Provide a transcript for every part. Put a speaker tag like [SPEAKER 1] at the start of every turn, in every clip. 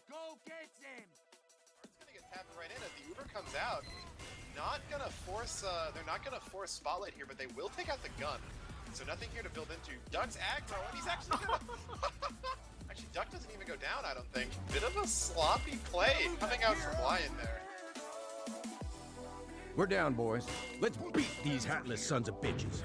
[SPEAKER 1] Go get him!
[SPEAKER 2] It's gonna get tapped right in as the Uber comes out. Not gonna force, they're not gonna force Spotlight here, but they will take out the gun. So nothing here to build into. Duck's aggro, and he's actually gonna... Actually, Duck doesn't even go down, I don't think. Bit of a sloppy play coming out from Lion there.
[SPEAKER 1] We're down, boys. Let's beat these hatless sons of bitches.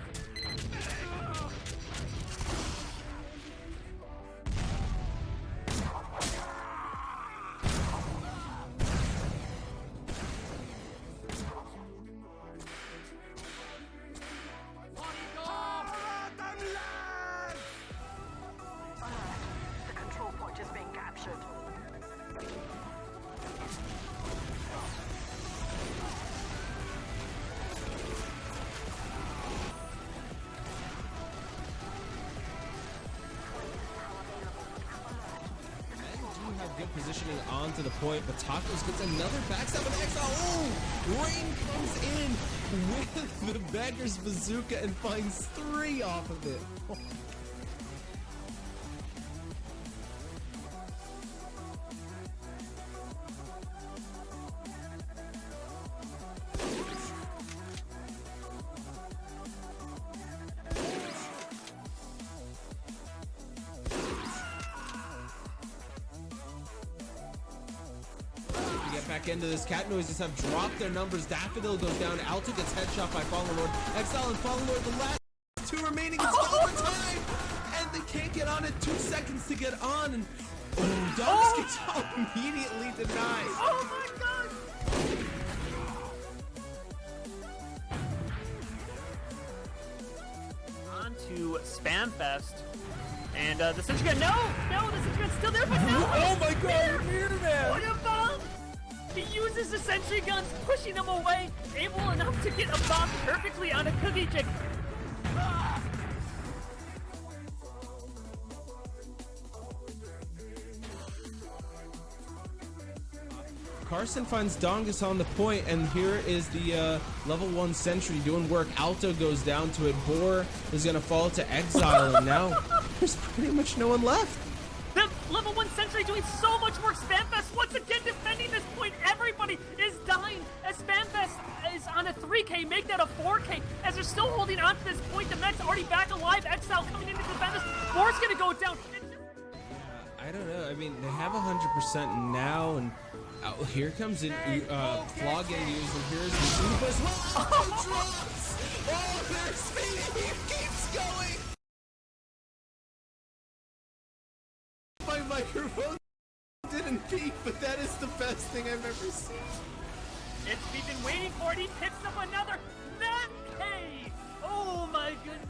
[SPEAKER 3] Good positioning onto the point, but Tacos gets another backstab with Exile. Oh! Rain comes in with the Beggar's Bazooka and finds 3 off of it. Back into this. Cat Noises have dropped their numbers. Daffodil goes down. Alto gets headshot by Fallen Lord. Exile and Fallen Lord, the last 2 remaining. It's overtime, and they can't get on it. 2 seconds to get on, and Dogs gets immediately denied.
[SPEAKER 4] Oh my god! On to Spamfest. And the Sentry Gun, no, the Sentry Gun's still there, but no!
[SPEAKER 3] Oh my god, Mirror Man!
[SPEAKER 4] What a bomb! He uses the Sentry Guns, pushing them away, able enough to get a bomb perfectly on a Cookie Chick.
[SPEAKER 3] Carson finds Dongus on the point, and here is the level 1 sentry doing work. Alto goes down to it. Boar is going to fall to exile, and now there's pretty much no one left.
[SPEAKER 4] The level 1 sentry doing so much work. Spamfest once again defending this point. Everybody is dying as Spamfest is on a 3K. Make that a 4K as they're still holding on to this point. The Mets already back alive. Exile coming in to defend this. Boar's going to go down.
[SPEAKER 3] I don't know. I mean, they have 100% now, and here comes in Flog getting used, and here's the Ubas. Oh, drops! Oh, they're speeding. He keeps going. My microphone didn't peak, but that is the best thing I've ever seen.
[SPEAKER 4] We've been waiting for it. He picks up another 9K. Oh my goodness.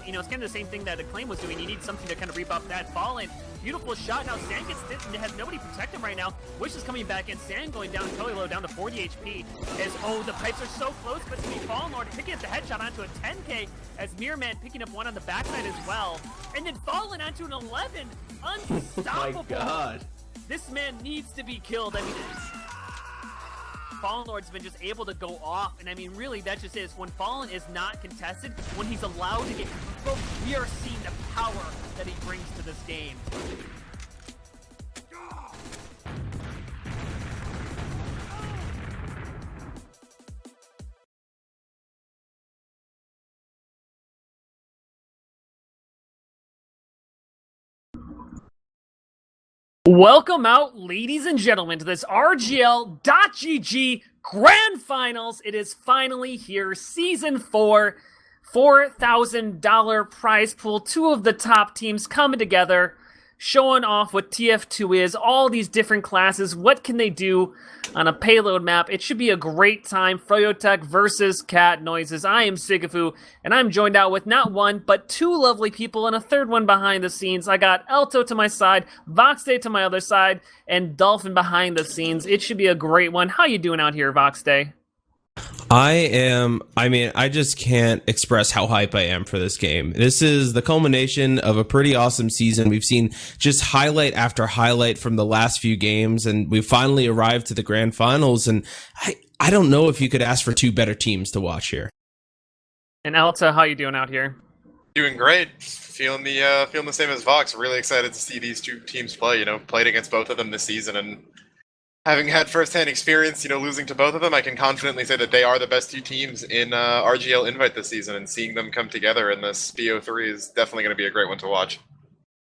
[SPEAKER 4] You know, it's kind of the same thing that Acclaim was doing. You need something to kind of rebuff that. Fallen, beautiful shot. Now Sand gets hit and has nobody protect him right now. Wish is coming back in. Sand going down totally low, down to 40 HP. As, the pipes are so close, but to be Fallen Lord picking up the headshot onto a 10K. As Mirror Man picking up one on the backside as well. And then Fallen onto an 11. Unstoppable.
[SPEAKER 5] Oh my god.
[SPEAKER 4] This man needs to be killed. I mean, Fallen Lord's been just able to go off, and I mean, really, that just is when Fallen is not contested, when he's allowed to get, we are seeing the power that he brings to this game. Welcome out, ladies and gentlemen, to this RGL.GG Grand Finals. It is finally here, Season 4, $4,000 prize pool. Two of the top teams coming together, showing off what TF2 is, all these different classes, what can they do on a payload map. It should be a great time. Froyotech versus Cat Noises. I am sigafoo, and I'm joined out with not one, but two lovely people, and a third one behind the scenes. I got Alto to my side, Voxday to my other side, and Dolphin behind the scenes. It should be a great one. How you doing out here, Voxday?
[SPEAKER 3] I just can't express how hype I am for this game. This is the culmination of a pretty awesome season. We've seen just highlight after highlight from the last few games, and we finally arrived to the grand finals, and I don't know if you could ask for two better teams to watch here.
[SPEAKER 4] And Alta, how you doing out here?
[SPEAKER 2] Doing great. Feeling the same as Vox. Really excited to see these two teams play. Played against both of them this season, and having had first-hand experience, losing to both of them, I can confidently say that they are the best two teams in RGL Invite this season, and seeing them come together in this BO3 is definitely going to be a great one to watch.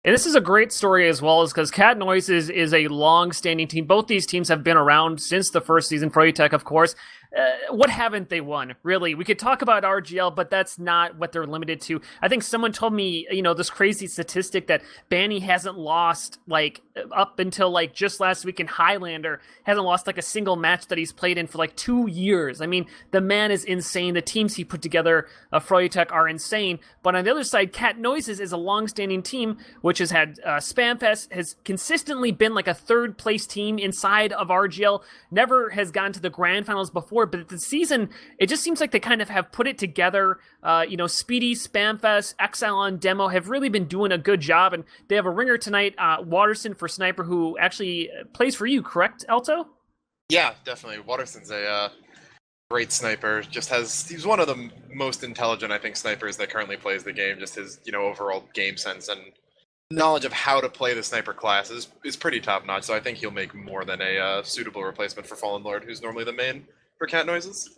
[SPEAKER 4] And this is a great story as well, because Cat Noises is a long-standing team. Both these teams have been around since the first season. Froyotech, of course. What haven't they won, really? We could talk about RGL, but that's not what they're limited to. I think someone told me, this crazy statistic that Banny hasn't lost, up until, just last week in Highlander, hasn't lost, a single match that he's played in for, 2 years. I mean, the man is insane. The teams he put together, Froyotech, are insane. But on the other side, Cat Noises is a long-standing team, which has had Spamfest, has consistently been, a third-place team inside of RGL, never has gotten to the grand finals before. But this season, it just seems like they kind of have put it together. Speedy, Spamfest, Exile on Demo have really been doing a good job, and they have a ringer tonight, Watterson for Sniper, who actually plays for you, correct, Alto?
[SPEAKER 2] Yeah, definitely. Watterson's a great sniper. He's one of the most intelligent, I think, snipers that currently plays the game. Just his, overall game sense and knowledge of how to play the sniper class is pretty top-notch, so I think he'll make more than a suitable replacement for Fallen Lord, who's normally the main for Cat Noises.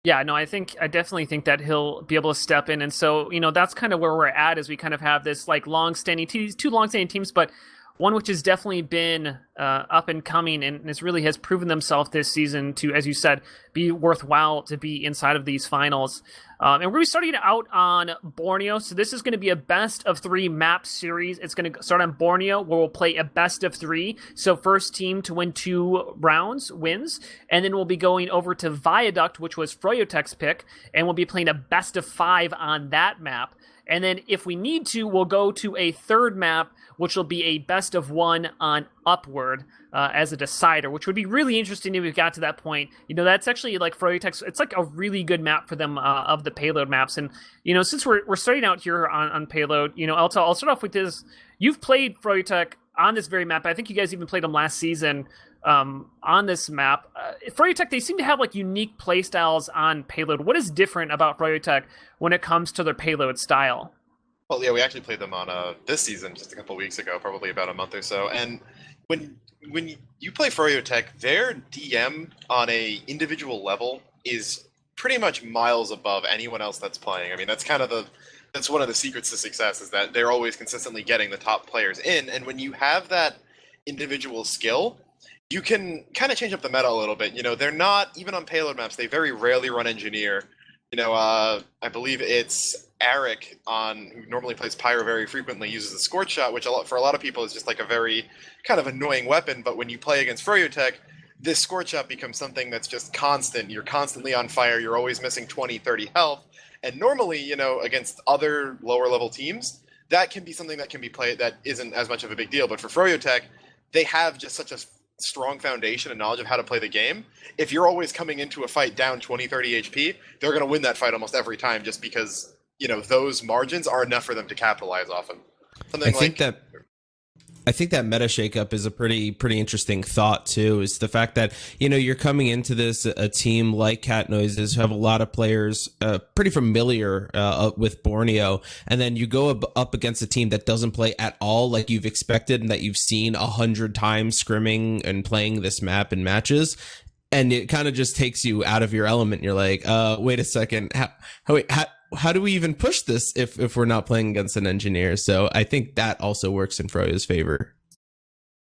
[SPEAKER 4] Yeah, no, I definitely think that he'll be able to step in, and so, that's kind of where we're at, as we kind of have this, long-standing two long-standing teams, but one which has definitely been up and coming, and this really has proven themselves this season to, as you said, be worthwhile to be inside of these finals. And we're going to be starting out on Borneo, so this is going to be a best-of-3 map series. It's going to start on Borneo, where we'll play a best-of-3, so first team to win 2 rounds wins, and then we'll be going over to Viaduct, which was Froyotech's pick, and we'll be playing a best-of-5 on that map. And then if we need to, we'll go to a third map, which will be a best-of-1 on Upward as a decider, which would be really interesting if we got to that point. That's actually, Froyotech's, it's a really good map for them of the payload maps. And, since we're starting out here on payload, Elta, I'll start off with this. You've played Froyotech on this very map. I think you guys even played them last season on this map. Froyotech, they seem to have unique play styles on payload. What is different about Froyotech when it comes to their payload style?
[SPEAKER 2] Well, yeah, we actually played them on this season just a couple weeks ago, probably about a month or so. And when you play Froyotech, their DM on a individual level is pretty much miles above anyone else that's playing. I mean, that's one of the secrets to success, is that they're always consistently getting the top players in. And when you have that individual skill, you can kind of change up the meta a little bit. They're not, even on payload maps, they very rarely run engineer. I believe it's Eric who normally plays Pyro very frequently, uses the Scorch Shot, which for a lot of people is just a very kind of annoying weapon. But when you play against Froyotech, this Scorch Shot becomes something that's just constant. You're constantly on fire. You're always missing 20, 30 health. And normally, against other lower level teams, that can be something that can be played that isn't as much of a big deal. But for Froyotech, they have just such a strong foundation and knowledge of how to play the game. If you're always coming into a fight down 20, 30 HP, they're going to win that fight almost every time, just because, those margins are enough for them to capitalize off of.
[SPEAKER 3] I think that meta shakeup is a pretty interesting thought too. Is the fact that you're coming into this a team like Cat Noises, who have a lot of players pretty familiar with Borneo, and then you go up against a team that doesn't play at all like you've expected and that you've seen 100 times scrimming and playing this map in matches. And it kind of just takes you out of your element. You're like, wait a second, how do we even push this if we're not playing against an engineer? So I think that also works in Froyo's favor.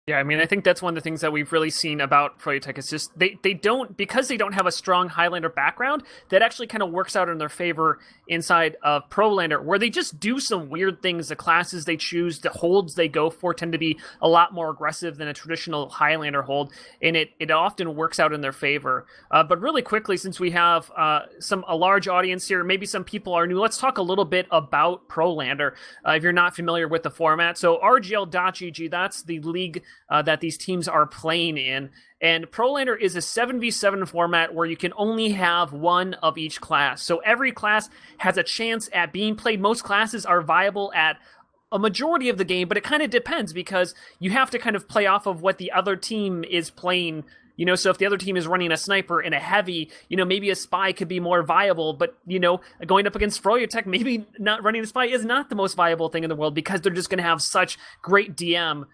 [SPEAKER 4] Yeah, I mean, I think that's one of the things that we've really seen about Froyotech is just they don't, because they don't have a strong Highlander background, that actually kind of works out in their favor inside of Prolander, where they just do some weird things. The classes they choose, the holds they go for tend to be a lot more aggressive than a traditional Highlander hold, and it often works out in their favor. But really quickly, since we have a large audience here, maybe some people are new, let's talk a little bit about Prolander, if you're not familiar with the format. So RGL.GG, that's the league that these teams are playing in. And Prolander is a 7v7 format where you can only have one of each class. So every class has a chance at being played. Most classes are viable at a majority of the game, but it kind of depends because you have to kind of play off of what the other team is playing. So if the other team is running a sniper and a heavy, maybe a spy could be more viable, but, going up against Froyotech, maybe not running a spy is not the most viable thing in the world because they're just going to have such great DM.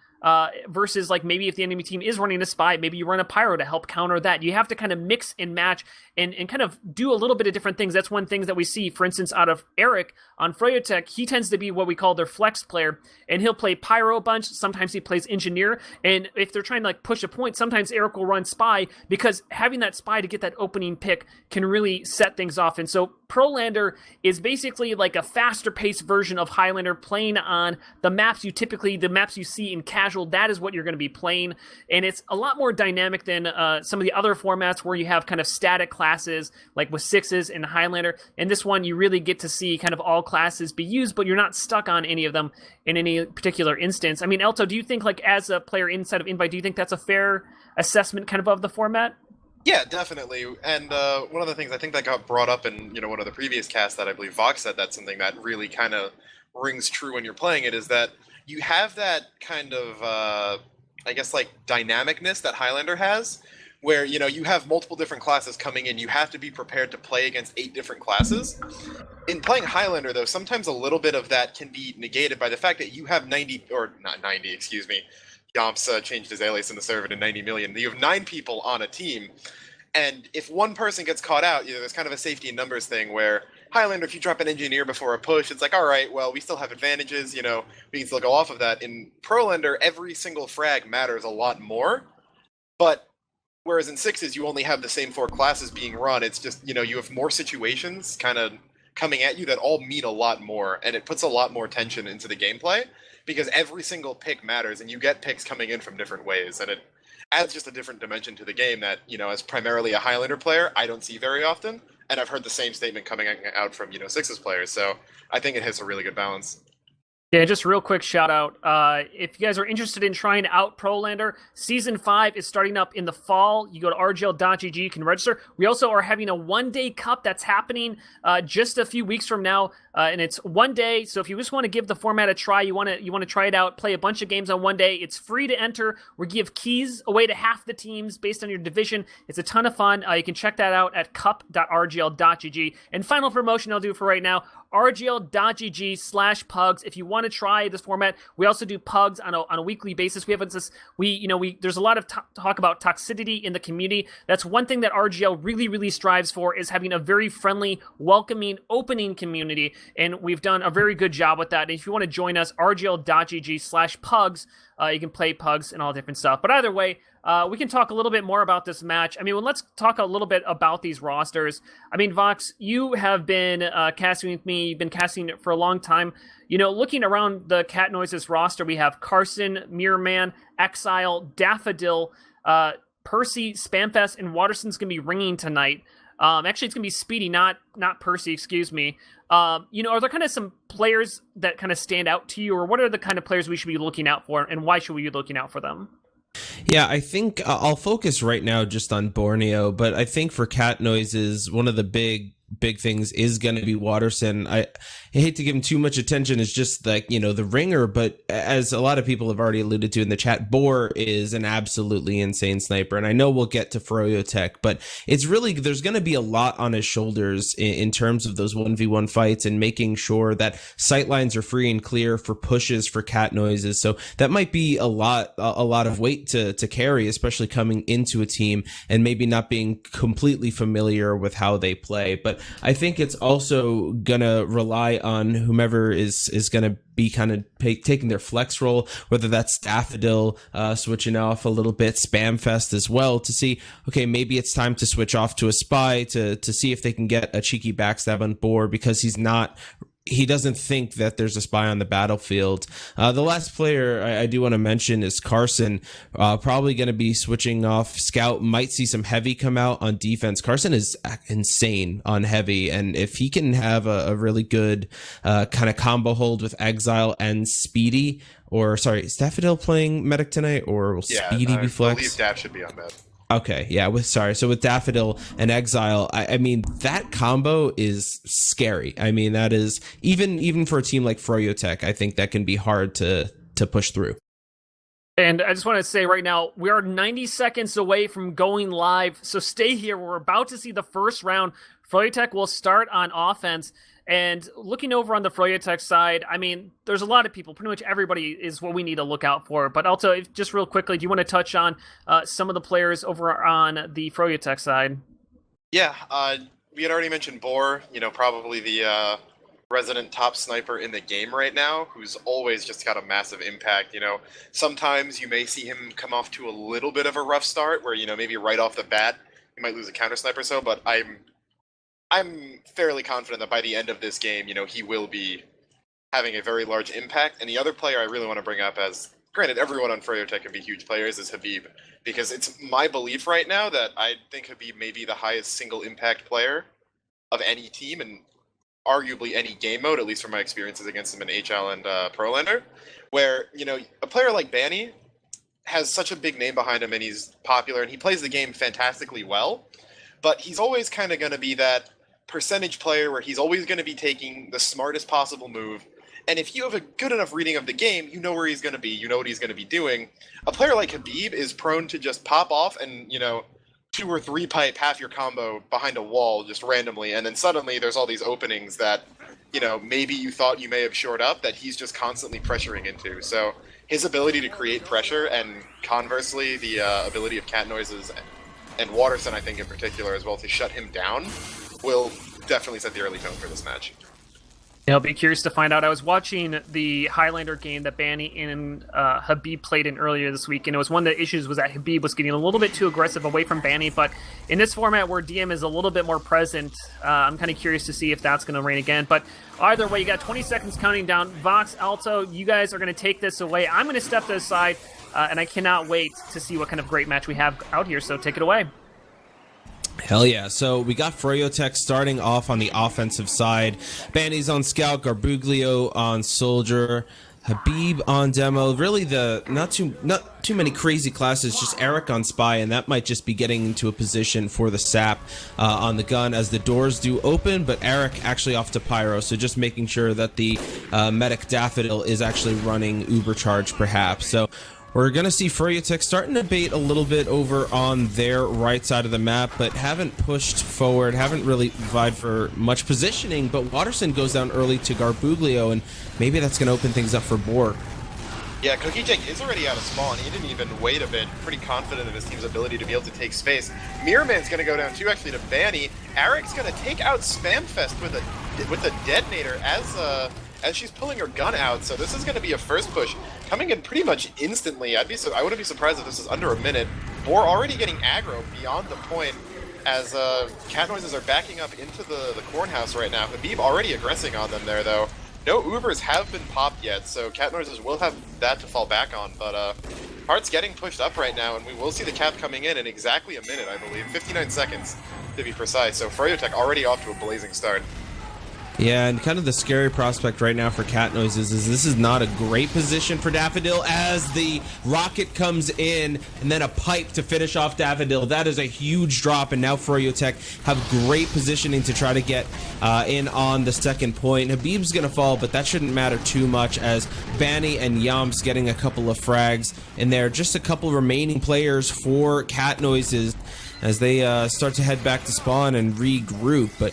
[SPEAKER 4] Versus like maybe if the enemy team is running a spy, maybe you run a pyro to help counter that. You have to kind of mix and match and kind of do a little bit of different things. That's one thing that we see, for instance, out of Eric on Froyotech. He tends to be what we call their flex player, and he'll play pyro a bunch. Sometimes he plays engineer, and if they're trying to like push a point, sometimes Eric will run spy because having that spy to get that opening pick can really set things off. And so Prolander is basically like a faster paced version of Highlander, playing on the maps you see in casual. That is what you're going to be playing, and it's a lot more dynamic than some of the other formats where you have kind of static classes like with sixes and Highlander. And this one you really get to see kind of all classes be used, but you're not stuck on any of them in any particular instance. I mean, Elto, do you think, like, as a player inside of Invite, do you think that's a fair assessment kind of the format?
[SPEAKER 2] Yeah, definitely. And one of the things I think that got brought up in one of the previous casts that I believe Vox said, that's something that really kind of rings true when you're playing it, is that you have that kind of I guess like dynamicness that Highlander has, where you have multiple different classes coming in. You have to be prepared to play against 8 different classes. In playing Highlander, though, sometimes a little bit of that can be negated by the fact that you have 90, or not 90, excuse me. Yomps changed his alias in the server to 90 million. You have 9 people on a team, and if one person gets caught out, there's kind of a safety in numbers thing where Highlander, if you drop an engineer before a push, it's like, all right, well, we still have advantages, we can still go off of that. In Prolander, every single frag matters a lot more, but whereas in sixes, you only have the same 4 classes being run. It's just, you have more situations kind of coming at you that all mean a lot more, and it puts a lot more tension into the gameplay because every single pick matters, and you get picks coming in from different ways, and it adds just a different dimension to the game that, as primarily a Highlander player, I don't see very often, and I've heard the same statement coming out from, sixes players, so I think it hits a really good balance.
[SPEAKER 4] Yeah, just real quick shout out. If you guys are interested in trying out Prolander, Season 5 is starting up in the fall. You go to rgl.gg, you can register. We also are having a one-day cup that's happening just a few weeks from now, and it's one day. So if you just want to give the format a try, you want to try it out, play a bunch of games on one day. It's free to enter. We give keys away to half the teams based on your division. It's a ton of fun. You can check that out at cup.rgl.gg. And final promotion I'll do for right now, rgl.gg/pugs. If you want to try this format, we also do pugs on a weekly basis. We have this, there's a lot of talk about toxicity in the community. That's one thing that RGL really, really strives for, is having a very friendly, welcoming, opening community. And we've done a very good job with that. And if you want to join us, rgl.gg/pugs, you can play pugs and all different stuff. But either way, we can talk a little bit more about this match. I mean, let's talk a little bit about these rosters. I mean, Vox, you have been casting with me. You've been casting for a long time. Looking around the Cat Noises roster, we have Carson, Mirrorman, Exile, Daffodil, Percy, Spamfest, and Waterson's going to be ringing tonight. Actually, it's going to be Speedy, not Percy, excuse me. Are there kind of some players that kind of stand out to you, or what are the kind of players we should be looking out for, and why should we be looking out for them?
[SPEAKER 3] Yeah, I think I'll focus right now just on Borneo, but I think for Cat Noises, one of the big things is going to be Waterson. I hate to give him too much attention. It's just like, the ringer, but as a lot of people have already alluded to in the chat, Boar is an absolutely insane sniper. And I know we'll get to Froyotech, but it's really, there's going to be a lot on his shoulders in terms of those 1v1 fights and making sure that sight lines are free and clear for pushes for Cat Noises. So that might be a lot of weight to carry, especially coming into a team and maybe not being completely familiar with how they play. But I think it's also gonna rely on whomever is gonna be kind of taking their flex role, whether that's Daffodil switching off a little bit, Spamfest as well, to see, okay, maybe it's time to switch off to a Spy to see if they can get a cheeky backstab on board, because he doesn't think that there's a Spy on the battlefield. The last player I do want to mention is Carson, probably going to be switching off Scout, might see some Heavy come out on defense. Carson is insane on Heavy, and if he can have a really good kind of combo hold with Exile and Speedy, or sorry, is Daffodil playing Medic tonight, or will Speedy be flex?
[SPEAKER 2] I believe Daff should be on Med.
[SPEAKER 3] Okay, yeah, so with Daffodil and Exile, I mean, that combo is scary. I mean, that is, even for a team like Froyotech, I think that can be hard to push through.
[SPEAKER 4] And I just want to say right now, we are 90 seconds away from going live, so stay here. We're about to see the first round. Froyotech will start on offense. And looking over on the Froyotech side, I mean, there's a lot of people. Pretty much everybody is what we need to look out for. But also, just real quickly, do you want to touch on some of the players over on the Froyotech side?
[SPEAKER 2] Yeah, we had already mentioned Boar, probably the resident top sniper in the game right now, who's always just got a massive impact. Sometimes you may see him come off to a little bit of a rough start where, maybe right off the bat, you might lose a counter sniper but I'm fairly confident that by the end of this game, he will be having a very large impact. And the other player I really want to bring up, as granted, everyone on Froyotech can be huge players, is Habib. Because it's my belief right now that I think Habib may be the highest single impact player of any team, and arguably any game mode, at least from my experiences against him in HL and Prolander, where, a player like Banny has such a big name behind him, and he's popular, and he plays the game fantastically well, but he's always kind of going to be that percentage player where he's always going to be taking the smartest possible move. And if you have a good enough reading of the game, you know where he's going to be, you know what he's going to be doing. A player like Habib is prone to just pop off and, 2 or 3 pipe half your combo behind a wall just randomly, and then suddenly there's all these openings that, maybe you thought you may have shored up that he's just constantly pressuring into. So his ability to create pressure, and conversely the ability of Cat Noises and Waterson, I think in particular as well, to shut him down, will definitely set the early tone for this match.
[SPEAKER 4] I'll be curious to find out. I was watching the Highlander game that Banny and Habib played in earlier this week, and it was one of the issues was that Habib was getting a little bit too aggressive away from Banny, but in this format where DM is a little bit more present, I'm kind of curious to see if that's going to reign again. But either way, you got 20 seconds counting down. Vox, Alto, you guys are going to take this away. I'm going to step to the side, and I cannot wait to see what kind of great match we have out here, so take it away.
[SPEAKER 3] Hell yeah. So we got Froyotech starting off on the offensive side. Bandy's on Scout, Garbuglio on Soldier, Habib on Demo. Really not too many crazy classes, just Eric on Spy, and that might just be getting into a position for the sap on the gun as the doors do open, but Eric actually off to Pyro, so just making sure that the medic Daffodil is actually running Uber Charge perhaps. So we're going to see Froyotech starting to bait a little bit over on their right side of the map, but haven't pushed forward, haven't really vied for much positioning, but Waterson goes down early to Garbuglio, and maybe that's going to open things up for Boar.
[SPEAKER 2] Yeah, Cookie Jake is already out of spawn. He didn't even wait a bit. Pretty confident in his team's ability to be able to take space. Mirrorman's going to go down too, actually, to Banny. Eric's going to take out Spamfest with a detonator as she's pulling her gun out, so this is going to be a first push coming in pretty much instantly. I wouldn't be surprised if this is under a minute. Boar already getting aggro beyond the point as Cat Noises are backing up into the cornhouse right now. Habib already aggressing on them there, though. No Ubers have been popped yet, so Cat Noises will have that to fall back on, but Heart's getting pushed up right now, and we will see the cap coming in exactly a minute, I believe. 59 seconds, to be precise, so Froyotech already off to a blazing start.
[SPEAKER 3] Yeah, and kind of the scary prospect right now for Cat Noises is this is not a great position for Daffodil as the rocket comes in and then a pipe to finish off Daffodil. That is a huge drop, and now Froyotech have great positioning to try to get in on the second point. Habib's going to fall, but that shouldn't matter too much as Banny and Yamps getting a couple of frags in there. Just a couple remaining players for Cat Noises as they start to head back to spawn and regroup, but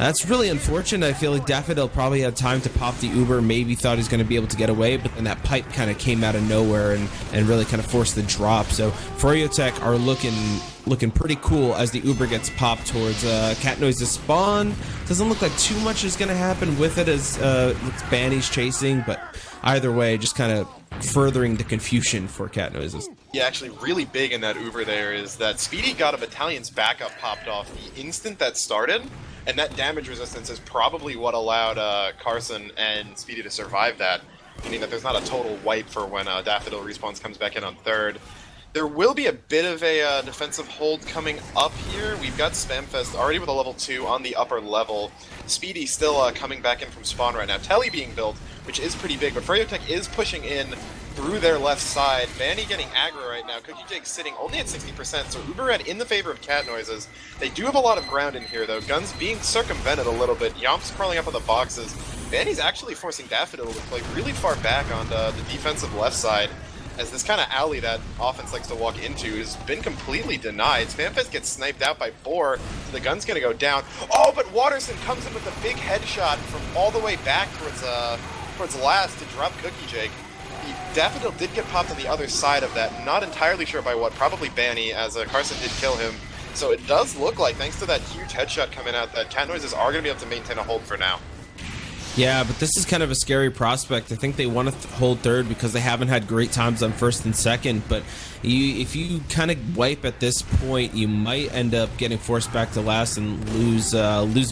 [SPEAKER 3] That's really unfortunate. I feel like Daffodil probably had time to pop the Uber, maybe thought he's going to be able to get away, but then that pipe kind of came out of nowhere and really kind of forced the drop. So Froyotech are looking pretty cool as the Uber gets popped towards Cat Noise's spawn. Doesn't look like too much is going to happen with it as looks Banny's chasing, but either way, just kind of furthering the confusion for Cat Noises.
[SPEAKER 2] Yeah, actually really big in that Uber there is that Speedy got a battalion's backup popped off the instant that started, and that damage resistance is probably what allowed Carson and Speedy to survive that, meaning that there's not a total wipe for when Daffodil respawns comes back in on third. There will be a bit of a defensive hold coming up here. We've got Spamfest already with a level 2 on the upper level. Speedy still coming back in from spawn right now. Telly being built, which is pretty big, but Froyotech is pushing in through their left side. Vanny getting aggro right now. Cookie Jake sitting only at 60%, so Uber Red in the favor of Cat Noises. They do have a lot of ground in here, though. Guns being circumvented a little bit. Yomp's crawling up on the boxes. Vanny's actually forcing Daffodil to play really far back on the defensive left side, as this kind of alley that offense likes to walk into has been completely denied. Spamfest gets sniped out by Boar, so the gun's gonna go down. Oh, but Watterson comes in with a big headshot from all the way back towards last to drop Cookie Jake. The Daffodil did get popped on the other side of that, not entirely sure by what, probably Banny, as Carson did kill him. So it does look like, thanks to that huge headshot coming out, that Cat Noises are gonna be able to maintain a hold for now.
[SPEAKER 3] Yeah, but this is kind of a scary prospect. I think they want to hold third because they haven't had great times on first and second, but if you kind of wipe at this point, you might end up getting forced back to last and lose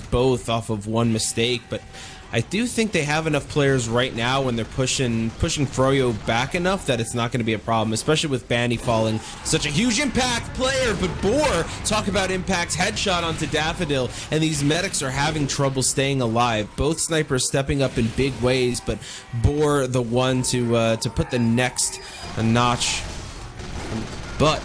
[SPEAKER 3] both off of one mistake. But I do think they have enough players right now when they're pushing Froyo back enough that it's not going to be a problem, especially with Banny falling such a huge impact player. But Boar, talk about impacts, headshot onto Daffodil, and these medics are having trouble staying alive. Both snipers stepping up in big ways, but Boar the one to put the next notch. But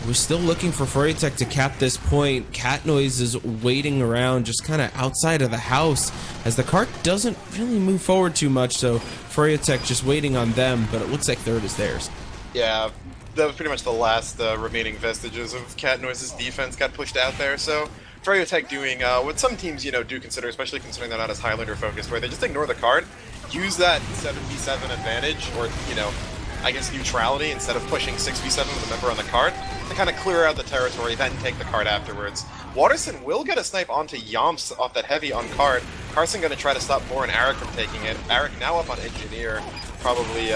[SPEAKER 3] we're still looking for Froyotech to cap this point. Cat Noise is waiting around just kind of outside of the house as the cart doesn't really move forward too much, so Froyotech just waiting on them, but it looks like third is theirs.
[SPEAKER 2] Yeah, that was pretty much the last remaining vestiges of Cat Noise's defense got pushed out there, so Froyotech doing what some teams, do consider, especially considering they're not as Highlander focused, where they just ignore the card, use that 7v7 advantage, or, I guess neutrality, instead of pushing 6v7 with a member on the card, to kind of clear out the territory, then take the card afterwards. Watterson will get a snipe onto Yomps off that heavy on card. Carson going to try to stop Boar and Arik from taking it. Arik now up on Engineer, probably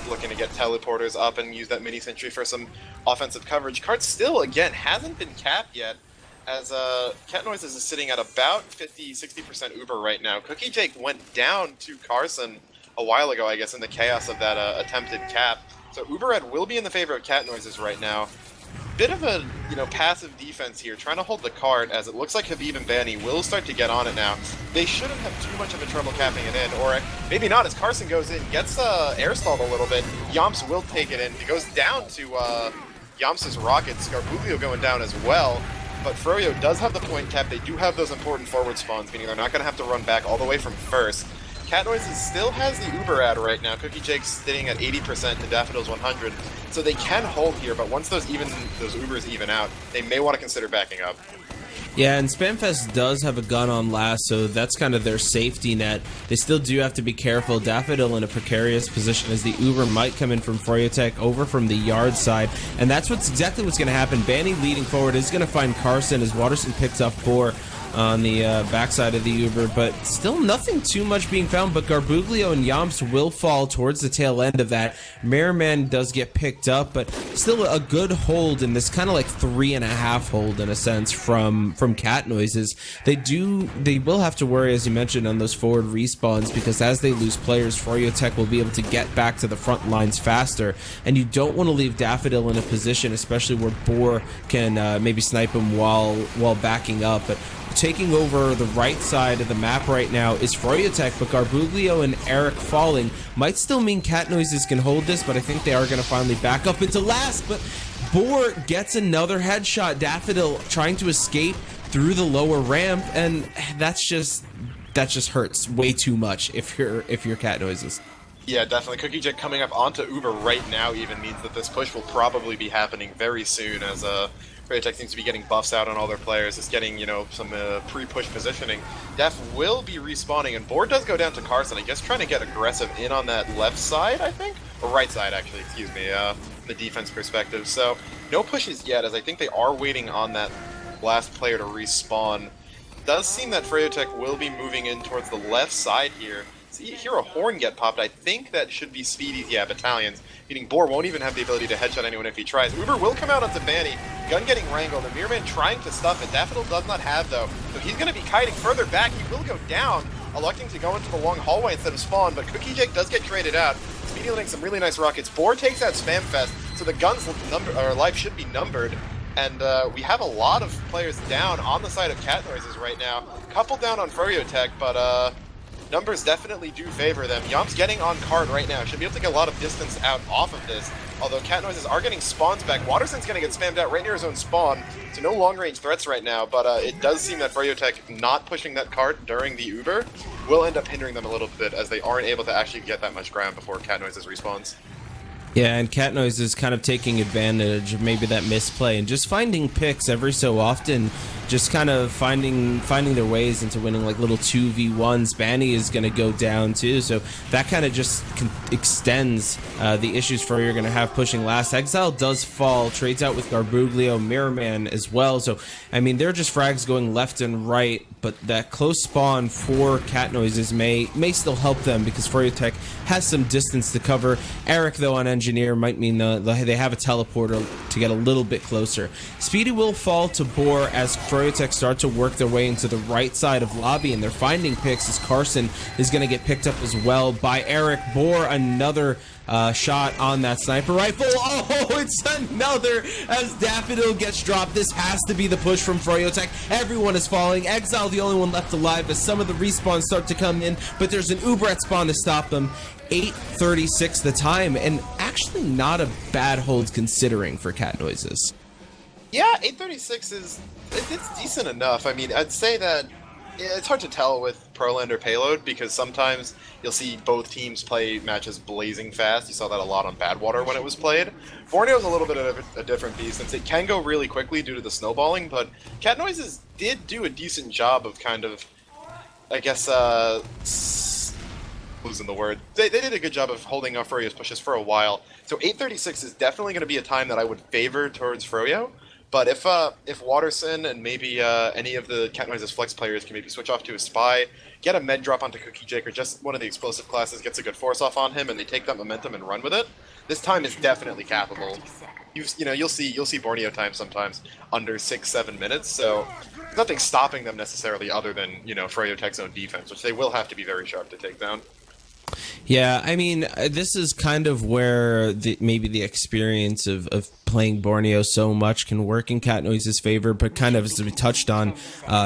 [SPEAKER 2] looking to get teleporters up and use that mini sentry for some offensive coverage. Card still, again, hasn't been capped yet, as Cat Noises is sitting at about 50-60% Uber right now. Cookie Jake went down to Carson a while ago, I guess, in the chaos of that attempted cap. So Uber Red will be in the favor of Cat Noises right now. Bit of a, passive defense here, trying to hold the cart, as it looks like Habib and Banny will start to get on it now. They shouldn't have too much of a trouble capping it in, or maybe not, as Carson goes in, gets air stalled a little bit. Yomps will take it in. He goes down to Yomps' rockets, Scarbuglio going down as well. But Froyo does have the point cap. They do have those important forward spawns, meaning they're not going to have to run back all the way from first. Cat Noises still has the Uber ad right now. Cookie Jake's sitting at 80% to Daffodil's 100, so they can hold here, but once those Ubers even out, they may want to consider backing up.
[SPEAKER 3] Yeah, and Spamfest does have a gun on last, so that's kind of their safety net. They still do have to be careful. Daffodil in a precarious position as the Uber might come in from Froyotech over from the yard side, and that's exactly what's going to happen. Banny leading forward is going to find Carson as Watterson picks up Boar on the backside of the Uber, but still nothing too much being found. But Garbuglio and Yomps will fall towards the tail end of that. Merriman does get picked up, but still a good hold in this kind of like 3.5 hold in a sense from Cat Noises. They will have to worry, as you mentioned, on those forward respawns, because as they lose players, Froyotech will be able to get back to the front lines faster, and you don't want to leave Daffodil in a position, especially where Boar can maybe snipe him while backing up. But taking over the right side of the map right now is Froyotech, but Garbuglio and Arik falling might still mean Cat Noises can hold this, but I think they are going to finally back up into last. But Boar gets another headshot. Daffodil trying to escape through the lower ramp, and that just hurts way too much if you're Cat Noises.
[SPEAKER 2] Yeah, definitely. Cookie Jet coming up onto Uber right now even means that this push will probably be happening very soon, as Froyotech seems to be getting buffs out on all their players. It's getting, you know, some pre-push positioning. Def will be respawning, and Board does go down to Carson, I guess trying to get aggressive in on that left side, I think? Or right side, actually, excuse me, the defense perspective. So, no pushes yet, as I think they are waiting on that last player to respawn. Does seem that Froyotech will be moving in towards the left side here. See, hear a horn get popped. I think that should be Speedy's, yeah, battalions. Meaning Boar won't even have the ability to headshot anyone if he tries. Uber will come out onto Banny. Gun getting wrangled. The Mirrorman trying to stuff it. Daffodil does not have, though. So he's going to be kiting further back. He will go down, electing to go into the long hallway instead of spawn. But Cookie Jake does get traded out. Speedy landing some really nice rockets. Boar takes out Spam Fest. So the gun's life should be numbered. And we have a lot of players down on the side of Cat Noises right now. Couple down on Froyotech, but numbers definitely do favor them. Yom's getting on card right now. Should be able to get a lot of distance out off of this. Although Cat Noises are getting spawns back. Waterson's going to get spammed out right near his own spawn. So no long-range threats right now. But it does seem that Froyotech not pushing that cart during the Uber will end up hindering them a little bit, as they aren't able to actually get that much ground before Cat Noises respawns.
[SPEAKER 3] Yeah, and Cat Noise is kind of taking advantage of maybe that misplay and just finding picks every so often, just kind of finding their ways into winning like little 2v1s. Banny is going to go down too, so that kind of just extends the issues for you're going to have pushing last. Exile does fall, trades out with Garbuglio, Mirrorman as well, so I mean they're just frags going left and right, but that close spawn for Cat Noises may still help them because Froyotech has some distance to cover. Eric, though, on Engineer might mean they have a teleporter to get a little bit closer. Speedy will fall to Boar as Froyotech start to work their way into the right side of lobby, and they're finding picks as Carson is going to get picked up as well by Eric. Boar, another shot on that sniper rifle. Oh, it's another as Daffodil gets dropped. This has to be the push from Froyotech. Everyone is falling. Exile the only one left alive as some of the respawns start to come in, but there's an Uber at spawn to stop them. 8:36 the time, and actually not a bad hold considering for Cat Noises.
[SPEAKER 2] Yeah, 8:36 it's decent enough. I mean, I'd say that it's hard to tell with Prolander payload because sometimes you'll see both teams play matches blazing fast. You saw that a lot on Badwater when it was played. Borneo's a little bit of a different beast since it can go really quickly due to the snowballing, but Cat Noises did do a decent job of kind of, I guess, losing the word. They did a good job of holding off Froyo's pushes for a while. So 8:36 is definitely going to be a time that I would favor towards Froyo. But if Waterson and maybe any of the Cat Noises flex players can maybe switch off to a spy, get a med drop onto Cookie Jake, or just one of the explosive classes gets a good force off on him, and they take that momentum and run with it, this time is definitely capable. You'll see Borneo time sometimes under 6-7 minutes. So there's nothing stopping them necessarily other than Froyotech's own defense, which they will have to be very sharp to take down.
[SPEAKER 3] Yeah, I mean, this is kind of where maybe the experience of playing Borneo so much can work in Cat Noise's favor, but kind of as we touched on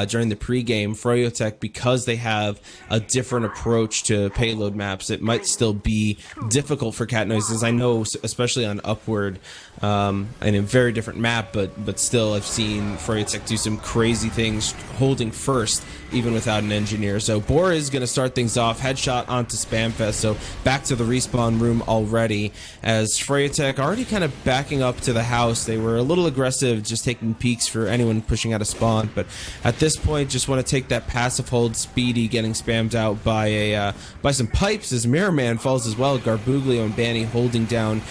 [SPEAKER 3] during the pregame, Froyotech, because they have a different approach to payload maps, it might still be difficult for Cat Noises. I know, especially on Upward, and a very different map, but still I've seen Froyotech do some crazy things holding first, even without an engineer. So Boar is going to start things off, headshot onto Spamfest, so back to the respawn room already, as Froyotech already kind of backing up to the house. They were a little aggressive, just taking peeks for anyone pushing out a spawn, but at this point just want to take that passive hold. Speedy getting spammed out by some pipes as Mirrorman falls as well. Garbuglio and Banny holding down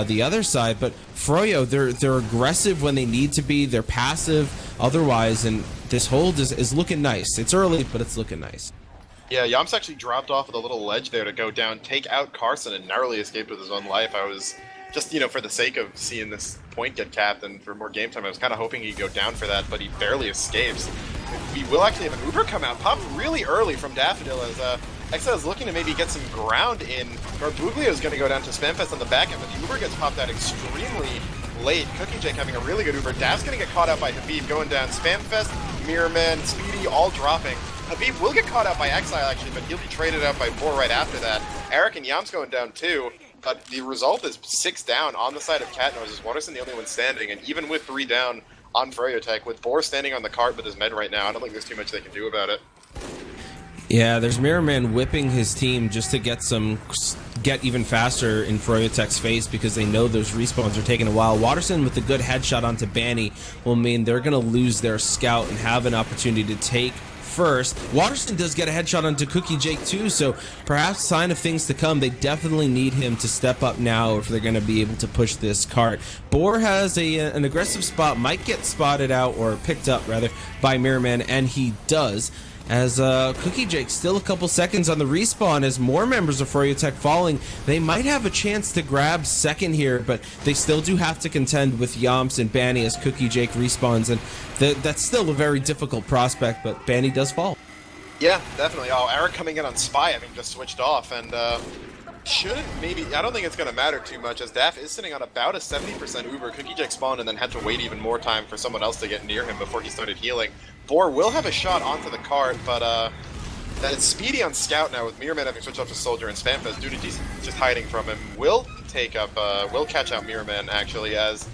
[SPEAKER 3] the other side, but Froyo, they're aggressive when they need to be, they're passive otherwise, and this hold is looking nice. It's early, but it's looking nice.
[SPEAKER 2] Yeah, Yamps actually dropped off with a little ledge there to go down, take out Carson, and narrowly escaped with his own life. I was just, for the sake of seeing this point get capped and for more game time, I was kind of hoping he'd go down for that, but he barely escapes. We will actually have an Uber come out, popped really early from Daffodil as Exile is looking to maybe get some ground in. Garbuglio is going to go down to Spamfest on the back end, but the Uber gets popped out extremely late. Cookie Jake having a really good Uber. Dav's going to get caught out by Habib going down. Spamfest, Mirrorman, Speedy all dropping. Habib will get caught out by Exile actually, but he'll be traded out by Boar right after that. Eric and Yam's going down too, but the result is 6 down on the side of Cat Noises. Waterson the only one standing, and even with 3 down on Froyotech, with Boar standing on the cart with his med right now, I don't think there's too much they can do about it.
[SPEAKER 3] Yeah, there's Mirrorman whipping his team just to get even faster in Froyotech's face because they know those respawns are taking a while. Waterson with a good headshot onto Banny will mean they're going to lose their scout and have an opportunity to take first. Waterson does get a headshot onto Cookie Jake too, so perhaps sign of things to come. They definitely need him to step up now if they're going to be able to push this cart. Boar has an aggressive spot, might get spotted out or picked up rather by Mirrorman, and he does. As Cookie Jake still a couple seconds on the respawn as more members of Froyotech falling. They might have a chance to grab second here, but they still do have to contend with Yomps and Banny as Cookie Jake respawns, and that's still a very difficult prospect, but Banny does fall.
[SPEAKER 2] Yeah, definitely. Oh, Eric coming in on Spy, having just switched off, and shouldn't maybe, I don't think it's going to matter too much, as Daff is sitting on about a 70% Uber. Cookie Jake spawned and then had to wait even more time for someone else to get near him before he started healing. Boar will have a shot onto the cart, but that is Speedy on Scout now with Mirrorman having switched off to Soldier, and Spamfest Duty just hiding from him. Will catch out Mirrorman actually as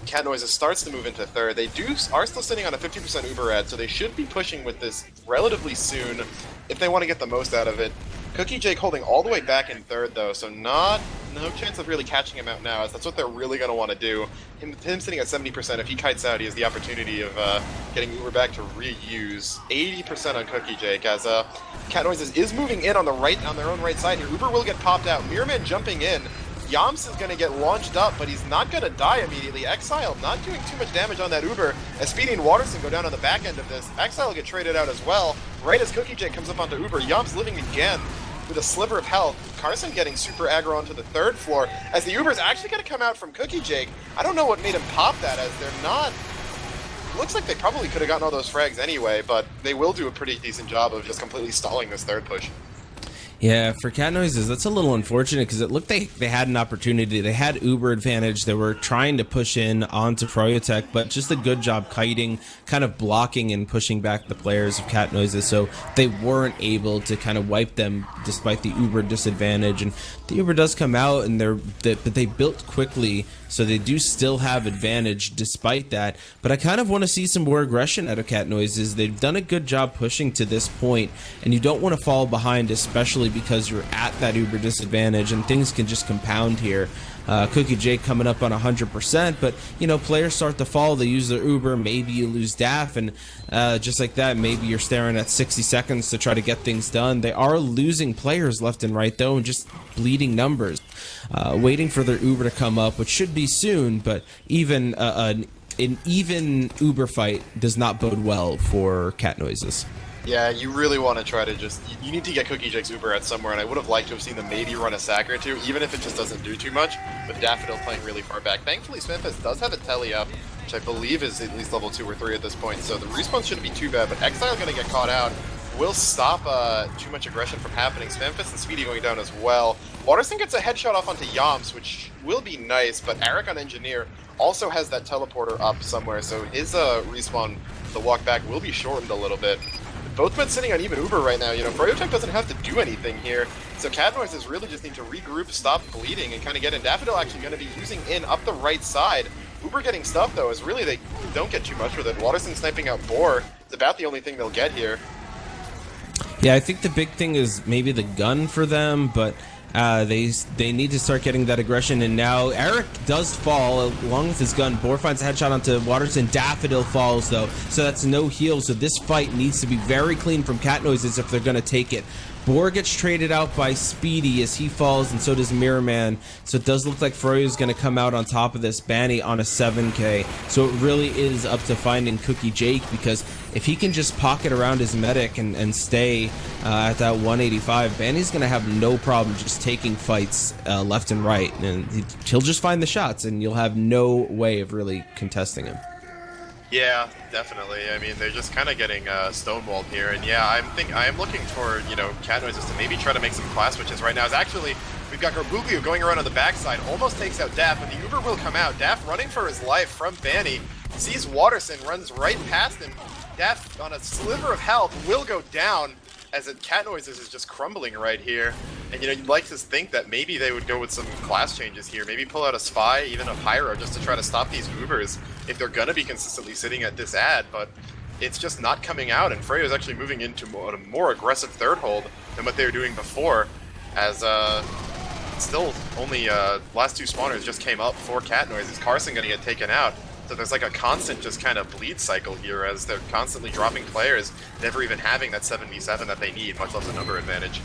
[SPEAKER 2] Cat Noises starts to move into third. They are still sitting on a 50% Uber ad, so they should be pushing with this relatively soon if they want to get the most out of it. Cookie Jake holding all the way back in third though, so no chance of really catching him out now, as that's what they're really going to want to do. Him sitting at 70%, if he kites out, he has the opportunity of getting Uber back to reuse. 80% on Cookie Jake, as Cat Noises is moving in on their own right side here. Uber will get popped out. Mirrorman jumping in. Yomps is going to get launched up, but he's not going to die immediately. Exile not doing too much damage on that Uber, as Speedy and Waterson go down on the back end of this. Exile will get traded out as well. Right as Cookie Jake comes up onto Uber, Yomps living again with a sliver of health. Carson getting super aggro onto the third floor, as the Uber's actually going to come out from Cookie Jake. I don't know what made him pop that, as they're not... Looks like they probably could have gotten all those frags anyway, but they will do a pretty decent job of just completely stalling this third push.
[SPEAKER 3] Yeah, for Cat Noises, that's a little unfortunate because it looked like they had an opportunity. They had Uber advantage. They were trying to push in onto Froyotech, but just a good job kiting, kind of blocking and pushing back the players of Cat Noises, so they weren't able to kind of wipe them despite the Uber disadvantage. And the Uber does come out, and but they built quickly, so they do still have advantage despite that. But I kind of want to see some more aggression out of Cat Noises. They've done a good job pushing to this point, and you don't want to fall behind, especially because you're at that Uber disadvantage, and things can just compound here. Cookie Jake coming up on 100%, but players start to fall. They use their Uber, maybe you lose Daff, and just like that, maybe you're staring at 60 seconds to try to get things done. They are losing players left and right though, and just bleeding numbers. Waiting for their Uber to come up, which should be soon, but even an even Uber fight does not bode well for Cat Noises.
[SPEAKER 2] Yeah, you really want to try to you need to get Cookie Jake's Uber at somewhere, and I would have liked to have seen them maybe run a sack or two, even if it just doesn't do too much, with Daffodil playing really far back. Thankfully, Smithus does have a telly up, which I believe is at least level 2 or 3 at this point, so the respawn shouldn't be too bad, but Exile going to get caught out. Will stop too much aggression from happening. Memphis and Speedy going down as well. Waterson gets a headshot off onto Yomps, which will be nice, but Eric on Engineer also has that teleporter up somewhere, so his respawn, the walk back, will be shortened a little bit. Both men sitting on even Uber right now. Froyotech doesn't have to do anything here, so Cat Noises really just need to regroup, stop bleeding, and kind of get in. Daffodil actually going to be using in up the right side. Uber getting stuff, though, is really they don't get too much with it. Waterson sniping out Boar is about the only thing they'll get here.
[SPEAKER 3] Yeah, I think the big thing is maybe the gun for them, but they need to start getting that aggression. And now Eric does fall along with his gun. Boar finds a headshot onto Waterson. Daffodil falls though, so that's no heal. So this fight needs to be very clean from Cat Noises if they're going to take it. Boar gets traded out by Speedy as he falls, and so does Mirrorman. So it does look like Froyo is going to come out on top of this. Banny on a 7k. So it really is up to finding Cookie Jake, because if he can just pocket around his medic and stay at that 185, Banny's going to have no problem just taking fights left and right. And he'll just find the shots, and you'll have no way of really contesting him.
[SPEAKER 2] Yeah, definitely. I mean, they're just kind of getting stonewalled here, and yeah, I am looking for Cat Noises to maybe try to make some class switches right now. Is actually we've got Garbuglio going around on the backside, almost takes out Daff, but the Uber will come out. Daff running for his life from Banny, sees Waterson, runs right past him. Daff on a sliver of health will go down as Cat Noises is just crumbling right here. And you'd like to think that maybe they would go with some class changes here, maybe pull out a Spy, even a Pyro, just to try to stop these Ubers if they're gonna be consistently sitting at this ad. But it's just not coming out, and Freyo's actually moving into a more aggressive third hold than what they were doing before, as still only last 2 spawners just came up for Cat Noise. Is Carson gonna get taken out? So there's like a constant just kind of bleed cycle here as they're constantly dropping players, never even having that 7v7 that they need, much less a number advantage.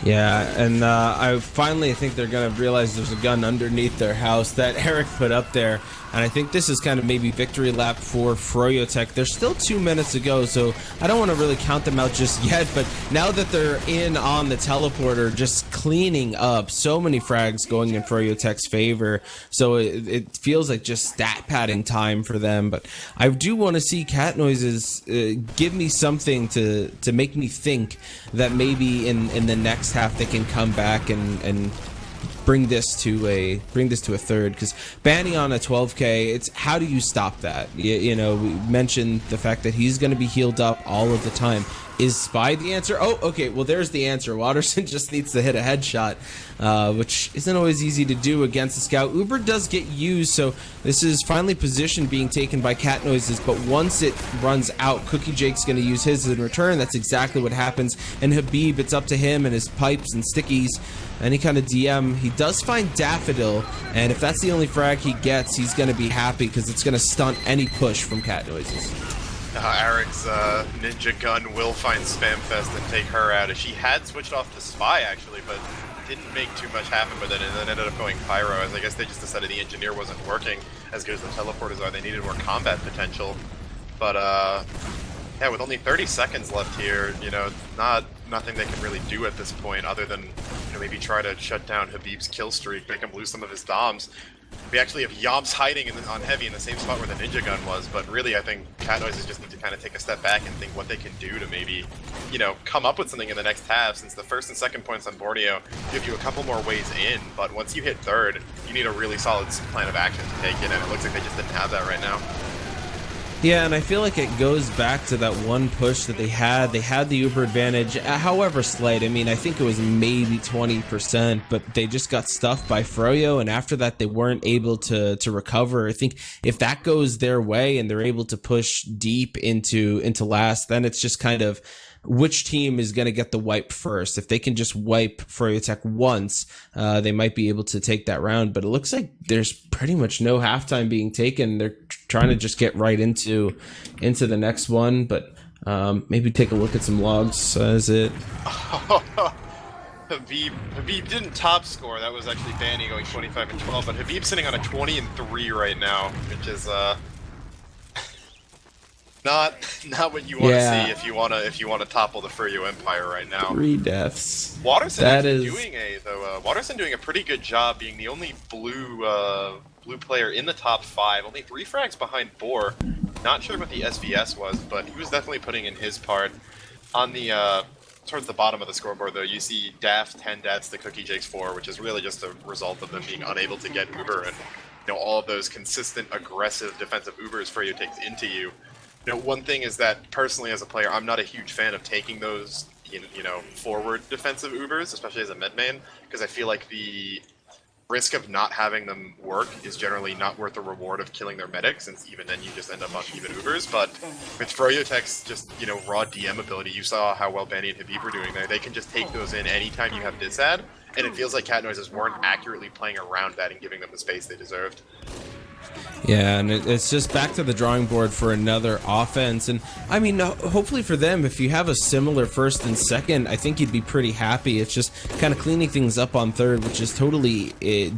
[SPEAKER 3] Yeah, and I finally think they're going to realize there's a gun underneath their house that Eric put up there. And I think this is kind of maybe victory lap for Froyotech. There's still 2 minutes to go, so I don't want to really count them out just yet. But now that they're in on the teleporter, just cleaning up, so many frags going in Froyotech's favor. So it feels like just stat padding time for them. But I do want to see Cat Noises give me something to make me think that maybe in the next half they can come back and bring this to a third, because banning on a 12K, it's how do you stop that? You know, we mentioned the fact that he's going to be healed up all of the time. Is Spy the answer? Oh, okay, well there's the answer. Watterson just needs to hit a headshot, which isn't always easy to do against the scout. Uber does get used, so this is finally position being taken by Cat Noises, but once it runs out, Cookie Jake's going to use his in return. That's exactly what happens. And Habib, it's up to him and his pipes and stickies, any kind of DM. He does find Daffodil, and if that's the only frag he gets, he's going to be happy because it's going to stunt any push from Cat Noises.
[SPEAKER 2] Eric's ninja gun will find Spamfest and take her out. She had switched off to Spy actually, but didn't make too much happen with it, and then ended up going Pyro, as I guess they just decided the engineer wasn't working as good as the teleporters are. They needed more combat potential. But yeah, with only 30 seconds left here, you know, nothing they can really do at this point other than, you know, maybe try to shut down Habib's kill streak, make him lose some of his DOMs. We actually have Yomps hiding on Heavy in the same spot where the ninja gun was, but really I think Cat Noises just need to kind of take a step back and think what they can do to maybe, you know, come up with something in the next half, since the first and second points on Borneo give you a couple more ways in, but once you hit third, you need a really solid plan of action to take it, and it looks like they just didn't have that right now.
[SPEAKER 3] Yeah, and I feel like it goes back to that one push that they had. They had the Uber advantage, however slight. I mean, I think it was maybe 20%, but they just got stuffed by Froyo, and after that, they weren't able to recover. I think if that goes their way and they're able to push deep into last, then it's just kind of which team is going to get the wipe first. If they can just wipe Froyotech once, they might be able to take that round. But it looks like there's pretty much no halftime being taken. They're trying to just get right into the next one. But maybe take a look at some logs as it.
[SPEAKER 2] Habib didn't top score. That was actually Banny going 25 and 12. But Habib's sitting on a 20 and 3 right now, which is not what you want to see if you want to topple the Froyo Empire right now.
[SPEAKER 3] 3 deaths.
[SPEAKER 2] Watterson doing a pretty good job being the only blue player in the top 5. Only 3 frags behind Boar. Not sure what the SVS was, but he was definitely putting in his part. On the towards the bottom of the scoreboard, though, you see Daft 10 deaths to Cookie Jake's 4, which is really just a result of them being unable to get Uber, and you know, all of those consistent aggressive defensive Ubers Froyo takes into you. You know, one thing is that personally as a player, I'm not a huge fan of taking those, you know, forward defensive Ubers, especially as a mid main, because I feel like the risk of not having them work is generally not worth the reward of killing their medics, since even then you just end up on even Ubers. But with Froyotech's just, you know, raw DM ability, you saw how well Banny and Habib were doing there. They can just take those in anytime you have disad, and it feels like Cat Noises weren't accurately playing around that and giving them the space they deserved.
[SPEAKER 3] Yeah, and it's just back to the drawing board for another offense. And I mean, hopefully for them, if you have a similar first and second, I think you'd be pretty happy. It's just kind of cleaning things up on third, which is totally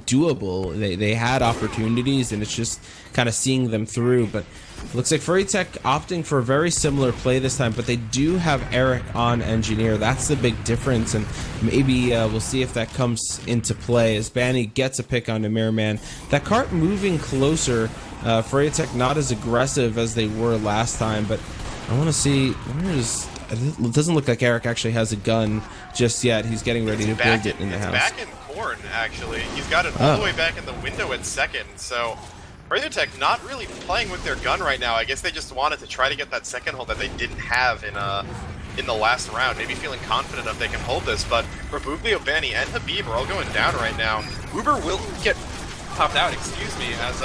[SPEAKER 3] doable. They had opportunities, and it's just kind of seeing them through. But looks like Froyotech opting for a very similar play this time, but they do have Eric on engineer. That's the big difference, and maybe we'll see if that comes into play as Banny gets a pick on the Mirrorman. That cart moving closer. Froyotech not as aggressive as they were last time, but I want to see it doesn't look like Eric actually has a gun just yet. He's getting ready to build it in the house.
[SPEAKER 2] Back in corn, actually. He's got it all the way back in the window at second, so Froyotech not really playing with their gun right now. I guess they just wanted to try to get that second hold that they didn't have in the last round. Maybe feeling confident if they can hold this, but Rabuglio, Banny, and Habib are all going down right now. Uber will get popped out, excuse me, as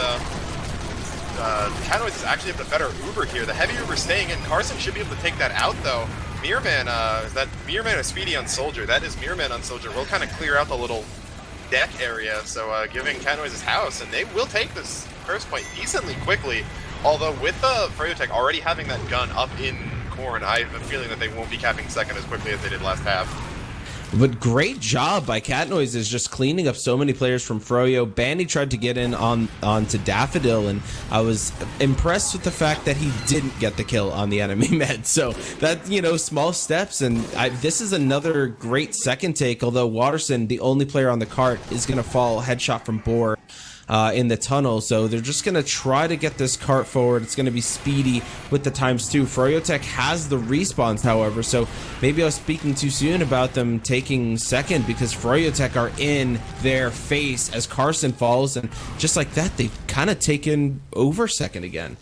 [SPEAKER 2] Catnoids is actually have the better Uber here. The heavy Uber staying in. Carson should be able to take that out, though. Mirrorman, is that Mirrorman or Speedy on Soldier? That is Mirrorman on Soldier. We'll kind of clear out the little deck area, so giving Catnoids his house, and they will take this first point decently quickly. Although with Froyotech already having that gun up in corn, I have a feeling that they won't be capping second as quickly as they did last half.
[SPEAKER 3] But great job by Catnoids is just cleaning up so many players from Froyo. Bandy tried to get in onto Daffodil, and I was impressed with the fact that he didn't get the kill on the enemy med. So that, you know, small steps, and this is another great second take, although Watterson, the only player on the cart, is going to fall headshot from Boar in the tunnel. So they're just going to try to get this cart forward. It's going to be Speedy with the ×2. Froyotech has the respawns, however, so maybe I was speaking too soon about them taking second, because Froyotech are in their face as Carson falls, and just like that, they've kind of taken over second again.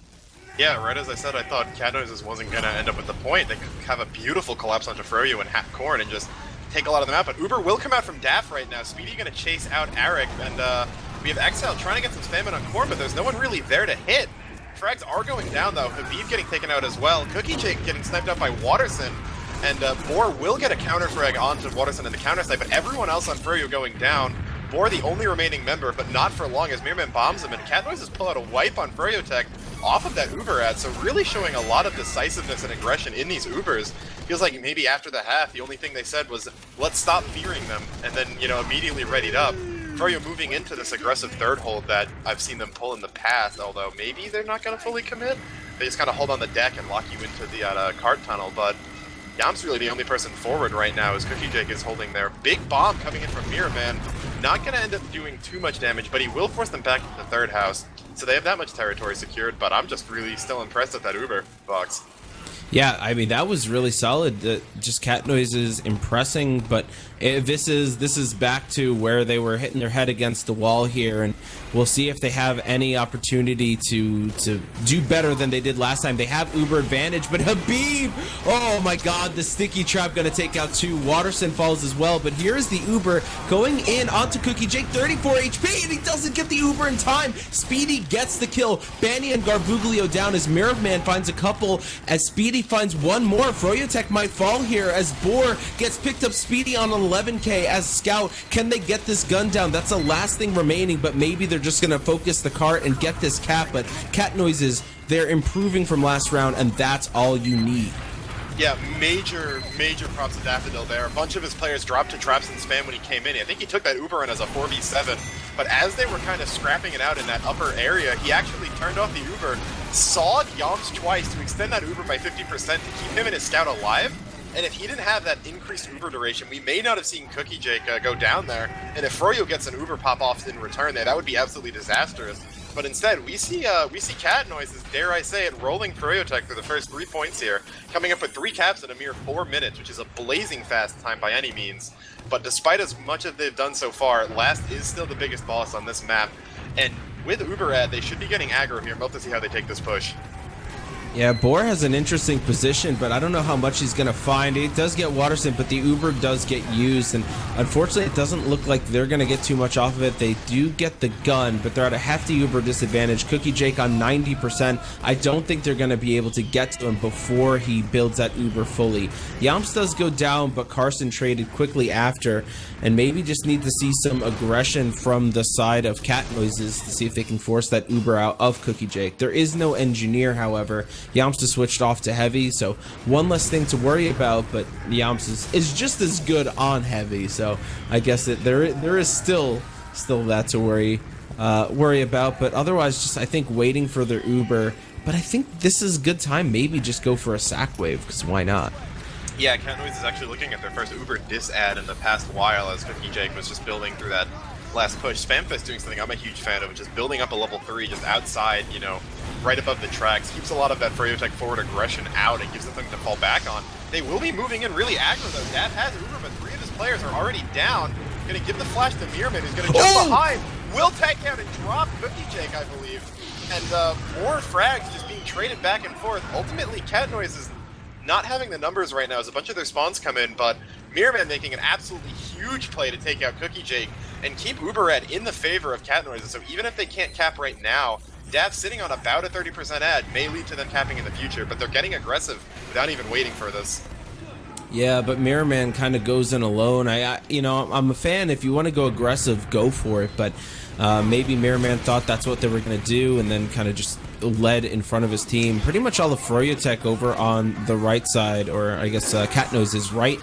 [SPEAKER 2] Yeah, right as I said, I thought Catnoids wasn't going to end up with the point. They could have a beautiful collapse onto Froyo and half corn and just take a lot of them out, but Uber will come out from Daff right now. Speedy going to chase out Arik, and we have Exile trying to get some spam in on corn, but there's no one really there to hit. Frags are going down, though. Habib getting taken out as well. Cookie Jake getting sniped out by Watterson, and Boar will get a counter frag onto Watterson in the counter snipe, but everyone else on Froyo going down. Boar the only remaining member, but not for long as Mirrorman bombs him, and Catnoids has pulled out a wipe on Froyotech off of that Uber ad, so really showing a lot of decisiveness and aggression in these Ubers. Feels like maybe after the half, the only thing they said was, let's stop fearing them, and then, you know, immediately readied up. Froyo moving into this aggressive third hold that I've seen them pull in the past, although maybe they're not going to fully commit. They just kind of hold on the deck and lock you into the cart tunnel, but Yam's really the only person forward right now as Cookie Jake is holding their big bomb coming in from Mirrorman. Not going to end up doing too much damage, but he will force them back into the third house, so they have that much territory secured, but I'm just really still impressed with that Uber box.
[SPEAKER 3] Yeah, I mean, that was really solid. Just Catnoids is impressing, but this is back to where they were hitting their head against the wall here, and we'll see if they have any opportunity to do better than they did last time. They have Uber advantage, but Habib, oh my god, the sticky trap gonna take out 2. Watterson falls as well, but here's the Uber going in onto Cookie Jake, 34 HP, and he doesn't get the Uber in time. Speedy gets the kill. Banny and Garbuglio down as Mirrorman finds a couple, as Speedy finds one more. Froyotech might fall here as Boar gets picked up. Speedy on 11k as Scout. Can they get this gun down? That's the last thing remaining, but maybe they're just gonna focus the cart and get this cap. But Catnoids, they're improving from last round, and that's all you need.
[SPEAKER 2] Yeah, major props to Daffodil there. A bunch of his players dropped to traps and spam when he came in. I think he took that Uber in as a 4v7, but as they were kind of scrapping it out in that upper area, he actually turned off the Uber, sawed Yams twice to extend that Uber by 50% to keep him and his scout alive. And if he didn't have that increased Uber duration, we may not have seen Cookie Jake go down there. And if Froyo gets an Uber pop-off in return there, that would be absolutely disastrous. But instead, we see Catnoids, dare I say it, rolling Froyotech for the first 3 points here, coming up with 3 caps in a mere 4 minutes, which is a blazing fast time by any means. But despite as much as they've done so far, Last is still the biggest boss on this map. And with Uber ad, they should be getting aggro here. We'll have to see how they take this push.
[SPEAKER 3] Yeah, Boar has an interesting position, but I don't know how much he's going to find. It does get Watterson, but the Uber does get used, and unfortunately it doesn't look like they're going to get too much off of it. They do get the gun, but they're at a hefty Uber disadvantage. Cookie Jake on 90%. I don't think they're going to be able to get to him before he builds that Uber fully. Yamps does go down, but Carson traded quickly after, and maybe just need to see some aggression from the side of Catnoids to see if they can force that Uber out of Cookie Jake. There is no engineer, however. Yamps switched off to heavy, so one less thing to worry about, but Yamps is just as good on heavy, so I guess that there is still that to worry about, but otherwise just I think waiting for their Uber. But I think this is a good time, maybe just go for a sack wave, because why not?
[SPEAKER 2] Yeah, Catnoids is actually looking at their first Uber dis ad in the past while as Cookie Jake was just building through that last push. Spamfest doing something I'm a huge fan of, just building up a level 3 just outside, you know, right above the tracks. Keeps a lot of that Froyotech forward aggression out and gives them something to fall back on. They will be moving in really aggro though. Daff has Uber, but 3 of his players are already down. Gonna give the flash to Mirrorman, who's gonna jump behind. Will take out and drop Cookie Jake, I believe. And more frags just being traded back and forth. Ultimately, Catnoids is not having the numbers right now as a bunch of their spawns come in, but Mirrorman making an absolutely huge play to take out Cookie Jake and keep Uber Red in the favor of Catnoids. So even if they can't cap right now, Dav sitting on about a 30% ad may lead to them capping in the future, but they're getting aggressive without even waiting for this.
[SPEAKER 3] Yeah, but Mirror Man kind of goes in alone. I'm a fan. If you want to go aggressive, go for it. But maybe Mirror Man thought that's what they were going to do, and then kind of just led in front of his team. Pretty much all of Froyotech over on the right side, or I guess Catnose is right.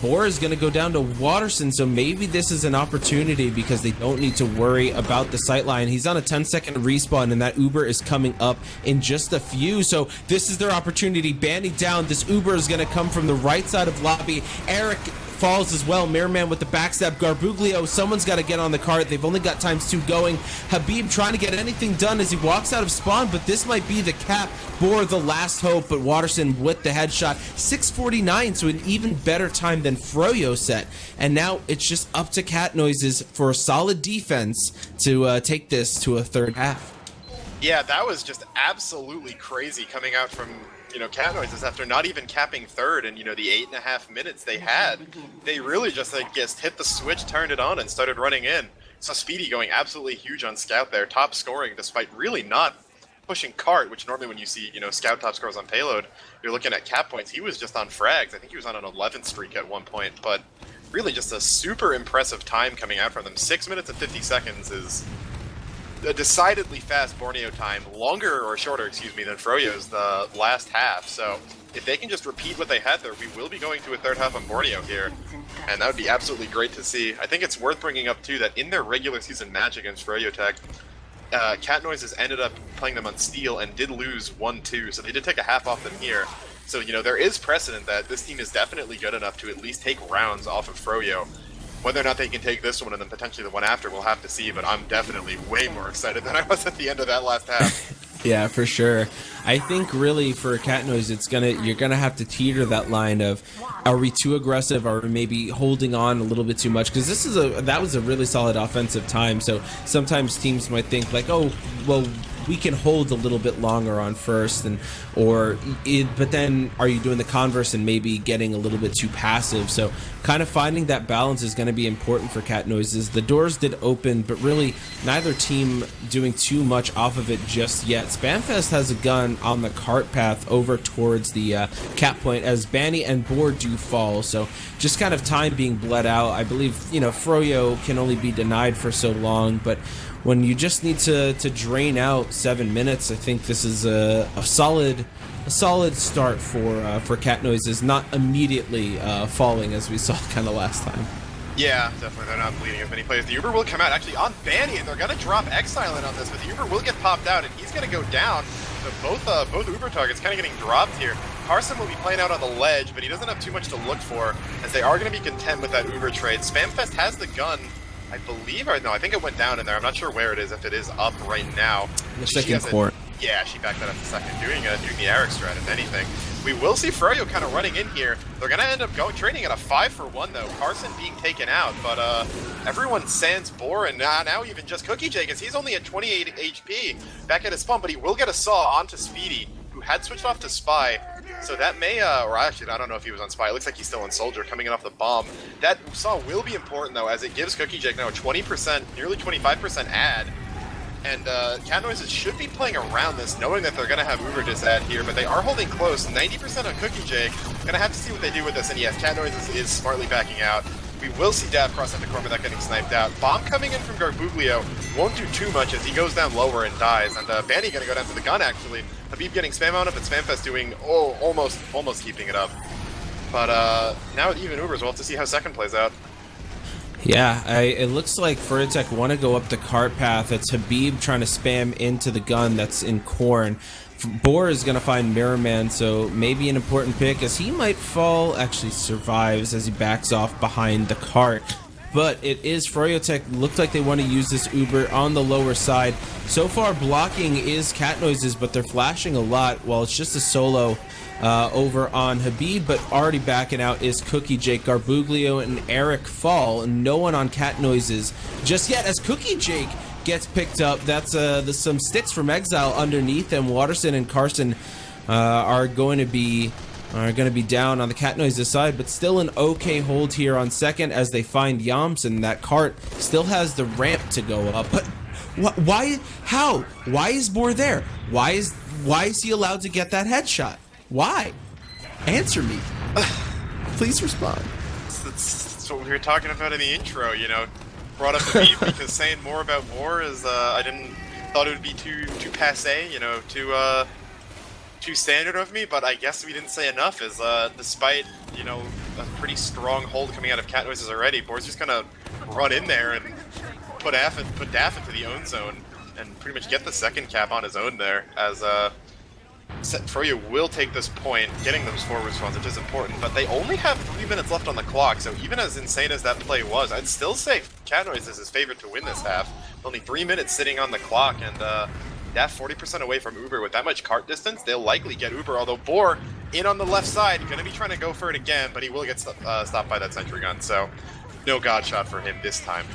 [SPEAKER 3] Boar is going to go down to Watterson, so maybe this is an opportunity because they don't need to worry about the sightline. He's on a 10-second respawn, and that Uber is coming up in just a few, so this is their opportunity. Banding down, this Uber is going to come from the right side of lobby. Eric falls as well. Mirror Man with the backstab. Garbuglio, someone's got to get on the cart. They've only got ×2 going. Habib trying to get anything done as he walks out of spawn, but this might be the cap. Boar the last hope, but Watterson with the headshot. 6:49, so an even better time than Froyo set. And now it's just up to Catnoises for a solid defense to take this to a third half.
[SPEAKER 2] Yeah, that was just absolutely crazy coming out from Catnoises after not even capping third and, the 8.5 minutes they had. They really just, hit the switch, turned it on, and started running in. So Speedy going absolutely huge on Scout there, top scoring, despite really not pushing cart, which normally when you see, Scout top scores on payload, you're looking at cap points. He was just on frags. I think he was on an 11th streak at one point, but really just a super impressive time coming out from them. 6 minutes and 50 seconds is a decidedly fast Borneo time, longer or shorter, than Froyo's the last half. So if they can just repeat what they had there, we will be going to a third half on Borneo here, and that would be absolutely great to see. I think it's worth bringing up too that in their regular season match against Froyotech, Catnoises ended up playing them on Steel and did lose 1-2, so they did take a half off them here. So there is precedent that this team is definitely good enough to at least take rounds off of Froyo. Whether or not they can take this one and then potentially the one after, we'll have to see, but I'm definitely way more excited than I was at the end of that last half.
[SPEAKER 3] Yeah, for sure. I think really for Catnoise, you're gonna have to teeter that line of, are we too aggressive, or maybe holding on a little bit too much? Because that was a really solid offensive time. So sometimes teams might think like, oh, well, we can hold a little bit longer on first, but then are you doing the converse and maybe getting a little bit too passive? So kind of finding that balance is going to be important for Catnoises. The doors did open, but really neither team doing too much off of it just yet. Spamfest has a gun on the cart path over towards the cap point as Banny and Boar do fall. So just kind of time being bled out. I believe, Froyo can only be denied for so long, but when you just need to drain out 7 minutes, I think this is a solid start for Catnoises, not immediately falling as we saw kind of last time.
[SPEAKER 2] Yeah, definitely. They're not bleeding as many players. The Uber will come out actually on Banny, and they're going to drop eXtine on this, but the Uber will get popped out, and he's going to go down. So both Uber targets kind of getting dropped here. Carson will be playing out on the ledge, but he doesn't have too much to look for, as they are going to be content with that Uber trade. Spamfest has the gun, I believe, or no, I think it went down in there. I'm not sure where it is, if it is up right now.
[SPEAKER 3] The second court.
[SPEAKER 2] Yeah, she backed that up a second, doing the Eric strat, if anything. We will see Froyo kind of running in here. They're going to end up trading at a 5-for-1, though. Carson being taken out, but everyone sans Boar, and now even just Cookie Jake, as he's only at 28 HP back at his spawn, but he will get a saw onto Speedy, who had switched off to Spy. So that may, or actually, I don't know if he was on Spy. It looks like he's still on Soldier, coming in off the bomb. That saw will be important, though, as it gives Cookie Jake now a 20%, nearly 25% ad. And Catnoises should be playing around this, knowing that they're going to have Uber dis ad here, but they are holding close. 90% on Cookie Jake. Going to have to see what they do with this, and yes, Catnoises is smartly backing out. We will see Dav cross into corner without getting sniped out. Bomb coming in from Garbuglio won't do too much as he goes down lower and dies. And Banny going to go down to the gun, actually. Habib getting spam on up, and Spamfest doing almost keeping it up. But now with even Ubers, we'll have to see how second plays out.
[SPEAKER 3] Yeah, it looks like Froyotech want to go up the cart path. It's Habib trying to spam into the gun that's in corn. Boar is going to find Mirror Man, so maybe an important pick as he might fall. Actually survives as he backs off behind the cart. But it is Froyotech. Looked like they want to use this Uber on the lower side. So far, blocking is Catnoises, but they're flashing a lot while it's just a solo over on Habib, but already backing out is Cookie Jake. Garbuglio and Eric fall, and no one on Catnoises just yet as Cookie Jake gets picked up. That's there's some sticks from Exile underneath, and Watterson and Carson are going to be down on the Catnoises side, but still an okay hold here on second as they find Yamson. That cart still has the ramp to go up, but Why? How? Why is Boar there? Why is he allowed to get that headshot? Why? Answer me. Please respond.
[SPEAKER 2] That's what we were talking about in the intro, you know. Brought up the beef because saying more about War is I thought it would be too passé, you know, too standard of me, but I guess we didn't say enough is despite, you know, a pretty strong hold coming out of Cat Noises already, Boar's just gonna run in there and put Daff into the own zone and pretty much get the second cap on his own there, as Froyo will take this point, getting those forward spawns, which is important, but they only have 3 minutes left on the clock, so even as insane as that play was, I'd still say Cat Noise is his favorite to win this half. Only 3 minutes sitting on the clock, and Daff 40% away from Uber. With that much cart distance, they'll likely get Uber, although Boar, in on the left side, gonna be trying to go for it again, but he will get stopped by that sentry gun, so no god shot for him this time.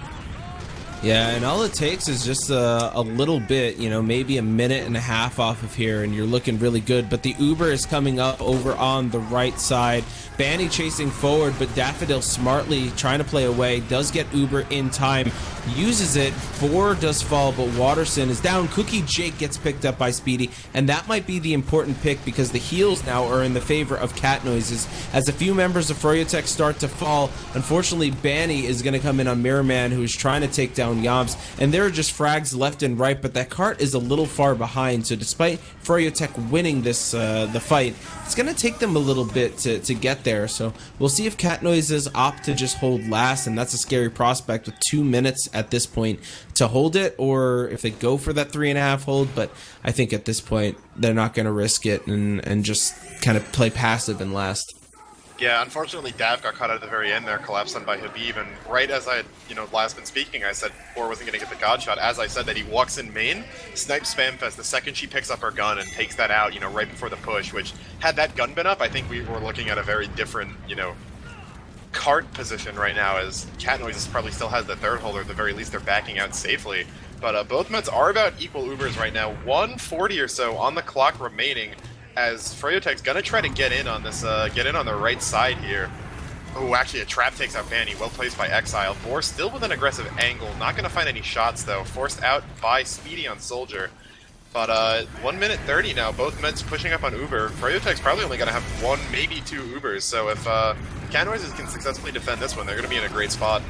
[SPEAKER 3] Yeah, and all it takes is just a little bit, you know, maybe a minute and a half off of here, and you're looking really good. But the Uber is coming up over on the right side. Banny chasing forward, but Daffodil smartly trying to play away, does get Uber in time, uses it. Boar does fall, but Waterson is down. Cookie Jake gets picked up by Speedy, and that might be the important pick because the heals now are in the favor of Cat Noises. As a few members of Froyotech start to fall, unfortunately, Banny is going to come in on Mirrorman, who's trying to take down Yams, and there are just frags left and right, but that cart is a little far behind, so despite Froyotech winning this the fight, it's going to take them a little bit to get there, so we'll see if Cat Noises opt to just hold last, and that's a scary prospect with 2 minutes at this point to hold it, or if they go for that 3.5 hold, but I think at this point they're not going to risk it and just kind of play passive and last.
[SPEAKER 2] Yeah, unfortunately, Dav got caught out at the very end there, collapsed on by Habib, and right as I had, you know, last been speaking, I said Boar wasn't going to get the god shot. As I said that he walks in main, snipes Spamfest the second she picks up her gun and takes that out, you know, right before the push, which, had that gun been up, I think we were looking at a very different, you know, cart position right now, as Cat Noises probably still has the third hold, or at the very least they're backing out safely. But both meds are about equal Ubers right now, 140 or so on the clock remaining, as Froyotech's gonna try to get in on this, get in on the right side here. Oh, actually a trap takes out Banny, well placed by Exile. Boar still with an aggressive angle, not gonna find any shots though, forced out by Speedy on Soldier. But 1 minute 30 now, both meds pushing up on Uber. Froyotech's probably only gonna have 1, maybe 2 Ubers, so if Cat Noises can successfully defend this one, they're gonna be in a great spot.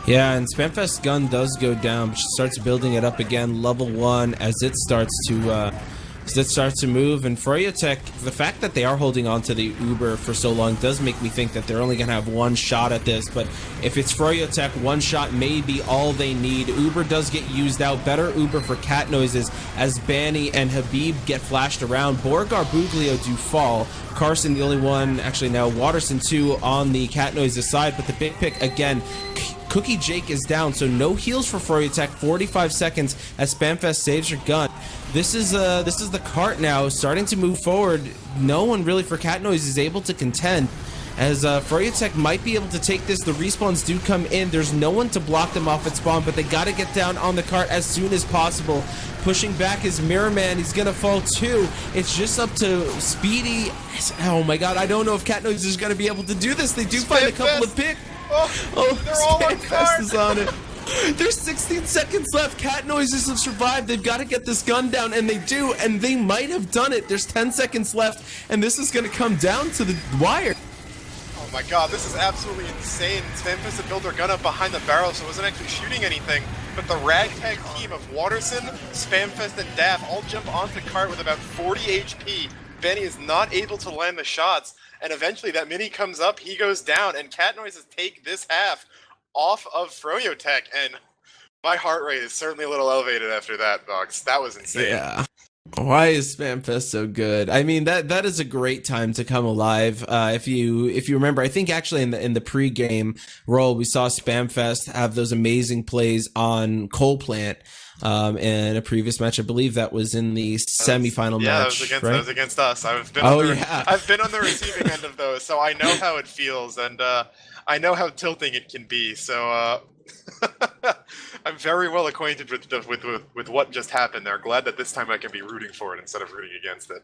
[SPEAKER 3] Yeah, and Spamfest's gun does go down, but she starts building it up again, level 1, as it starts to move, and Froyotech, the fact that they are holding on to the Uber for so long does make me think that they're only going to have one shot at this, but if it's Froyotech, one shot may be all they need. Uber does get used out, better Uber for Cat Noises as Banny and Habib get flashed around. Borgar Buglio do fall. Carson the only one, actually now Waterson too on the Cat Noises side, but the big pick again, Cookie Jake is down, so no heals for Froyotech, 45 seconds as Spamfest saves her gun. This is the cart now starting to move forward. No one really for Cat Noise is able to contend, as Froyotech might be able to take this. The respawns do come in. There's no one to block them off at spawn, but they got to get down on the cart as soon as possible. Pushing back is Mirrorman. He's going to fall too. It's just up to Speedy. Oh my god, I don't know if Cat Noise is going to be able to do this. They do find a couple of picks. Oh,
[SPEAKER 2] they're all on cart.
[SPEAKER 3] Is on it. There's 16 seconds left. Cat Noises have survived. They've got to get this gun down, and they do, and they might have done it. There's 10 seconds left, and this is going to come down to the wire.
[SPEAKER 2] Oh my god, this is absolutely insane. Spamfest had built their gun up behind the barrel, so it wasn't actually shooting anything. But the ragtag team of Waterson, Spamfest, and Daff all jump onto cart with about 40 HP. Benny is not able to land the shots, and eventually that mini comes up, he goes down, and Cat Noises take this half off of Froyotech, and my heart rate is certainly a little elevated after that, Dogs. That was insane.
[SPEAKER 3] Yeah. Why is Spamfest so good? I mean, that is a great time to come alive. If you remember, I think actually in the pre-game roll, we saw Spamfest have those amazing plays on Coal Plant in a previous match. I believe that was in the semifinal match.
[SPEAKER 2] Yeah,
[SPEAKER 3] that
[SPEAKER 2] was against us. I've been on the receiving end of those, so I know how it feels, and I know how tilting it can be. So I'm very well acquainted with what just happened there. Glad that this time I can be rooting for it instead of rooting against it.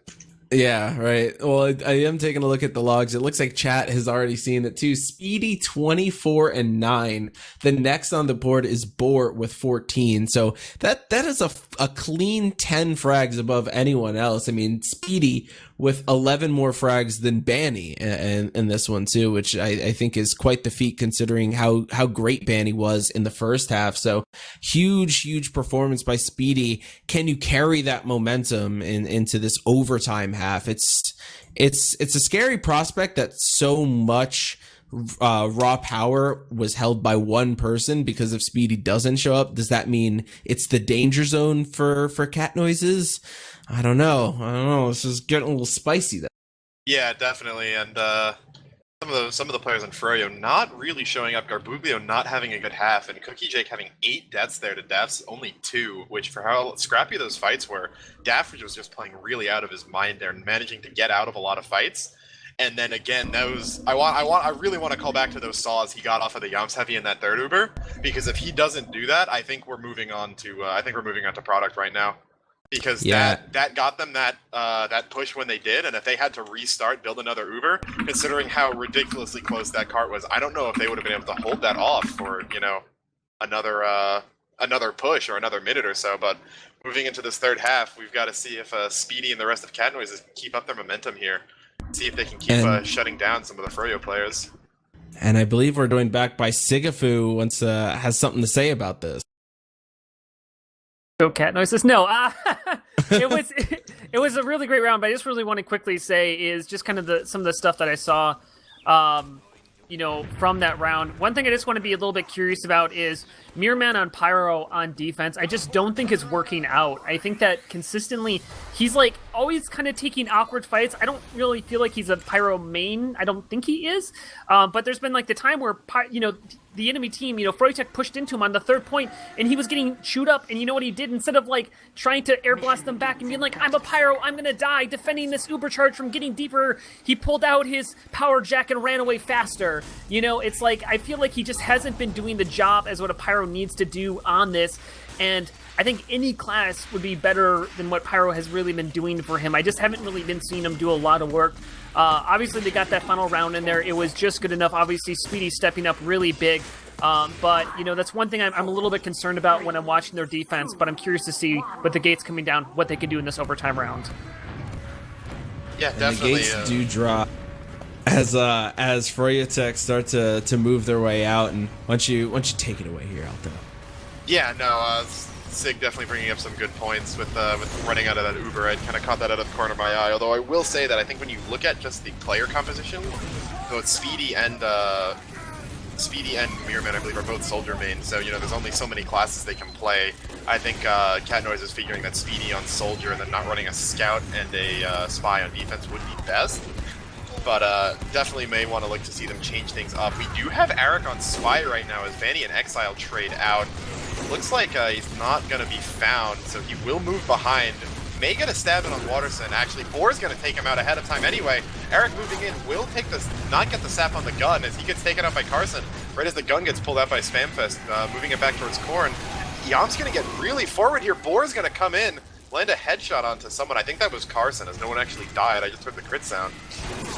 [SPEAKER 3] Yeah, right. Well, I am taking a look at the logs. It looks like chat has already seen it too. Speedy 24 and 9. The next on the board is Bort with 14. So that is a clean 10 frags above anyone else. I mean, Speedy with 11 more frags than Banny in this one too, which I think is quite the feat considering how great Banny was in the first half. So huge performance by Speedy. Can you carry that momentum into this overtime half? It's a scary prospect that so much raw power was held by one person, because if Speedy doesn't show up, does that mean it's the danger zone for cat noises? I don't know. This is getting a little spicy though.
[SPEAKER 2] Yeah, definitely. And some of the players in Froyo not really showing up. Garbuglio not having a good half, and Cookie Jake having 8 deaths there to Daff's only 2, which for how scrappy those fights were, Daff was just playing really out of his mind there and managing to get out of a lot of fights. And then again, I really want to call back to those saws he got off of the Yams Heavy in that third Uber, because if he doesn't do that, I think we're moving on to product right now. Because that got them that push when they did, and if they had to restart, build another Uber, considering how ridiculously close that cart was, I don't know if they would have been able to hold that off for, another push or another minute or so. But moving into this third half, we've got to see if Speedy and the rest of Cat Noises keep up their momentum here. See if they can keep shutting down some of the Froyo players.
[SPEAKER 3] And I believe we're going back by sigafoo has something to say about this.
[SPEAKER 4] Go Cat Noises. No, it was a really great round, but I just really want to quickly say is just kind of some of the stuff that I saw, from that round. One thing I just want to be a little bit curious about is Mirrorman on Pyro on defense. I just don't think it's working out. I think that consistently he's like always kind of taking awkward fights. I don't really feel like he's a Pyro main. I don't think he is. But there's been like the time where the enemy team, Froyotech pushed into him on the third point, and he was getting chewed up, and you know what he did? Instead of, like, trying to air blast them back and being like, I'm a pyro, I'm gonna die, defending this uber charge from getting deeper, he pulled out his power jack and ran away faster. It's like, I feel like he just hasn't been doing the job as what a pyro needs to do on this, and I think any class would be better than what Pyro has really been doing for him. I just haven't really been seeing him do a lot of work. Obviously, they got that final round in there. It was just good enough. Obviously, Speedy stepping up really big. But, that's one thing I'm a little bit concerned about when I'm watching their defense. But I'm curious to see, with the gates coming down, what they can do in this overtime round.
[SPEAKER 2] Yeah,
[SPEAKER 3] and
[SPEAKER 2] definitely.
[SPEAKER 3] The gates do drop as Froyotech start to move their way out. And why don't you take it away here, Alto?
[SPEAKER 2] Yeah, no, Sig definitely bringing up some good points with running out of that Uber. I kind of caught that out of the corner of my eye. Although I will say that I think when you look at just the player composition, both Speedy and Mirrorman, I believe, are both soldier main. So there's only so many classes they can play. I think Cat Noise is figuring that Speedy on soldier and then not running a scout and a spy on defense would be best. But definitely may want to look to see them change things up. We do have Eric on spy right now as Vanny and Exile trade out. Looks like he's not going to be found, so he will move behind. May get a stab in on Waterson. Actually, Boar's going to take him out ahead of time anyway. Eric moving in will not get the sap on the gun as he gets taken out by Carson. Right as the gun gets pulled out by Spamfest, moving it back towards Korn. Yam's going to get really forward here. Boar's going to come in, land a headshot onto someone. I think that was Carson, as no one actually died. I just heard the crit sound.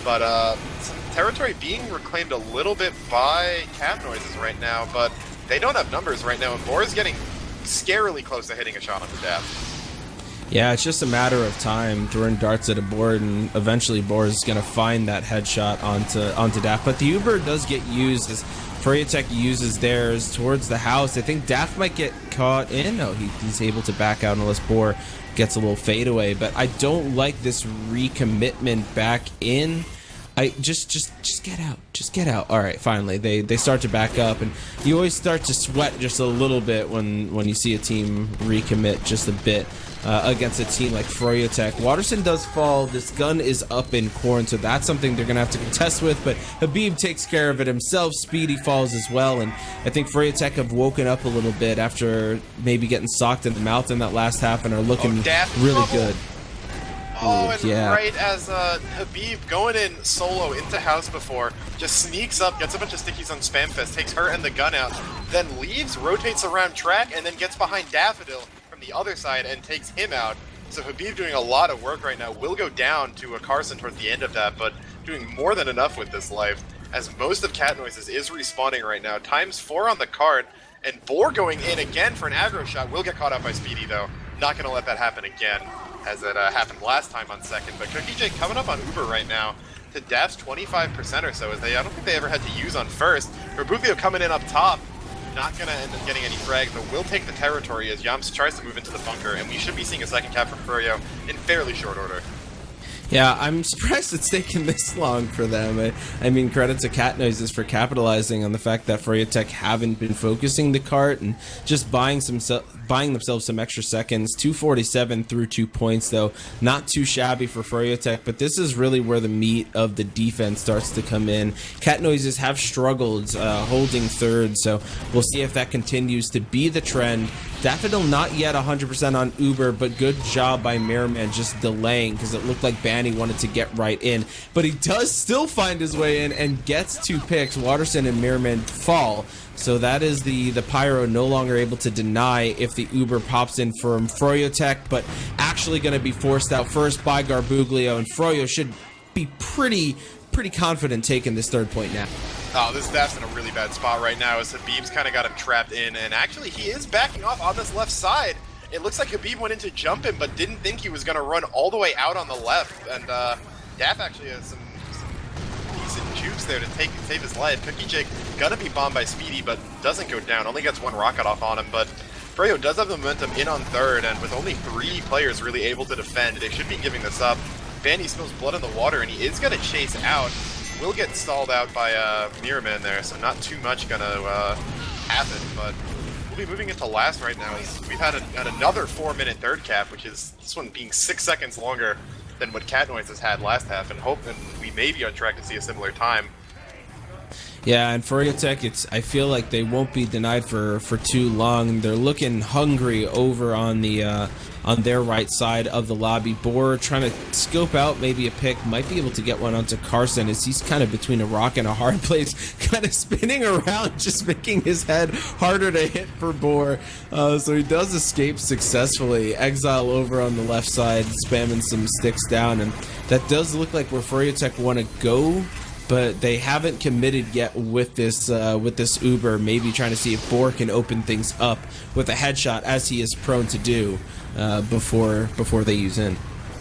[SPEAKER 2] But some territory being reclaimed a little bit by Cat Noises right now, but they don't have numbers right now, and Boar's getting scarily close to hitting a shot onto Death.
[SPEAKER 3] Yeah, it's just a matter of time. throwing darts at a board, and eventually Boar is going to find that headshot onto Daft. But the Uber does get used as Froyotech uses theirs towards the house. I think Daft might get caught in. No, he's able to back out unless Boar gets a little fadeaway. But I don't like this recommitment back in. I just get out. Just get out. All right, finally. They start to back up, and you always start to sweat just a little bit when you see a team recommit just a bit against a team like Froyotech. Waterson does fall. This gun is up in Korn, so that's something they're going to have to contest with, but Habib takes care of it himself. Speedy falls as well, and I think Froyotech have woken up a little bit after maybe getting socked in the mouth in that last half and are looking really good.
[SPEAKER 2] Oh, and
[SPEAKER 3] yeah.
[SPEAKER 2] Right as Habib going in solo into house before, just sneaks up, gets a bunch of stickies on Spamfest, takes her and the gun out, then leaves, rotates around track, and then gets behind Daffodil from the other side and takes him out. So Habib doing a lot of work right now, will go down to a Carson toward the end of that, but doing more than enough with this life, as most of Cat Noises is respawning right now. ×4 on the card, and Boar going in again for an aggro shot. Will get caught out by Speedy though. Not going to let that happen again, as it happened last time on second. But Cookie Jake coming up on Uber right now to Daft's 25% or so, as I don't think they ever had to use on first. Rebuglio coming in up top, not going to end up getting any frags, but will take the territory as Yams tries to move into the bunker, and we should be seeing a second cap from Froyo in fairly short order.
[SPEAKER 3] Yeah, I'm surprised it's taken this long for them. I mean, credit to Cat Noises for capitalizing on the fact that Froyotech haven't been focusing the cart and just buying themselves some extra seconds. 247 through 2 points, though. Not too shabby for Froyotech, but this is really where the meat of the defense starts to come in. Cat Noises have struggled holding third, so we'll see if that continues to be the trend. Daffodil not yet 100% on Uber, but good job by Mirrorman just delaying, because it looked like Banny wanted to get right in. But he does still find his way in and gets 2 picks. Waterson and Mirrorman fall. So that is the Pyro no longer able to deny if the Uber pops in from Froyotech, but actually going to be forced out first by Garbuglio, and Froyo should be pretty confident taking this 3rd point now.
[SPEAKER 2] Oh, this Daft's in a really bad spot right now, as Habib's kind of got him trapped in, and actually he is backing off on this left side. It looks like Habib went in to jump him, but didn't think he was going to run all the way out on the left, and Daft actually has some decent jukes there to save his life. Cookie Jake gonna be bombed by Speedy, but doesn't go down, only gets 1 rocket off on him, but Froyo does have the momentum in on 3rd, and with only 3 players really able to defend, they should be giving this up. Bandy spills blood in the water, and he is going to chase out. Will get stalled out by Mirrorman there, so not too much going to happen, but we'll be moving into last right now. We've had another 4-minute 3rd cap, which is this one being 6 seconds longer than what Cat Noise has had last half, and hoping we may be on track to see a similar time.
[SPEAKER 3] Yeah, and Froyotech, I feel like they won't be denied for too long. They're looking hungry over on the on their right side of the lobby. Boar trying to scope out maybe a pick, might be able to get one onto Carson, as he's kind of between a rock and a hard place, kind of spinning around, just making his head harder to hit for Boar. So he does escape successfully. Exile over on the left side, spamming some sticks down, and that does look like where Froyotech want to go, but they haven't committed yet with this Uber. Maybe trying to see if Boar can open things up with a headshot, as he is prone to do before they use in.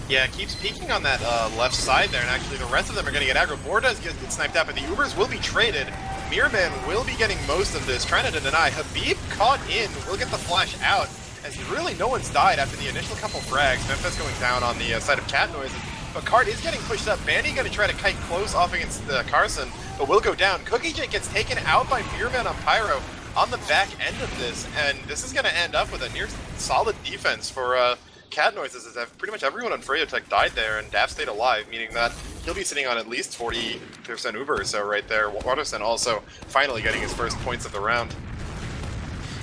[SPEAKER 2] Yeah, keeps peeking on that left side there, and actually the rest of them are going to get aggro. Boar does get sniped out, but the Ubers will be traded. Mirrorman will be getting most of this, trying to deny. Habib caught in, will get the flash out, as really no one's died after the initial couple frags. Memphis going down on the side of Cat Noise. But Card is getting pushed up. Bandy going to try to kite close off against Carson, but will go down. Cookie Jake gets taken out by Mirrorman on Pyro on the back end of this, and this is going to end up with a near solid defense for Cat Noises, as pretty much everyone on Froyotech died there, and Daft stayed alive, meaning that he'll be sitting on at least 40% Uber or so right there. Waterson also finally getting his first points of the round.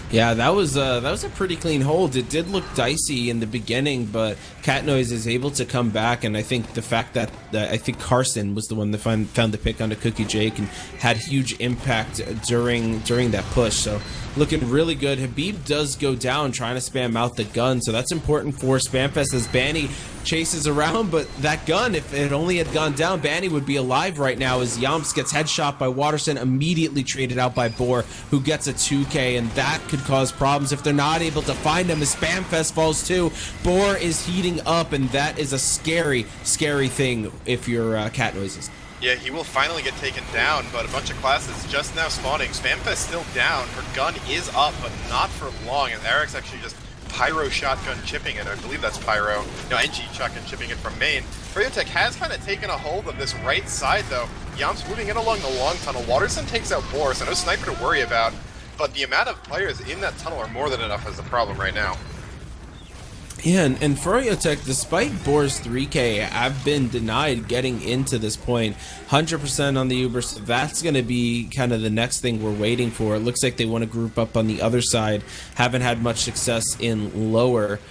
[SPEAKER 3] Yeah, that was a pretty clean hold. It did look dicey in the beginning, but Cat Noise is able to come back, and I think the fact that I think Carson was the one that found the pick onto Cookie Jake and had huge impact during that push. So looking really good. Habib does go down trying to spam out the gun, so that's important for Spamfest as Banny chases around, but that gun, if it only had gone down, Banny would be alive right now, as Yamps gets headshot by Waterson, immediately traded out by Boar, who gets a 2K, and that could cause problems if they're not able to find him as Spamfest falls too. Boar is heating up, and that is a scary thing if you're Cat Noises.
[SPEAKER 2] Yeah, he will finally get taken down, but a bunch of classes just now spawning. Spamfest still down. Her gun is up, but not for long, and Eric's actually just Pyro shotgun chipping it. I believe that's Pyro. No, NG shotgun chipping it from main. Froyotech has kind of taken a hold of this right side, though. Yam's moving in along the long tunnel. Waterson takes out Boar, so no sniper to worry about, but the amount of players in that tunnel are more than enough as the problem right now.
[SPEAKER 3] Yeah, and Froyotech, despite Boar's 3K, have been denied getting into this point. 100% on the Uber, so that's going to be kind of the next thing we're waiting for. It looks like they want to group up on the other side. Haven't had much success in lower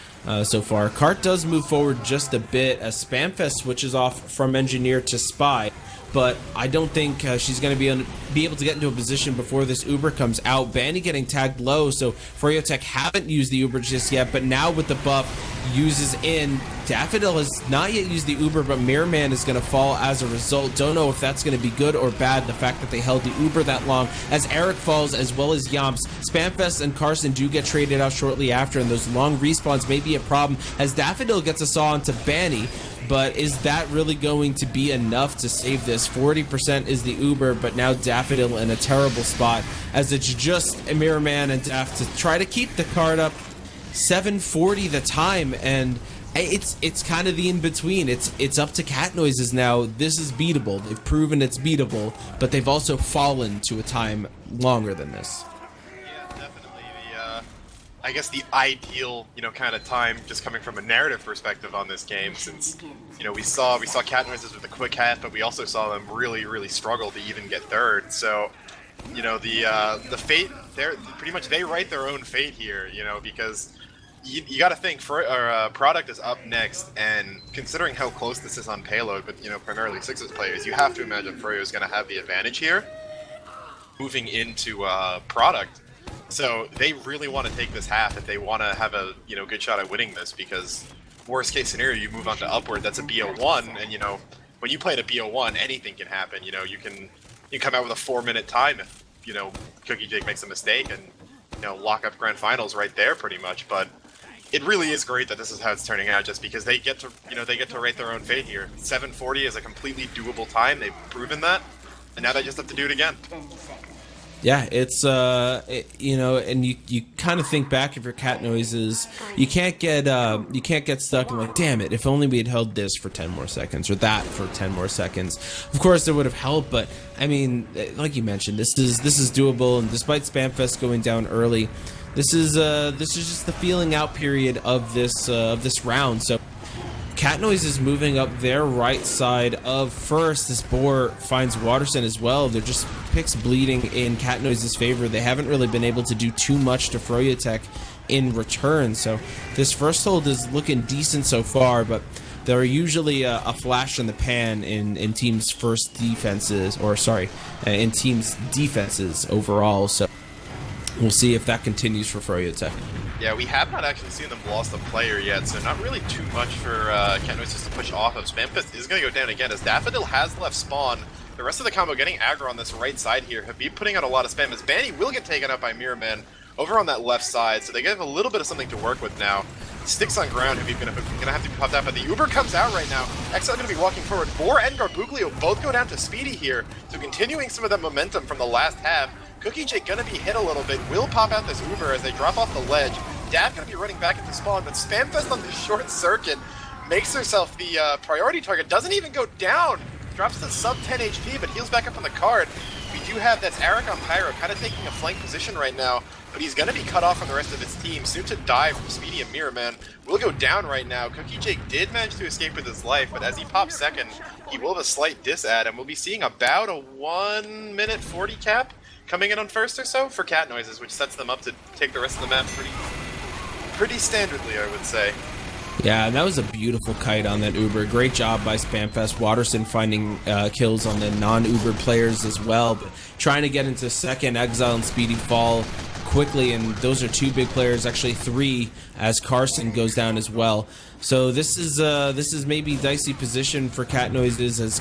[SPEAKER 3] so far. Cart does move forward just a bit as Spamfest switches off from Engineer to Spy, but I don't think she's going to be able to get into a position before this Uber comes out. Banny getting tagged low, so Froyotech haven't used the Uber just yet, but now with the buff, uses in. Daffodil has not yet used the Uber, but Mirrorman is going to fall as a result. Don't know if that's going to be good or bad, the fact that they held the Uber that long, as Eric falls as well as Yomps. Spamfest and Carson do get traded out shortly after, and those long respawns may be a problem as Daffodil gets a saw onto Banny. But is that really going to be enough to save this? 40% is the Uber, but now Daffodil in a terrible spot as it's just a Mirrorman and Daff to try to keep the card up. 7:40 the time, and it's kind of the in-between. It's up to Cat Noises now. This is beatable. They've proven it's beatable, but they've also fallen to a time longer than this.
[SPEAKER 2] Yeah, definitely. I guess the ideal, kind of time, just coming from a narrative perspective on this game, since, we saw Cat Noises with a quick half, but we also saw them really, really struggle to even get third. So, the fate, pretty much they write their own fate here, because you got to think, Product is up next, and considering how close this is on payload, but primarily Sixes players, you have to imagine Froyo is going to have the advantage here, moving into Product. So they really want to take this half if they want to have a good shot at winning this, because worst case scenario, you move on to Upward. That's a BO1, and when you play at a BO1, anything can happen. You can come out with a 4-minute time if Cookie Jake makes a mistake, and lock up grand finals right there pretty much. But it really is great that this is how it's turning out, just because they get to write their own fate here. 7:40 is a completely doable time. They've proven that, and now they just have to do it again.
[SPEAKER 3] Yeah, it's and you kind of think back if your Cat Noises, you can't get stuck and like, damn it, if only we had held this for 10 more seconds or that for 10 more seconds. Of course it would have helped, but I mean, like you mentioned, this is doable, and despite Spamfest going down early, this is just the feeling out period of this round. So Cat Noise is moving up their right side of first. This Boar finds Waterson as well. They're just picks bleeding in Cat Noise's favor. They haven't really been able to do too much to Froyotech in return. So this first hold is looking decent so far, but there are usually a flash in the pan in teams' first defenses, in teams' defenses overall. So we'll see if that continues for Froyotech.
[SPEAKER 2] Yeah, we have not actually seen them lost a player yet, so not really too much for Cat Noises to push off of. Spamfest is going to go down again as Daffodil has left spawn. The rest of the combo getting aggro on this right side here. Habib putting out a lot of spam as Banny will get taken up by Mirrorman over on that left side, so they have a little bit of something to work with now. Sticks on ground, Habib going to have to be popped out, but the Uber comes out right now. Exile going to be walking forward. Boar and Garbuglio both go down to Speedy here, so continuing some of that momentum from the last half. Cookie Jake going to be hit a little bit, will pop out this Uber as they drop off the ledge. Daff going to be running back into spawn, but Spamfest on the short circuit makes herself the priority target. Doesn't even go down. Drops to sub 10 HP, but heals back up on the card. We do have that's Eric on Pyro, kind of taking a flank position right now, but he's going to be cut off from the rest of his team. Soon to die from Speedy and Mirrorman. Will go down right now. Cookie Jake did manage to escape with his life, but as he pops second, he will have a slight dis-ad, and we'll be seeing about a 1:40 cap coming in on first or so for Cat Noises, which sets them up to take the rest of the map pretty standardly, I would say.
[SPEAKER 3] Yeah, and that was a beautiful kite on that Uber. Great job by Spamfest. Waterson finding kills on the non-Uber players as well. But trying to get into second, Exile and Speedy fall quickly, and those are two big players, actually three, as Carson goes down as well. So this is maybe dicey position for Cat Noises as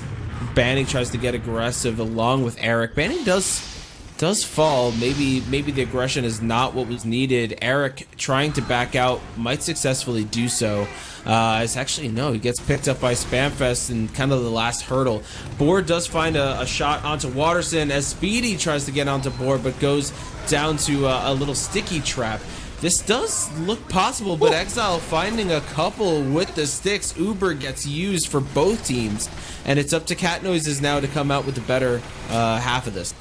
[SPEAKER 3] Banning tries to get aggressive along with Eric. Banning does fall. Maybe the aggression is not what was needed. Eric trying to back out might successfully do so. It's actually no, he gets picked up by Spamfest in kind of the last hurdle. Boar does find a shot onto Waterson as Speedy tries to get onto Boar, but goes down to a little sticky trap. This does look possible, but Exile finding a couple with the sticks. Uber gets used for both teams, and it's up to Cat Noises now to come out with the better half of this.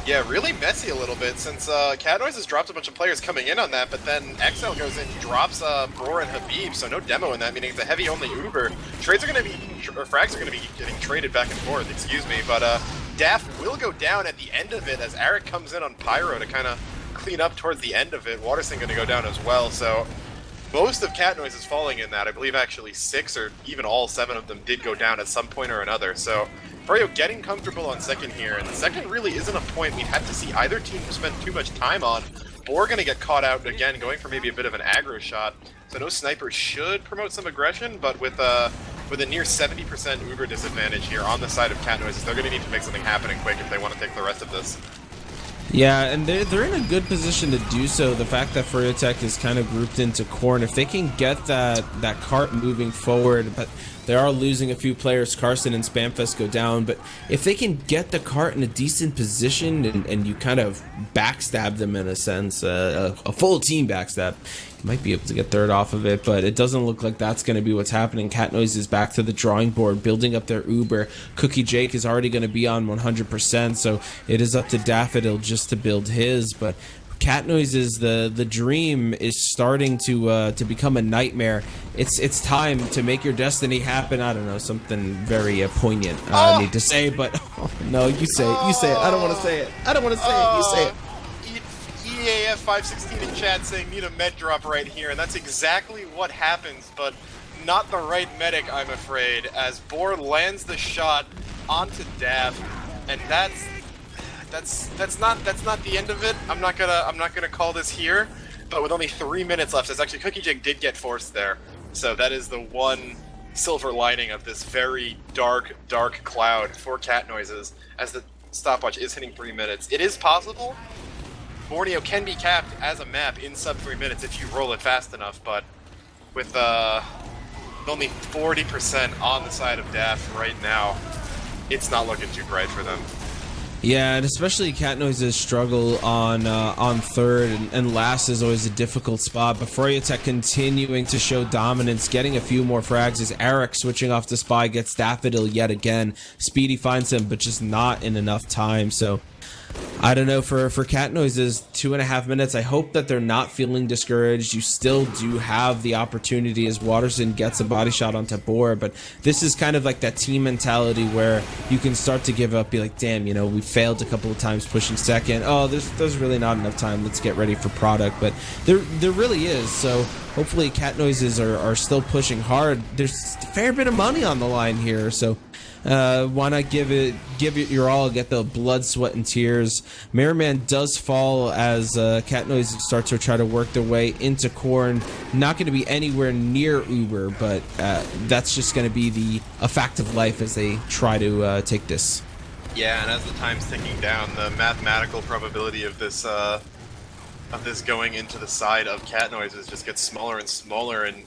[SPEAKER 2] Yeah, really messy a little bit since Cat Noise has dropped a bunch of players coming in on that, but then Exile goes in, drops Boar and Habib, so no demo in that, meaning it's a heavy only Uber. Trades are going to be, or frags are going to be getting traded back and forth, excuse me, but Daff will go down at the end of it as Eric comes in on Pyro to kind of clean up towards the end of it. Waterson going to go down as well, so most of Cat Noise is falling in that. I believe actually 6 or even all 7 of them did go down at some point or another, so Froyo getting comfortable on second here, and the second really isn't a point we'd have to see either team spend too much time on, Boar going to get caught out again, going for maybe a bit of an aggro shot. So no sniper should promote some aggression, but with a near 70% Uber disadvantage here on the side of Cat Noises, they're going to need to make something happen quick if they want to take the rest of this.
[SPEAKER 3] Yeah, and they're in a good position to do so. The fact that Froyotech is kind of grouped into Corn, if they can get that cart moving forward, but they are losing a few players. Carson and Spamfest go down, but if they can get the cart in a decent position and you kind of backstab them in a sense, a full team backstab, you might be able to get third off of it, but it doesn't look like that's going to be what's happening. Cat Noise is back to the drawing board, building up their Uber. Cookie Jake is already going to be on 100%, so it is up to Daffodil just to build his, but Cat Noises, the dream is starting to become a nightmare. It's time to make your destiny happen. I don't know, something very poignant I need to say, but no, you say it. I don't want to say it. You say it.
[SPEAKER 2] EAF 516 in chat saying need a med drop right here, and that's exactly what happens, but not the right medic, I'm afraid, as Boar lands the shot onto Daff, and that's not the end of it. I'm not gonna call this here, but with only 3 minutes left, as actually Cookie Jig did get forced there, so that is the one silver lining of this very dark cloud for Cat Noises, as the stopwatch is hitting 3 minutes. It is possible Borneo can be capped as a map in sub 3 minutes if you roll it fast enough, but with only 40% on the side of Daff right now, it's not looking too bright for them.
[SPEAKER 3] Yeah, and especially Cat Noise's struggle on third and last is always a difficult spot. But Froyotech continuing to show dominance, getting a few more frags as Eric switching off to Spy gets Daffodil yet again. Speedy finds him, but just not in enough time. So I don't know, for Cat Noises, 2.5 minutes. I hope that they're not feeling discouraged. You still do have the opportunity as Watterson gets a body shot onto Boar, but this is kind of like that team mentality where you can start to give up, be like, damn, you know, we failed a couple of times pushing second. Oh, there's really not enough time. Let's get ready for product. But there really is. So hopefully Cat Noises are still pushing hard. There's a fair bit of money on the line here, so why not give it your all, get the blood, sweat, and tears. Merriman does fall as Cat Noise starts to try to work their way into Corn. Not going to be anywhere near Uber, but that's just going to be a fact of life as they try to take this.
[SPEAKER 2] Yeah, and as the time's ticking down, the mathematical probability of this going into the side of Cat Noises just gets smaller and smaller, and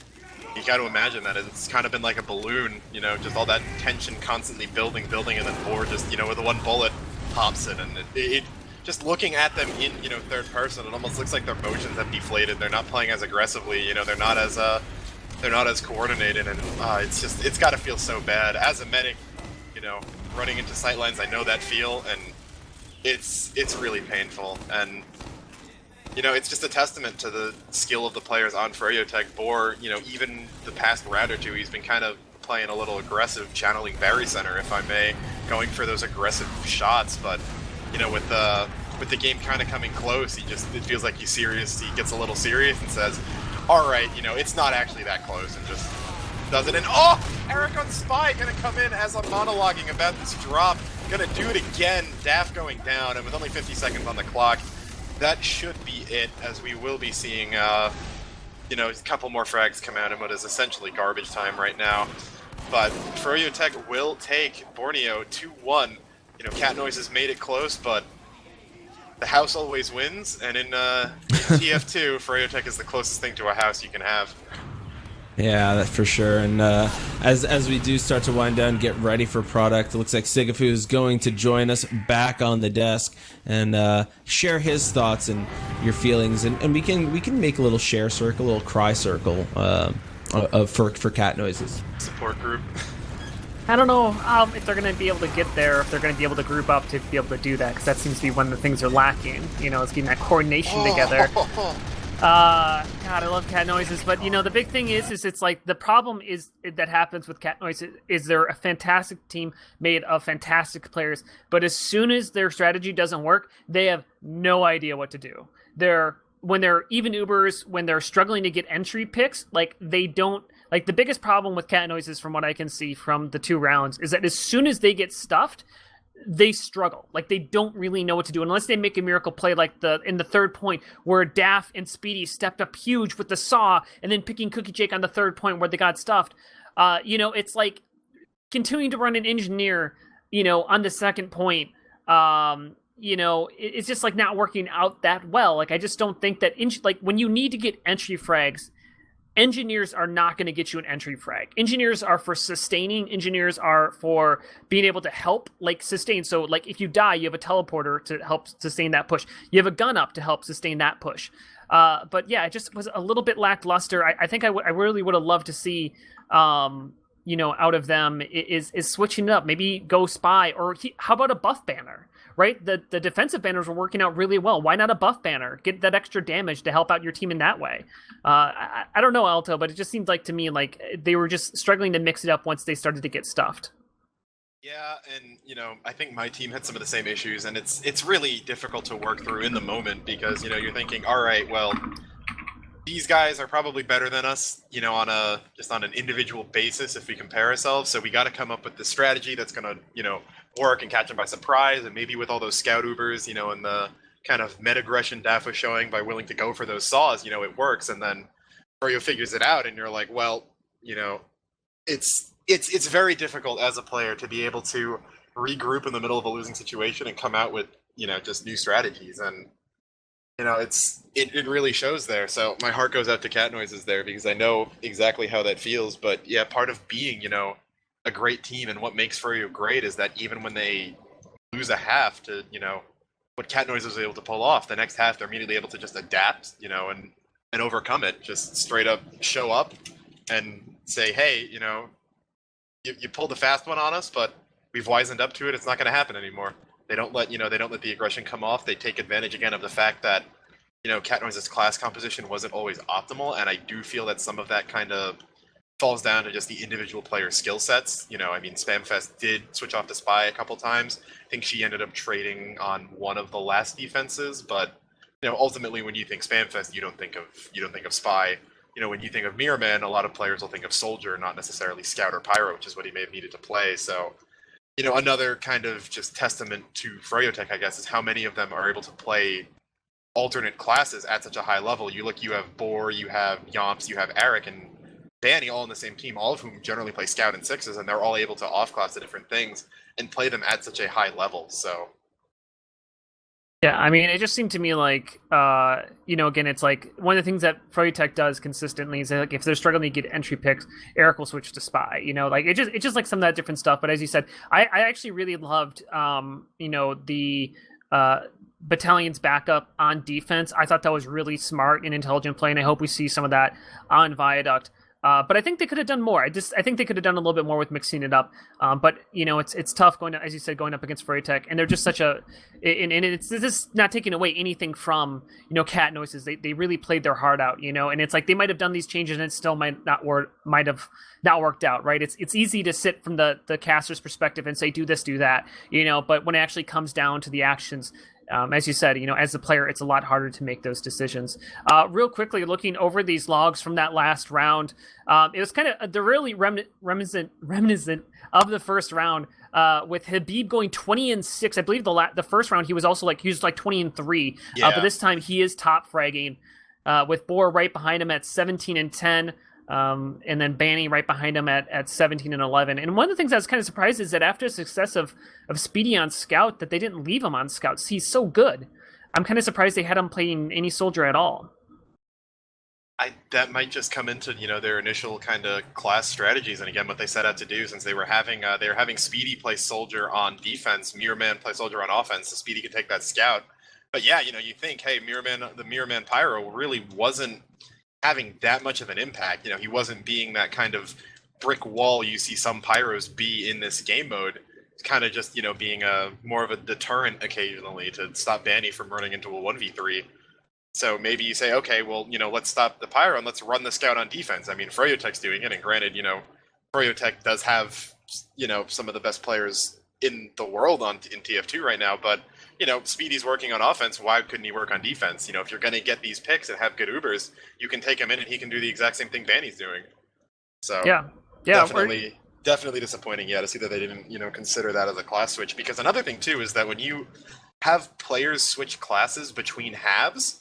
[SPEAKER 2] you got to imagine that it's kind of been like a balloon, you know, just all that tension constantly building, and then Boar just, you know, with one bullet pops it, and it just looking at them in, you know, third person, it almost looks like their motions have deflated. They're not playing as aggressively, you know, they're not as coordinated, and it's got to feel so bad as a medic, you know, running into sightlines. I know that feel, and it's really painful, and you know, it's just a testament to the skill of the players on Froyotech. Boar, you know, even the past round or two, he's been kind of playing a little aggressive, channeling Barry Center, if I may, going for those aggressive shots. But, you know, with the game kind of coming close, it feels like he's serious. He gets a little serious and says, all right, you know, it's not actually that close, and just does it. And oh, Eric on Spy gonna come in as I'm monologuing about this drop. Gonna do it again. Daff going down, and with only 50 seconds on the clock, that should be it, as we will be seeing, you know, a couple more frags come out in what is essentially garbage time right now. But Froyotech will take Borneo 2-1. You know, Cat Noise has made it close, but the house always wins, and in TF2, Froyotech is the closest thing to a house you can have.
[SPEAKER 3] Yeah, that's for sure. And as we do start to wind down, get ready for product, it looks like sigafoo is going to join us back on the desk and share his thoughts and your feelings, and we can make a little share circle, a little cry circle for Cat Noises.
[SPEAKER 2] Support group.
[SPEAKER 4] I don't know if they're going to be able to get there, if they're going to be able to group up to be able to do that, because that seems to be one of the things they're lacking. You know, it's getting that coordination together. God, I love Cat Noises, but you know, the big thing is it's like the problem is that happens with Cat Noises is they're a fantastic team made of fantastic players, but as soon as their strategy doesn't work, they have no idea what to do. When they're even Ubers, when they're struggling to get entry picks, like they don't. Like the biggest problem with Cat Noises, from what I can see from the 2 rounds, is that as soon as they get stuffed, they struggle. Like, they don't really know what to do unless they make a miracle play like in the third point where Daff and Speedy stepped up huge with the saw and then picking Cookie Jake on the third point where they got stuffed. It's like continuing to run an engineer, on the second point. It's just like not working out that well. Like, I just don't think that when you need to get entry frags, engineers are not going to get you an entry frag. Engineers are for sustaining. Engineers are for being able to help, like, sustain. So, like, if you die, you have a teleporter to help sustain that push. You have a gun up to help sustain that push. But yeah, it just was a little bit lackluster. I think I really would have loved to see, out of them is switching it up. Maybe go spy, or how about a buff banner? Right? The defensive banners were working out really well. Why not a buff banner? Get that extra damage to help out your team in that way. I don't know, Alto, but it just seemed like to me like they were just struggling to mix it up once they started to get stuffed.
[SPEAKER 2] Yeah, and I think my team had some of the same issues, and it's really difficult to work through in the moment because you're thinking, all right, well, these guys are probably better than us, on an individual basis if we compare ourselves. So we got to come up with the strategy that's gonna, work and catch them by surprise. And maybe with all those scout Ubers, and the kind of meta-aggression Daff was showing by willing to go for those saws, it works. And then Froyo figures it out, and you're like, well, it's very difficult as a player to be able to regroup in the middle of a losing situation and come out with, just new strategies. And it really shows there. So my heart goes out to Cat Noises there because I know exactly how that feels. But yeah, part of being, a great team and what makes Froyo great is that even when they lose a half to, what Cat Noise was able to pull off, the next half they're immediately able to just adapt, and overcome it. Just straight up show up and say, hey, you pulled a fast one on us, but we've wisened up to it. It's not going to happen anymore. They don't let the aggression come off. They take advantage again of the fact that, Cat Noise's class composition wasn't always optimal, and I do feel that some of that kind of falls down to just the individual player skill sets. Spamfest did switch off to Spy a couple times. I think she ended up trading on one of the last defenses, but ultimately when you think Spamfest, you don't think of Spy. When you think of Mirror Man, a lot of players will think of Soldier, not necessarily Scout or Pyro, which is what he may have needed to play. So another kind of just testament to Froyotech, I guess, is how many of them are able to play alternate classes at such a high level. You have Boar, you have Yomps, you have Eric, and Danny all on the same team, all of whom generally play Scout and Sixes, and they're all able to off-class the different things and play them at such a high level. So
[SPEAKER 4] yeah, I mean, it just seemed to me like, again, it's like one of the things that Froyotech does consistently is that, like, if they're struggling to get entry picks, Eric will switch to Spy. It's just like some of that different stuff. But as you said, I actually really loved, the Battalion's backup on defense. I thought that was really smart and intelligent play, and I hope we see some of that on Viaduct. But I think they could have done more. I think they could have done a little bit more with mixing it up. But it's tough going to, as you said, going up against Froyotech, and they're just such a. And it's just not taking away anything from Cat Noises. They really played their heart out, and it's like they might have done these changes and it still might have not worked out, right? It's easy to sit from the caster's perspective and say do this, do that, But when it actually comes down to the actions. As you said, as the player, it's a lot harder to make those decisions. Real quickly, looking over these logs from that last round, it was kind of they're really reminiscent of the first round. With Habib going 20-6, I believe the first round he was 20-3.
[SPEAKER 2] Yeah.
[SPEAKER 4] But this time he is top fragging, with Boar right behind him at 17-10. And then Banny right behind him at 17-11. And one of the things I was kind of surprised is that after the success of Speedy on Scout, that they didn't leave him on Scout. He's so good. I'm kind of surprised they had him playing any Soldier at all.
[SPEAKER 2] That might just come into their initial kind of class strategies, and again what they set out to do, since they were having Speedy play Soldier on defense, Mirror Man play Soldier on offense, so Speedy could take that Scout. But yeah, you think, hey, the Mirror Man Pyro really wasn't having that much of an impact. He wasn't being that kind of brick wall you see some Pyros be in this game mode. It's kind of just, being more of a deterrent occasionally to stop Banny from running into a 1v3. So maybe you say, okay, well, let's stop the Pyro and let's run the Scout on defense. I mean, Froyotech's doing it, and granted, Froyotech does have, some of the best players in the world in TF2 right now, but Speedy's working on offense. Why couldn't he work on defense? If you're going to get these picks and have good Ubers, you can take him in and he can do the exact same thing Banny's doing. So
[SPEAKER 4] yeah,
[SPEAKER 2] definitely Definitely disappointing, yeah, to see that they didn't, consider that as a class switch. Because another thing too is that when you have players switch classes between halves,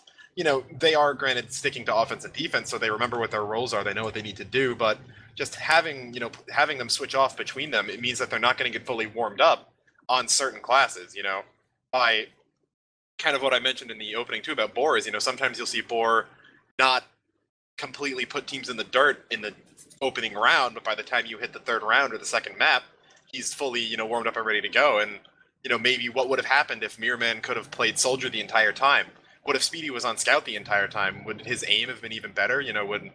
[SPEAKER 2] they are granted sticking to offense and defense, so they remember what their roles are, they know what they need to do. But just having them switch off between them, it means that they're not going to get fully warmed up on certain classes. By kind of what I mentioned in the opening too about Boar is, sometimes you'll see Boar not completely put teams in the dirt in the opening round, but by the time you hit the third round or the second map, he's fully, warmed up and ready to go. And, maybe what would have happened if Mirrorman could have played Soldier the entire time? What if Speedy was on Scout the entire time? Would his aim have been even better? Would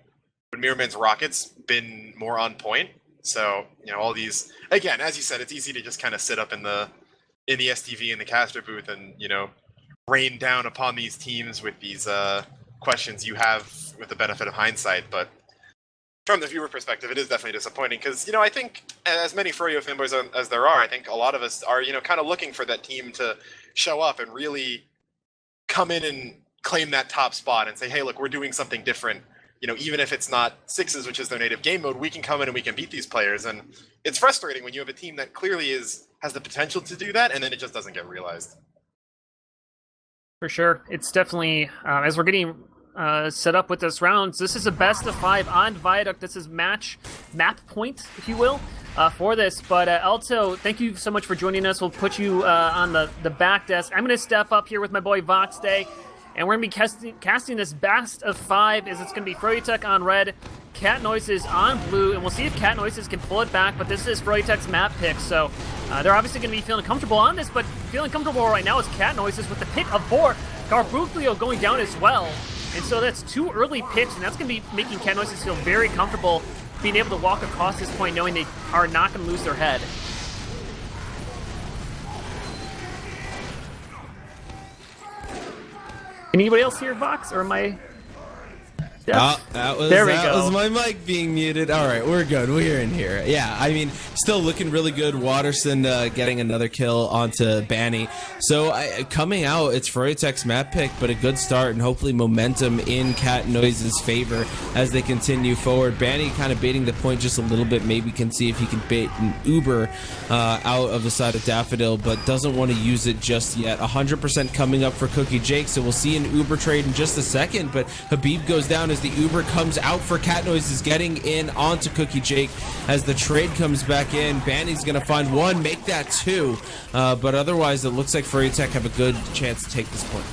[SPEAKER 2] Mirrorman's rockets been more on point? So, all these, again, as you said, it's easy to just kind of sit up in the STV and the caster booth and, rain down upon these teams with these questions you have with the benefit of hindsight. But from the viewer perspective, it is definitely disappointing because, I think as many Froyo fanboys as there are, I think a lot of us are, kind of looking for that team to show up and really come in and claim that top spot and say, hey, look, we're doing something different. Even if it's not sixes, which is their native game mode, we can come in and we can beat these players. And it's frustrating when you have a team that clearly has the potential to do that, and then it just doesn't get realized.
[SPEAKER 4] For sure. It's definitely, as we're getting set up with this round, this is a best of 5 on Viaduct. This is map point, if you will, for this. But Alto, thank you so much for joining us. We'll put you on the back desk. I'm going to step up here with my boy Vox Day, and we're going to be casting this best of 5. It's going to be Froyotech on red, Cat Noises on blue, and we'll see if Cat Noises can pull it back. But this is Froyotech's map pick, so they're obviously going to be feeling comfortable on this, but feeling comfortable right now is Cat Noises with the pick of 4. Garbuglio going down as well. And so that's 2 early picks, and that's going to be making Cat Noises feel very comfortable being able to walk across this point knowing they are not going to lose their head. Anybody else here, Vox, or am I...
[SPEAKER 3] Oh, that was my mic being muted. All right, we're good. We're in here. Yeah, I mean, still looking really good. Waterson getting another kill onto Banny. So coming out, it's Froyotech's map pick, but a good start and hopefully momentum in Cat Noise's favor as they continue forward. Banny kind of baiting the point just a little bit. Maybe can see if he can bait an Uber out of the side of Daffodil, but doesn't want to use it just yet. 100% coming up for Cookie Jake, so we'll see an Uber trade in just a second, but Habib goes down as the Uber comes out for Cat Noises, getting in onto Cookie Jake as the trade comes back in. Banny's gonna find 1, make that 2, but otherwise it looks like Froyotech have a good chance to take this point.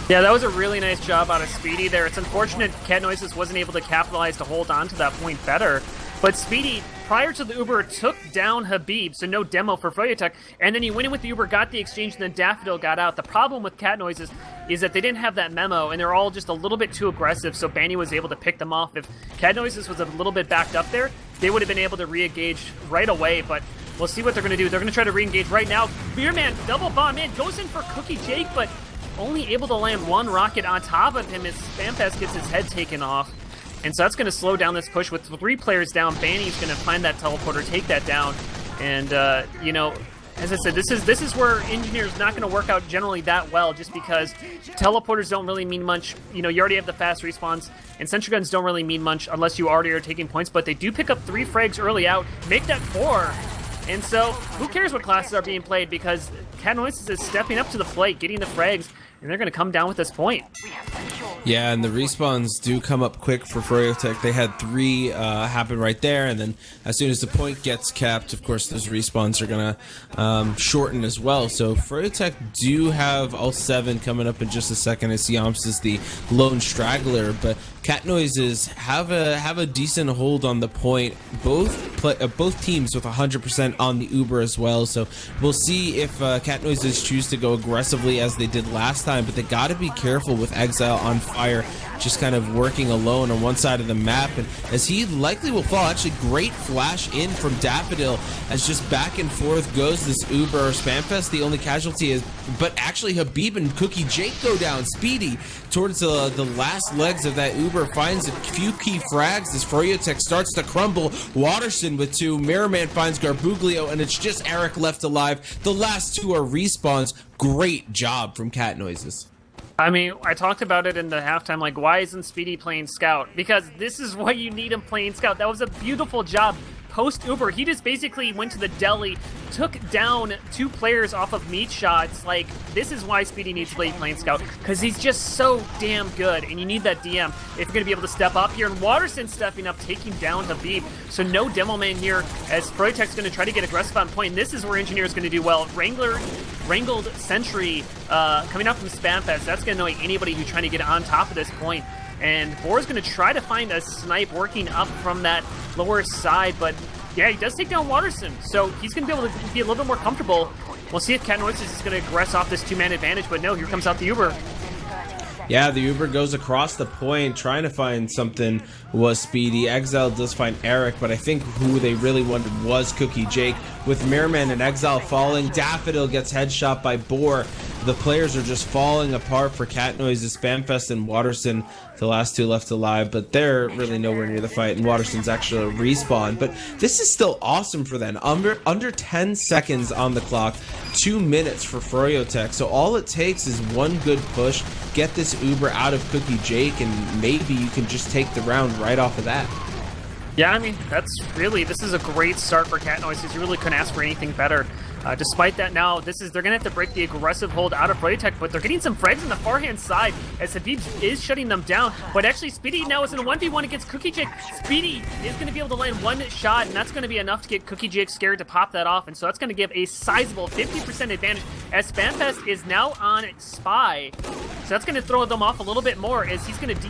[SPEAKER 4] Yeah, that was a really nice job out of Speedy there. It's unfortunate Cat Noises wasn't able to capitalize to hold on to that point better, but Speedy, prior to the Uber, took down Habib, so no demo for Froyotech, and then he went in with the Uber, got the exchange, and then Daffodil got out. The problem with Cat Noises is that they didn't have that memo, and they're all just a little bit too aggressive, so Banny was able to pick them off. If Cat Noises was a little bit backed up there, they would have been able to re-engage right away, but we'll see what they're going to do. They're going to try to re-engage right now. Beerman double bomb in, goes in for Cookie Jake, but only able to land 1 rocket on top of him as Spamfest gets his head taken off. And so that's going to slow down this push. With 3 players down, Banny's going to find that teleporter, take that down. And, as I said, this is where Engineer's not going to work out generally that well, just because teleporters don't really mean much. You already have the fast respawns, and sentry guns don't really mean much unless you already are taking points, but they do pick up 3 frags early out, make that 4. And so, who cares what classes are being played, because Cat Noises is stepping up to the plate, getting the frags, and they're going to come down with this point.
[SPEAKER 3] Yeah, and the respawns do come up quick for Froyotech. They had 3 happen right there, and then as soon as the point gets capped, of course, those respawns are going to shorten as well. So Froyotech do have all 7 coming up in just a second, as Yamps is the lone straggler, but Cat Noises have a decent hold on the point. Both teams with 100% on the Uber as well. So we'll see if Cat Noises choose to go aggressively as they did last time. But they got to be careful with Exile on fire, just kind of working alone on one side of the map. And as he likely will fall, actually great flash in from Daffodil as just back and forth goes this Uber. Spamfest the only casualty is, but actually Habib and Cookie Jake go down. Speedy towards the last legs of that Uber finds a few key frags as Froyotech starts to crumble. Waterson with 2, Mirrorman finds Garbuglio, and it's just Eric left alive. The last 2 are respawns. Great job from Cat Noises.
[SPEAKER 4] I mean, I talked about it in the halftime, like, why isn't Speedy playing Scout? Because this is what you need him playing Scout. That was a beautiful job post Uber, he just basically went to the deli, took down 2 players off of meat shots. Like, this is why Speedy needs late lane scout, because he's just so damn good, and you need that DM if you're going to be able to step up here. And Waterston stepping up, taking down Habib. So no demo man here, as Froyotech's going to try to get aggressive on point. And this is where Engineer's going to do well. Wrangled Sentry coming out from Spamfest. That's going to annoy anybody who's trying to get on top of this point. And Boar's going to try to find a snipe working up from that lower side, but yeah, he does take down Waterston, so he's going to be able to be a little bit more comfortable. We'll see if Cat Noises is going to aggress off this 2-man advantage, but no, here comes out the Uber.
[SPEAKER 3] Yeah, the Uber goes across the point, trying to find something was Speedy. Exile does find Eric, but I think who they really wanted was Cookie Jake. With Mirrorman and Exile falling, Daffodil gets headshot by Boar. The players are just falling apart for Cat Noises, Spamfest, and Waterston, the last 2 left alive, but they're really nowhere near the fight, and Waterston's actually a respawn. But this is still awesome for them. Under 10 seconds on the clock, 2 minutes for Froyotech. So all it takes is one good push, get this Uber out of Cookie Jake, and maybe you can just take the round right off of that.
[SPEAKER 4] Yeah, I mean, this is a great start for Cat Noises. You really couldn't ask for anything better. Despite that, now they're going to have to break the aggressive hold out of Froyotech, but they're getting some frags on the far-hand side as Habib is shutting them down. But actually, Speedy now is in a 1v1 against Cookie Jake. Speedy is going to be able to land 1 shot, and that's going to be enough to get Cookie Jake scared to pop that off. And so that's going to give a sizable 50% advantage as Spamfest is now on Spy. So that's going to throw them off a little bit more as she's going to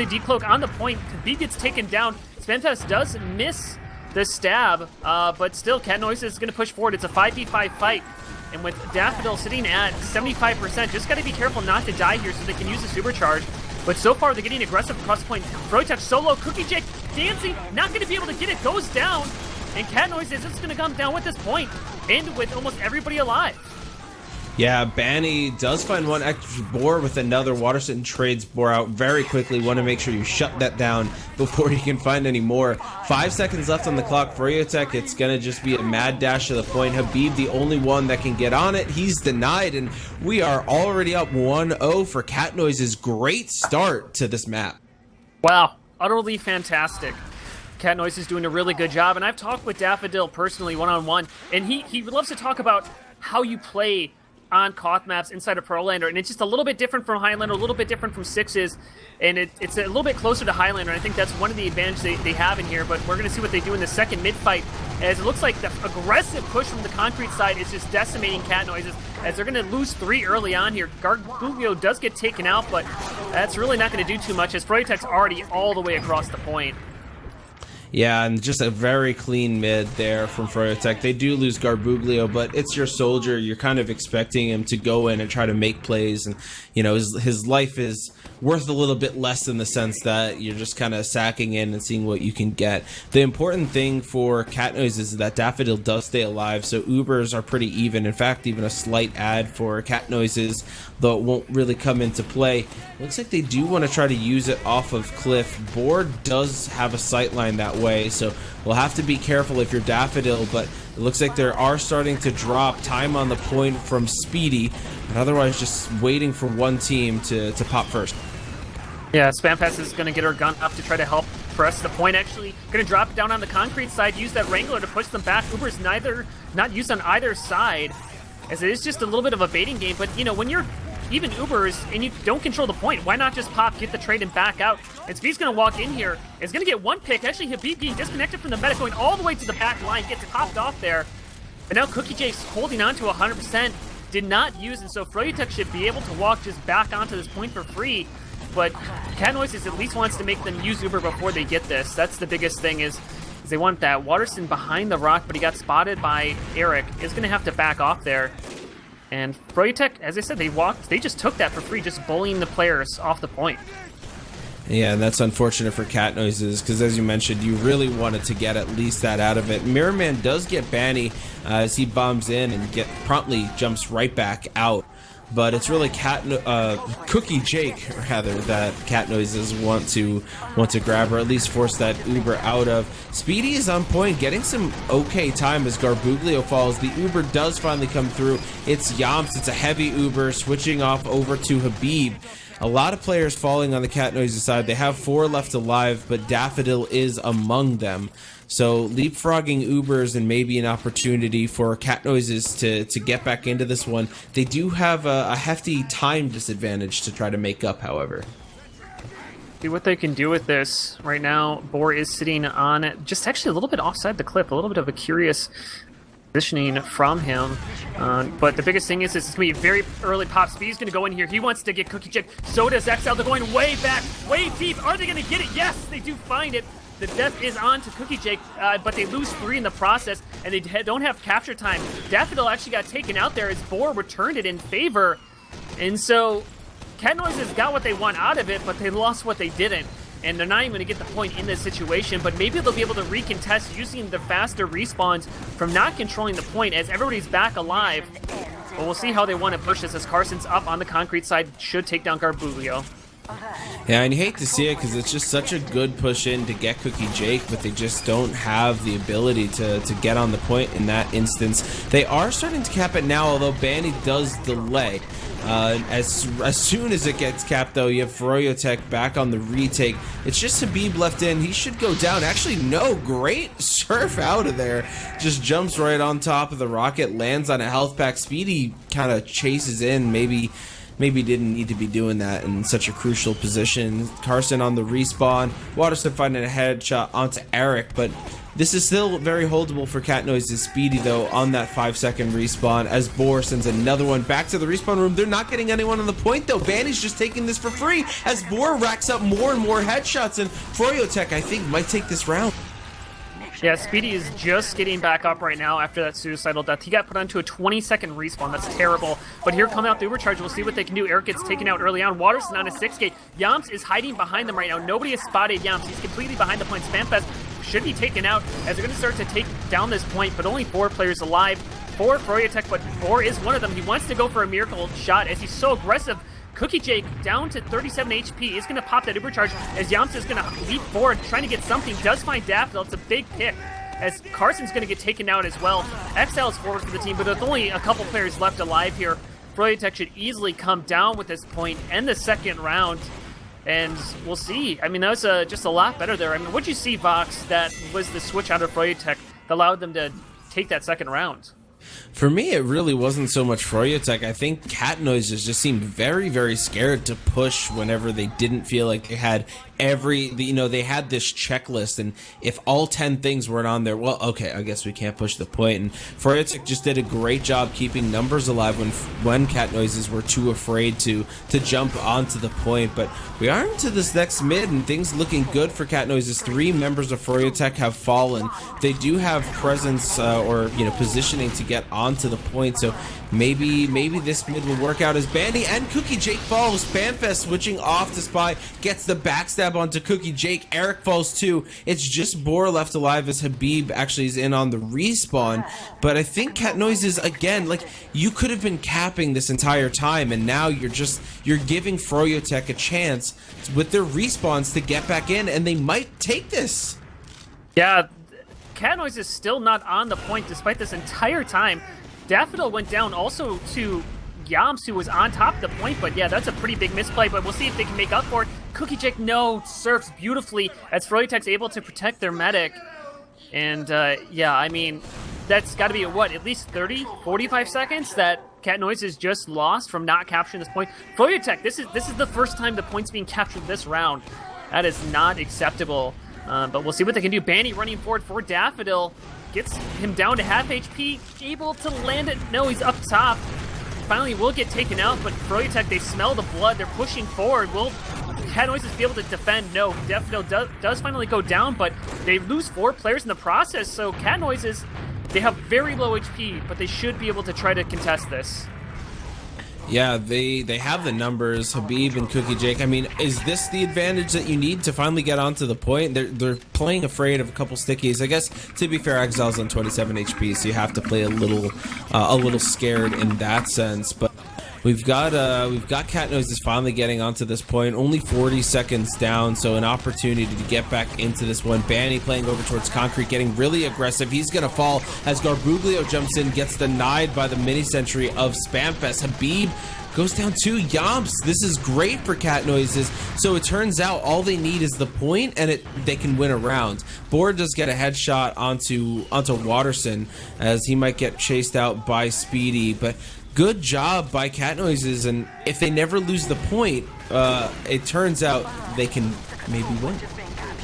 [SPEAKER 4] decloak on the point. Habib gets taken down. Spamfest does miss the stab, but still, Cat Noises is going to push forward. It's a 5v5 fight, and with Daffodil sitting at 75%, just got to be careful not to die here so they can use the supercharge. But so far, they're getting aggressive across the point. Froyotech solo, Cookie Jake dancing, not going to be able to get it, goes down, and Cat Noises is going to come down with this point, and with almost everybody alive.
[SPEAKER 3] Yeah, Banny does find 1 extra Boar with another. Waterston trades Boar out very quickly. Want to make sure you shut that down before you can find any more. 5 seconds left on the clock. Froyotech, it's going to just be a mad dash to the point. Habib, the only one that can get on it. He's denied, and we are already up 1-0 for Cat Noises. Great start to this map.
[SPEAKER 4] Wow, utterly fantastic. Cat Noise is doing a really good job, and I've talked with Daffodil personally one-on-one, and he loves to talk about how you play on Koth maps inside of Prolander, and it's just a little bit different from Highlander, a little bit different from Sixes, and it's a little bit closer to Highlander, and I think that's one of the advantages they have in here, but we're going to see what they do in the second mid-fight, as it looks like the aggressive push from the concrete side is just decimating Cat Noises, as they're going to lose 3 early on here. Garbuglio does get taken out, but that's really not going to do too much, as Froyotech's already all the way across the point.
[SPEAKER 3] Yeah, and just a very clean mid there from Froyotech. They do lose Garbuglio, but it's your soldier. You're kind of expecting him to go in and try to make plays, and you know his life is worth a little bit less in the sense that you're just kind of sacking in and seeing what you can get. The important thing for Cat Noise is that Daffodil does stay alive, so Ubers are pretty even. In fact, even a slight ad for Cat Noises, though it won't really come into play. Looks like they do want to try to use it off of Cliff. Board does have a sightline that way, so we'll have to be careful if you're Daffodil, but it looks like they are starting to drop time on the point from Speedy, but otherwise just waiting for one team to pop first.
[SPEAKER 4] Yeah, Spampass is going to get her gun up to try to help press the point. Actually, going to drop it down on the concrete side, use that Wrangler to push them back. Uber's not used on either side, as it is just a little bit of a baiting game. But, you know, when you're even Ubers and you don't control the point, why not just pop, get the trade, and back out? And Speed's going to walk in here. Is going to get one pick. Actually, Habib getting disconnected from the meta, going all the way to the back line, gets popped off there. But now Cookie Jake's holding on to 100%. Did not use, and so Froyotech should be able to walk just back onto this point for free. But Cat Noises at least wants to make them use Uber before they get this. That's the biggest thing is they want that. Waterston behind the rock, but he got spotted by Eric. Is going to have to back off there. And Froyotech, as I said, they just took that for free, just bullying the players off the point.
[SPEAKER 3] Yeah, and that's unfortunate for Cat Noises, because as you mentioned, you really wanted to get at least that out of it. Mirrorman does get Banny as he bombs in and promptly jumps right back out. But it's really Cookie Jake, rather, that Cat Noises want to grab, or at least force that Uber out of. Speedy is on point, getting some okay time as Garbuglio falls. The Uber does finally come through. It's Yamps, it's a heavy Uber, switching off over to Habib. A lot of players falling on the Cat Noises side. They have 4 left alive, but Daffodil is among them. So leapfrogging Ubers and maybe an opportunity for Cat Noises to get back into this one. They do have a hefty time disadvantage to try to make up, however.
[SPEAKER 4] See what they can do with this. Right now, Boar is sitting on just actually a little bit offside the cliff, a little bit of a curious positioning from him. But the biggest thing is it's going to be a very early pop. Speed's going to go in here. He wants to get Cookie Jake. So does XL. They're going way back, way deep. Are they going to get it? Yes, they do find it. The death is on to Cookie Jake, but they lose 3 in the process, and they don't have capture time. Daffodil actually got taken out there as Boar returned it in favor. And so Cat Noises got what they want out of it, but they lost what they didn't. And they're not even going to get the point in this situation, but maybe they'll be able to recontest using the faster respawns from not controlling the point as everybody's back alive. But we'll see how they want to push this as Carson's up on the concrete side, should take down Garbuglio.
[SPEAKER 3] Yeah, and you hate to see it because it's just such a good push in to get Cookie Jake, but they just don't have the ability to get on the point in that instance. They are starting to cap it now, although Banny does delay. As soon as it gets capped, though, you have Froyotech back on the retake. It's just Habib left in. He should go down. Actually, no, great surf out of there. Just jumps right on top of the rocket, lands on a health pack. Speedy kind of chases in, maybe didn't need to be doing that in such a crucial position. Carson on the respawn. Waterstone finding a headshot onto Eric, but this is still very holdable for Cat Noise's Speedy, though, on that 5-second respawn, as Boar sends another one back to the respawn room. They're not getting anyone on the point, though. Banny's just taking this for free as Boar racks up more and more headshots, and Froyotech, I think, might take this round.
[SPEAKER 4] Yeah, Speedy is just getting back up right now after that suicidal death. He got put onto a 20-second respawn. That's terrible. But here come out the Ubercharge. We'll see what they can do. Eric gets taken out early on. Waterston on a 6-gate. Yams is hiding behind them right now. Nobody has spotted Yams. He's completely behind the point. Spamfest should be taken out as they're going to start to take down this point, but only 4 players alive. 4 Froyotech, but 4 is one of them. He wants to go for a miracle shot as he's so aggressive. Cookie Jake down to 37 HP is going to pop that Ubercharge as Yams is going to leap forward, trying to get something. Does find Daffodil. It's a big pick as Carson's going to get taken out as well. XL is forward for the team, but with only a couple players left alive here, Froyotech should easily come down with this point and the second round. And we'll see. I mean, that was just a lot better there. I mean, what'd you see, Vox, that was the switch out of Froyotech that allowed them to take that second round?
[SPEAKER 3] For me, it really wasn't so much Froyotech. I think Cat Noises just seemed very, very scared to push whenever they didn't feel like they had they had this checklist, and if all 10 things weren't on there, well, okay, I guess we can't push the point. And Froyotech just did a great job keeping numbers alive when Cat Noises were too afraid to jump onto the point. But we are into this next mid, and things looking good for Cat Noises. 3 members of Froyotech have fallen. They do have presence or positioning to get onto the point, so maybe this mid will work out as Bandy and Cookie Jake falls. Spamfest switching off to Spy, gets the backstab onto Cookie Jake. Eric falls too. It's just Boar left alive as Habib actually is in on the respawn. But I think Cat Noises, again, like, you could have been capping this entire time, and now you're giving Froyotech a chance with their respawns to get back in, and they might take this.
[SPEAKER 4] Yeah, Cat Noise is still not on the point despite this entire time. Daffodil went down also to Yams, who was on top of the point, but yeah, that's a pretty big misplay, but we'll see if they can make up for it. Cookie Jake, no, surfs beautifully as Froyotech's able to protect their medic. And yeah, I mean, that's got to be, at least 30, 45 seconds that Cat Noise has just lost from not capturing this point. Froyotech, this is the first time the point's being captured this round. That is not acceptable. But we'll see what they can do. Banny running forward for Daffodil. Gets him down to half HP. Able to land it. No, he's up top. Finally will get taken out, but Froyotech, they smell the blood. They're pushing forward. Will Cat Noises be able to defend? No. Daffodil does finally go down, but they lose 4 players in the process. So Cat Noises, they have very low HP, but they should be able to try to contest this.
[SPEAKER 3] Yeah, they have the numbers, Habib and Cookie Jake. I mean, is this the advantage that you need to finally get onto the point? They're playing afraid of a couple stickies. I guess, to be fair, Exile's on 27 HP, so you have to play a little scared in that sense. But we've got Cat Noises finally getting onto this point. Only 40 seconds down, so an opportunity to get back into this one. Banny playing over towards Concrete, getting really aggressive. He's gonna fall as Garbuglio jumps in, gets denied by the mini sentry of Spamfest. Habib goes down 2 Yomps. This is great for Cat Noises. So it turns out all they need is the point, and they can win a round. Boar does get a headshot onto Waterson, as he might get chased out by Speedy, but good job by Cat Noises, and if they never lose the point, it turns out they can maybe win.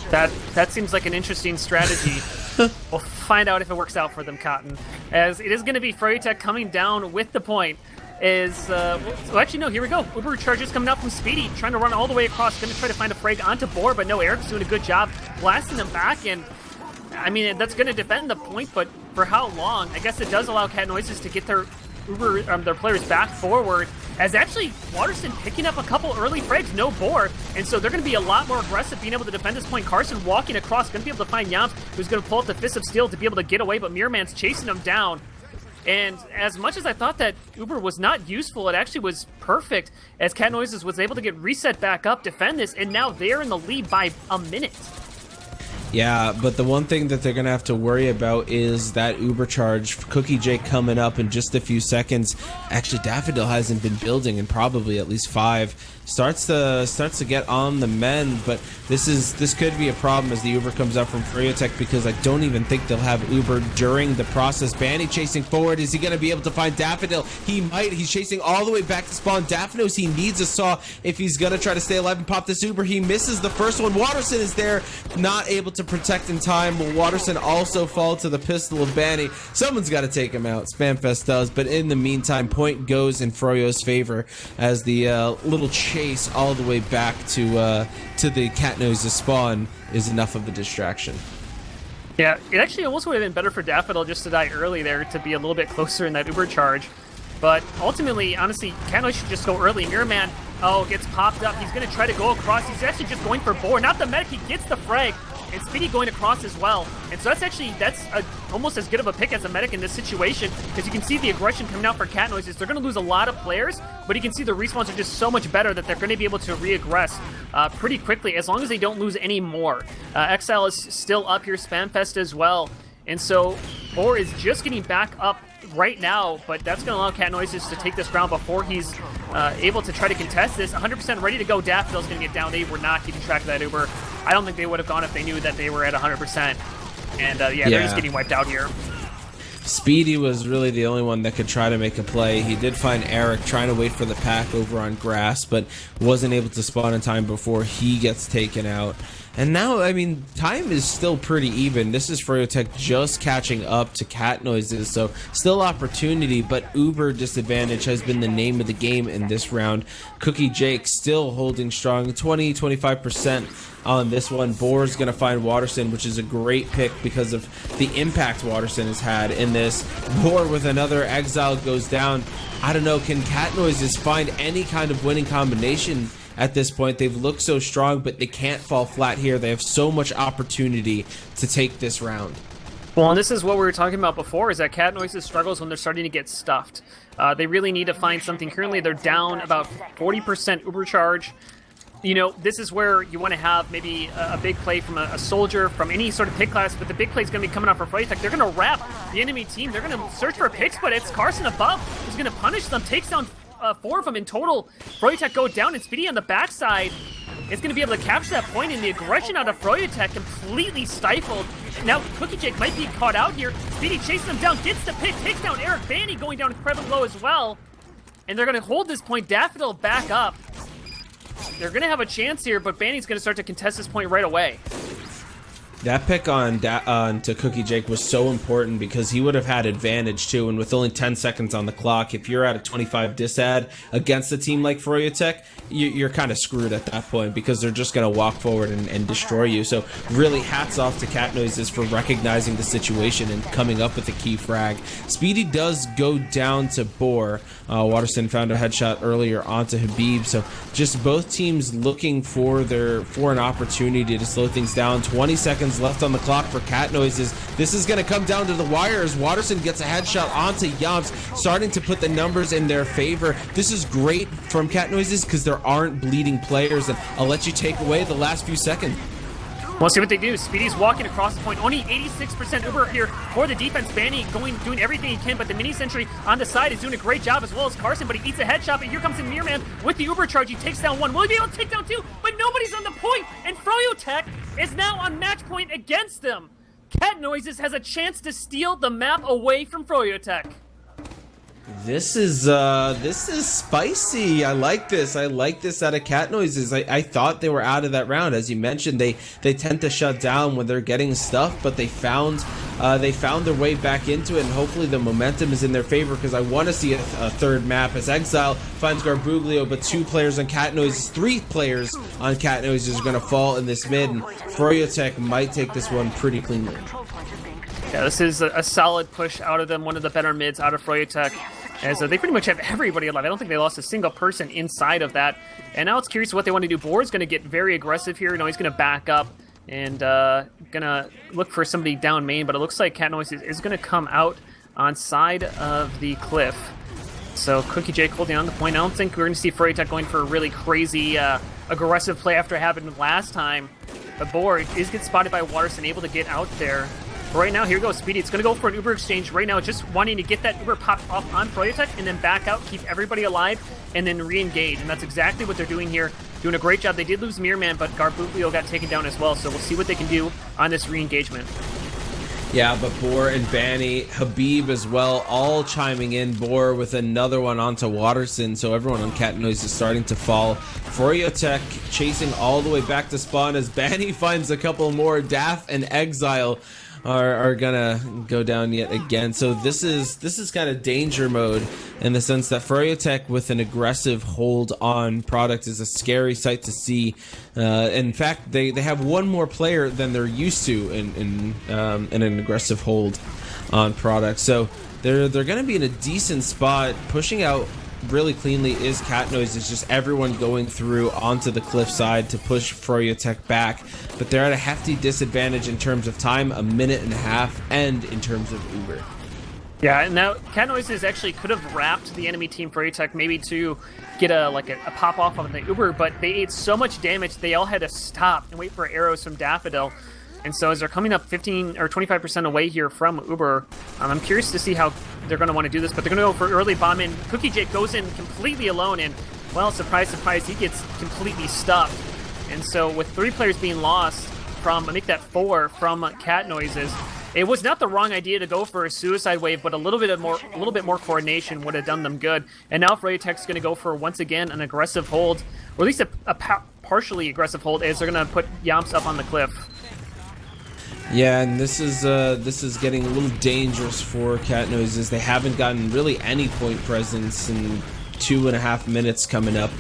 [SPEAKER 4] That seems like an interesting strategy. We'll find out if it works out for them, Cotton. As it is going to be Froyotech coming down with the point. Well, actually, no, here we go. Uber charges coming out from Speedy, trying to run all the way across, going to try to find a frag onto Boar, but no, Eric's doing a good job blasting them back, and I mean, that's going to defend the point, but for how long? I guess it does allow Cat Noises to get their players back forward, as actually Waterson picking up a couple early frags, no Boar, and so they're going to be a lot more aggressive being able to defend this point. Carson walking across, going to be able to find Yams, who's going to pull up the Fist of Steel to be able to get away, but Mirrorman's chasing him down. And as much as I thought that Uber was not useful, it actually was perfect, as Cat Noises was able to get reset back up, defend this, and now they're in the lead by a minute.
[SPEAKER 3] Yeah, but the one thing that they're going to have to worry about is that Uber charge. Cookie Jake coming up in just a few seconds. Actually, Daffodil hasn't been building in probably at least 5. Starts to get on the men, but this could be a problem as the Uber comes up from Froyotech, because I don't even think they'll have Uber during the process. Banny chasing forward. Is he going to be able to find Daffodil? He might. He's chasing all the way back to spawn. Daffodil knows he needs a saw if he's going to try to stay alive and pop this Uber. He misses the first one. Waterson is there, not able to protect in time. Will Waterson also fall to the pistol of Banny? Someone's got to take him out. Spamfest does, but in the meantime, point goes in Froyo's favor, as the little chase all the way back to the Cat Noises spawn is enough of a distraction.
[SPEAKER 4] Yeah, it actually almost would have been better for Daffodil just to die early there to be a little bit closer in that Uber charge. But ultimately, honestly, Cat Noise should just go early. Mirrorman, gets popped up. He's going to try to go across. He's actually just going for Boar. Not the medic. He gets the frag. And Speedy going across as well. And so that's almost as good of a pick as a medic in this situation, because you can see the aggression coming out for Cat Noises. They're going to lose a lot of players, but you can see the respawns are just so much better that they're going to be able to re-aggress pretty quickly, as long as they don't lose any more. Exile is still up here, Spamfest as well. And so Boar is just getting back up right now, but that's going to allow Cat Noises to take this round before he's able to try to contest this. 100% ready to go. Daffodil's going to get down. They were not keeping track of that Uber. I don't think they would have gone if they knew that they were at 100%. And yeah, they're just getting wiped out here.
[SPEAKER 3] Speedy was really the only one that could try to make a play. He did find Eric trying to wait for the pack over on grass, but wasn't able to spawn in time before he gets taken out. And now, I mean, time is still pretty even. This is Froyotech just catching up to Cat Noises, so still opportunity, but Uber disadvantage has been the name of the game in this round. Cookie Jake still holding strong, 20-25% on this one. Boar's going to find Waterson, which is a great pick because of the impact Waterson has had in this. Boar with another exile goes down. I don't know, can Cat Noises find any kind of winning combination at this point? They've looked so strong, but they can't fall flat here. They have so much opportunity to take this round.
[SPEAKER 4] Well, and this is what we were talking about before, is that Cat Noises struggles when they're starting to get stuffed. They really need to find something. Currently, they're down about 40% Uber charge. You know, this is where you want to have maybe a big play from a soldier, from any sort of pick class, but the big play is going to be coming out for Froyotech. They're going to wrap the enemy team. They're going to search for picks, but it's Carson above who's going to punish them, takes down 4 of them in total. Froyotech go down, and Speedy on the backside is going to be able to capture that point, and the aggression out of Froyotech completely stifled. Now, Cookie Jake might be caught out here. Speedy chasing him down, gets the pick, takes down Eric. Banny going down incredibly low as well. And they're going to hold this point. Daffodil back up. They're going to have a chance here, but Banny's going to start to contest this point right away.
[SPEAKER 3] That pick on to Cookie Jake was so important because he would have had advantage too, and with only 10 seconds on the clock, if you're at a 25 disad against a team like Froyotech, you're kind of screwed at that point because they're just going to walk forward and destroy you. So really hats off to Cat Noises for recognizing the situation and coming up with a key frag. Speedy does go down to Boar. Waterson found a headshot earlier onto Habib, so just both teams looking for an opportunity to slow things down. 20 seconds left on the clock for Cat Noises. This is going to come down to the wire as Waterson gets a headshot onto Yomps, starting to put the numbers in their favor. This is great from Cat Noises because there aren't bleeding players, and I'll let you take away the last few seconds.
[SPEAKER 4] We'll see what they do. Speedy's walking across the point. Only 86% Uber here. for the defense. Banny doing everything he can, but the mini sentry on the side is doing a great job as well as Carson, but he eats a headshot, and here comes the Mirrorman with the Uber charge. He takes down one. Will he be able to take down two? But nobody's on the point, and Froyotech is now on match point against them. Cat Noises has a chance to steal the map away from Froyotech.
[SPEAKER 3] This is spicy. I like this. I like this out of Cat Noises. I thought they were out of that round. As you mentioned, they tend to shut down when they're getting stuff, but they found their way back into it, and hopefully the momentum is in their favor, because I want to see a third map as eXtine finds Garbuglio, but 2 players on Cat Noises, 3 players on Cat Noises are going to fall in this mid, and Froyotech might take this one pretty cleanly.
[SPEAKER 4] Yeah, this is a solid push out of them, one of the better mids out of Froyotech, as they pretty much have everybody alive. I don't think they lost a single person inside of that. And now it's curious what they want to do. Boar's going to get very aggressive here. No, he's going to back up and going to look for somebody down main, but it looks like Cat Noise is going to come out on side of the cliff. So Cookie Jake holding on the point. I don't think we're going to see Froyotech going for a really crazy aggressive play after it happened last time. But Boar is getting spotted by Watterson, able to get out there. But right now, here goes Speedy. It's going to go for an Uber exchange right now, just wanting to get that Uber popped off on Froyotech and then back out, keep everybody alive, and then re-engage. And that's exactly what they're doing here. Doing a great job. They did lose Mirrorman, but Garbuglio got taken down as well, so we'll see what they can do on this re-engagement.
[SPEAKER 3] Yeah, but Boar and Banny, Habib as well, all chiming in. Boar with another one onto Watterson, so everyone on Cat Noise is starting to fall. Froyotech chasing all the way back to spawn as Banny finds a couple more. Daff and eXtine are gonna go down yet again. So this is kind of danger mode in the sense that Froyotech with an aggressive hold on product is a scary sight to see. In fact, they have one more player than they're used to in an aggressive hold on product. So they're gonna be in a decent spot. Pushing out really cleanly is Cat Noise. It's just everyone going through onto the cliff side to push Froyotech back, but they're at a hefty disadvantage in terms of time, 1.5 minutes, and in terms of Uber.
[SPEAKER 4] Yeah, and now Cat Noises actually could have wrapped the enemy team Froyotech maybe to get a pop off on the Uber, but they ate so much damage they all had to stop and wait for arrows from Daffodil. And so as they're coming up 15 or 25% away here from Uber, I'm curious to see how they're going to want to do this, but they're going to go for early bomb in. Cookie Jake goes in completely alone, and, well, surprise, surprise, he gets completely stuffed. And so with 3 players being lost from, make that 4 from Cat Noises, it was not the wrong idea to go for a suicide wave, but a little bit more coordination would have done them good. And now Froyotech's going to go for, once again, an aggressive hold, or at least a partially aggressive hold, as they're going to put Yamps up on the cliff.
[SPEAKER 3] Yeah, and this is getting a little dangerous for Cat Noises. They haven't gotten really any point presence in 2.5 minutes coming up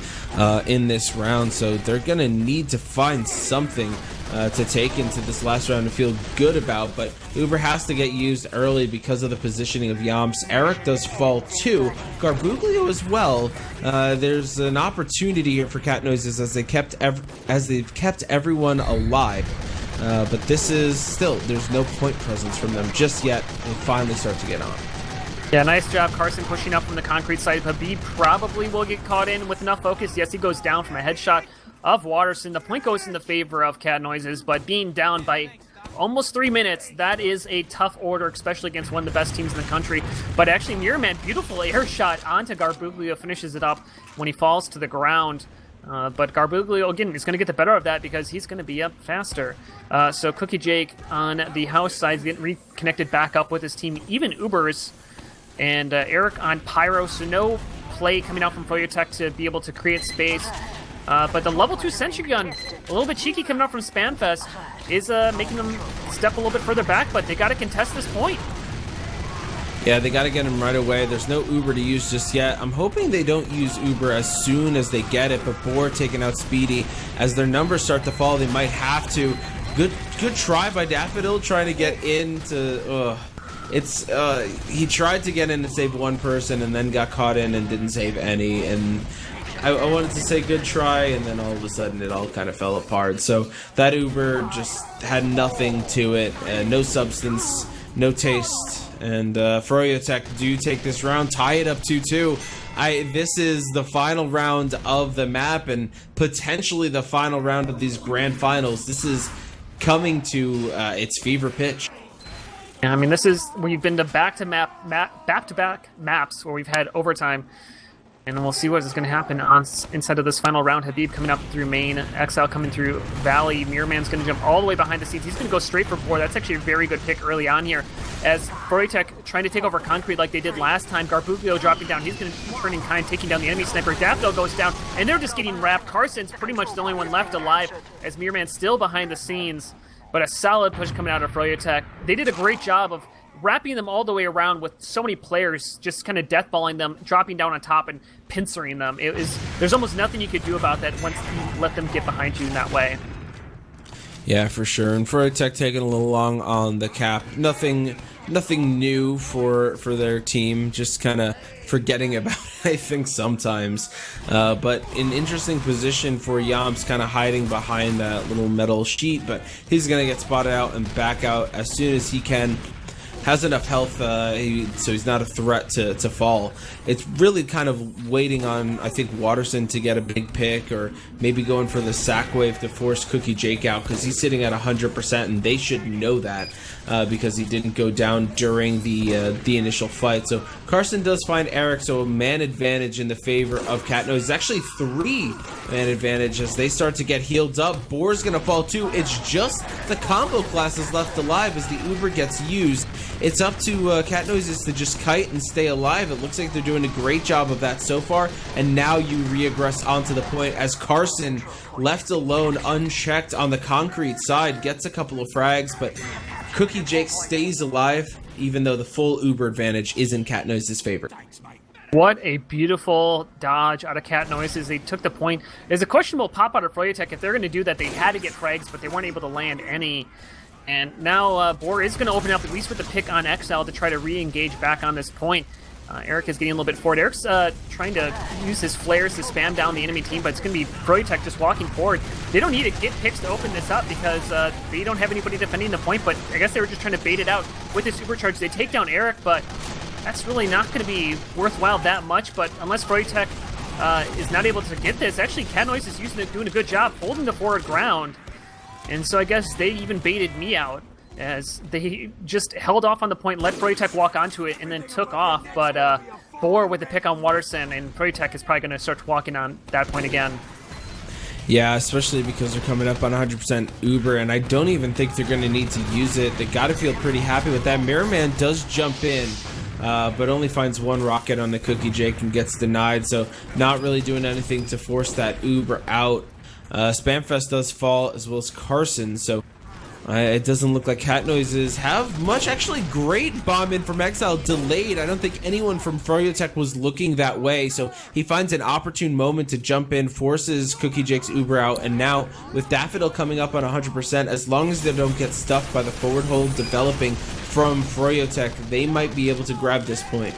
[SPEAKER 3] in this round, so they're gonna need to find something to take into this last round to feel good about. But Uber has to get used early because of the positioning of Yamps. Eric does fall too. Garbuglio as well. There's an opportunity here for Cat Noises as they've kept everyone alive. But this is still, there's no point presence from them just yet. They finally start to get on.
[SPEAKER 4] Yeah, nice job, Carson, pushing up from the concrete side. Habib probably will get caught in with enough focus. Yes, he goes down from a headshot of Watterson. The point goes in the favor of Cat Noises, but being down by almost 3 minutes, that is a tough order, especially against one of the best teams in the country. But actually, Mirrorman, beautiful air shot onto Garbuglio, finishes it up when he falls to the ground. But Garbuglio, again, is going to get the better of that because he's going to be up faster. So Cookie Jake on the house side is getting reconnected back up with his team, even Ubers. And Eric on Pyro, so no play coming out from Froyotech to be able to create space. But the level 2 sentry gun, a little bit cheeky coming out from Spamfest, is making them step a little bit further back, but they got to contest this point.
[SPEAKER 3] Yeah, they got to get him right away. There's no Uber to use just yet. I'm hoping they don't use Uber as soon as they get it, but Boar taking out Speedy. As their numbers start to fall, they might have to. Good try by Daffodil trying to get into... he tried to get in to save one person and then got caught in and didn't save any, and I wanted to say good try, and then all of a sudden it all kind of fell apart. So that Uber just had nothing to it, no substance, no taste. And Froyotech do take this round, tie it up 2-2. This is the final round of the map and potentially the final round of these grand finals. This is coming to its fever pitch.
[SPEAKER 4] Yeah, I mean, this is we've been to back-to-back maps where we've had overtime, and we'll see what is going to happen on inside of this final round. Habib coming up through main, Exile coming through Valley. Mirrorman's going to jump all the way behind the scenes. He's going to go straight for Boar. That's actually a very good pick early on here, as Froyotech trying to take over Concrete like they did last time. Garbuglio dropping down. He's going to turn in kind, taking down the enemy sniper. Daffodil goes down, and they're just getting wrapped. Carson's pretty much the only one left alive, as Mirrorman's still behind the scenes. But a solid push coming out of Froyotech. They did a great job of wrapping them all the way around with so many players, just kind of deathballing them, dropping down on top and pincering them. There's almost nothing you could do about that once you let them get behind you in that way.
[SPEAKER 3] Yeah, for sure. And Froyotech taking a little long on the cap. Nothing new for their team. Just kind of forgetting about it, I think, sometimes. But an interesting position for Yams, kind of hiding behind that little metal sheet. But he's going to get spotted out and back out as soon as he can. Has enough health, so he's not a threat to fall. It's really kind of waiting on, I think, Waterson to get a big pick, or maybe going for the sack wave to force Cookie Jake out, because he's sitting at 100%, and they should know that because he didn't go down during the initial fight. So Carson does find Eric, so a man advantage in the favor of Catnose. It's actually 3 man advantage as they start to get healed up. Boar's gonna fall too. It's just the combo classes left alive as the Uber gets used. It's up to Catnoses to just kite and stay alive. It looks like they're doing a great job of that so far. And now you regress onto the point as Carson, left alone, unchecked on the concrete side, gets a couple of frags, but Cookie Jake stays alive, even though the full Uber advantage is in Catnose's favor.
[SPEAKER 4] What a beautiful dodge out of Catnoises. They took the point. There's a questionable pop out of Froyotech. If they're going to do that, they had to get frags, but they weren't able to land any. And now Boar is going to open up, at least with the pick on Exile, to try to re-engage back on this point. Eric is getting a little bit forward. Eric's trying to use his flares to spam down the enemy team, but it's going to be Froyotech just walking forward. They don't need to get picks to open this up because they don't have anybody defending the point, but I guess they were just trying to bait it out. With this supercharge, they take down Eric, but that's really not going to be worthwhile that much. But unless Froyotech is not able to get this, actually Catnoise is doing a good job holding the forward ground. And so I guess they even baited me out as they just held off on the point, let Froyotech walk onto it, and then took off. But Boar with the pick on Waterson, and Froyotech is probably going to start walking on that point again.
[SPEAKER 3] Yeah, especially because they're coming up on 100% Uber, and I don't even think they're going to need to use it. They got to feel pretty happy with that. Mirrorman does jump in, but only finds 1 rocket on the Cookie Jake and gets denied, so not really doing anything to force that Uber out. Spamfest does fall, as well as Carson, so it doesn't look like Catnoises have much. Actually, great bomb in from Exile, delayed. I don't think anyone from Froyotech was looking that way, so he finds an opportune moment to jump in, forces Cookie Jake's Uber out, and now with Daffodil coming up on 100%, as long as they don't get stuffed by the forward hold developing from Froyotech, they might be able to grab this point.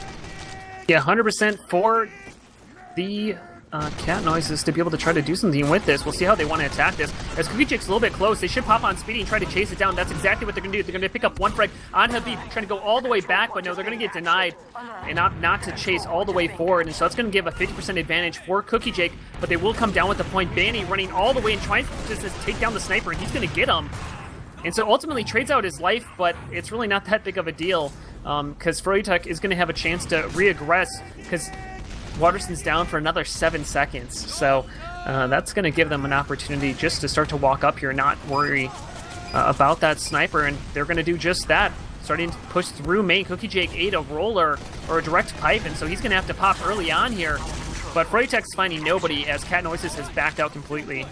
[SPEAKER 4] Yeah, 100% for the Catnoises to be able to try to do something with this. We'll see how they want to attack this. As Cookie Jake's a little bit close, they should pop on Speedy and try to chase it down. That's exactly what they're going to do. They're going to pick up 1 frag on Habib, trying to go all the way back, but no, they're going to get denied and not to chase all the way forward. And so it's going to give a 50% advantage for Cookie Jake, but they will come down with the point. Banny running all the way and trying to just take down the sniper, and he's going to get him. And so ultimately trades out his life, but it's really not that big of a deal because Froyotech is going to have a chance to reaggress because Waterson's down for another 7 seconds, so that's going to give them an opportunity just to start to walk up here, not worry about that sniper, and they're going to do just that, starting to push through main. Cookie Jake ate a roller or a direct pipe, and so he's going to have to pop early on here, but Froyotech's finding nobody as Catnoises has backed out completely.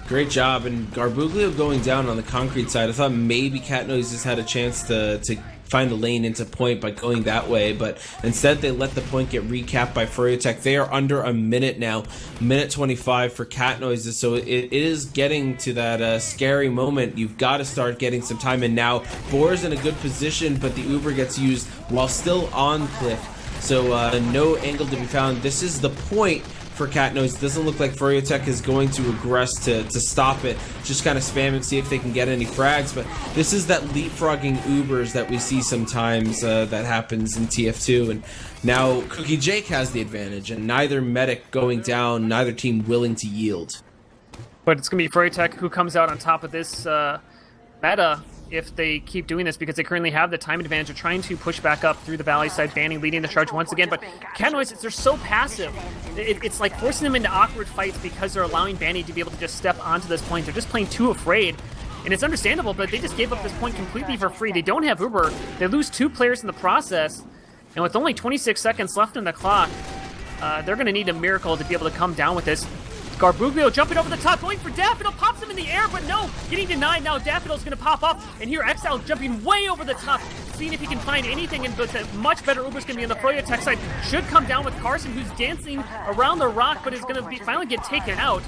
[SPEAKER 3] Great job, and Garbuglio going down on the concrete side. I thought maybe Catnoises had a chance to find a lane into point by going that way, but instead they let the point get recapped by Froyotech. They are under a minute now, minute 25 for Catnoises, so it is getting to that scary moment. You've got to start getting some time in now. Boar's in a good position, but the Uber gets used while still on Cliff, so no angle to be found. This is the point for Catnoise. It doesn't look like Froyotech is going to aggress to stop it, just kind of spam and see if they can get any frags, but this is that leapfrogging Ubers that we see sometimes that happens in TF2, and now Cookie Jake has the advantage, and neither medic going down, neither team willing to yield.
[SPEAKER 4] But it's going to be Froyotech who comes out on top of this meta if they keep doing this because they currently have the time advantage. They're trying to push back up through the valley side, banning, leading the charge once again. But Cat Noise, they're so passive. It's like forcing them into awkward fights because they're allowing Banny to be able to just step onto this point. They're just playing too afraid. And it's understandable, but they just gave up this point completely for free. They don't have Uber. They lose 2 players in the process. And with only 26 seconds left in the clock, they're going to need a miracle to be able to come down with this. Garbuglio jumping over the top, going for Daffodil, pops him in the air, but no, getting denied. Now Daffodil's going to pop up, and here Exile jumping way over the top, seeing if he can find anything, and but the much better Uber's going to be on the Froyotech side. Should come down with Carson, who's dancing around the rock, but is going to finally get taken out.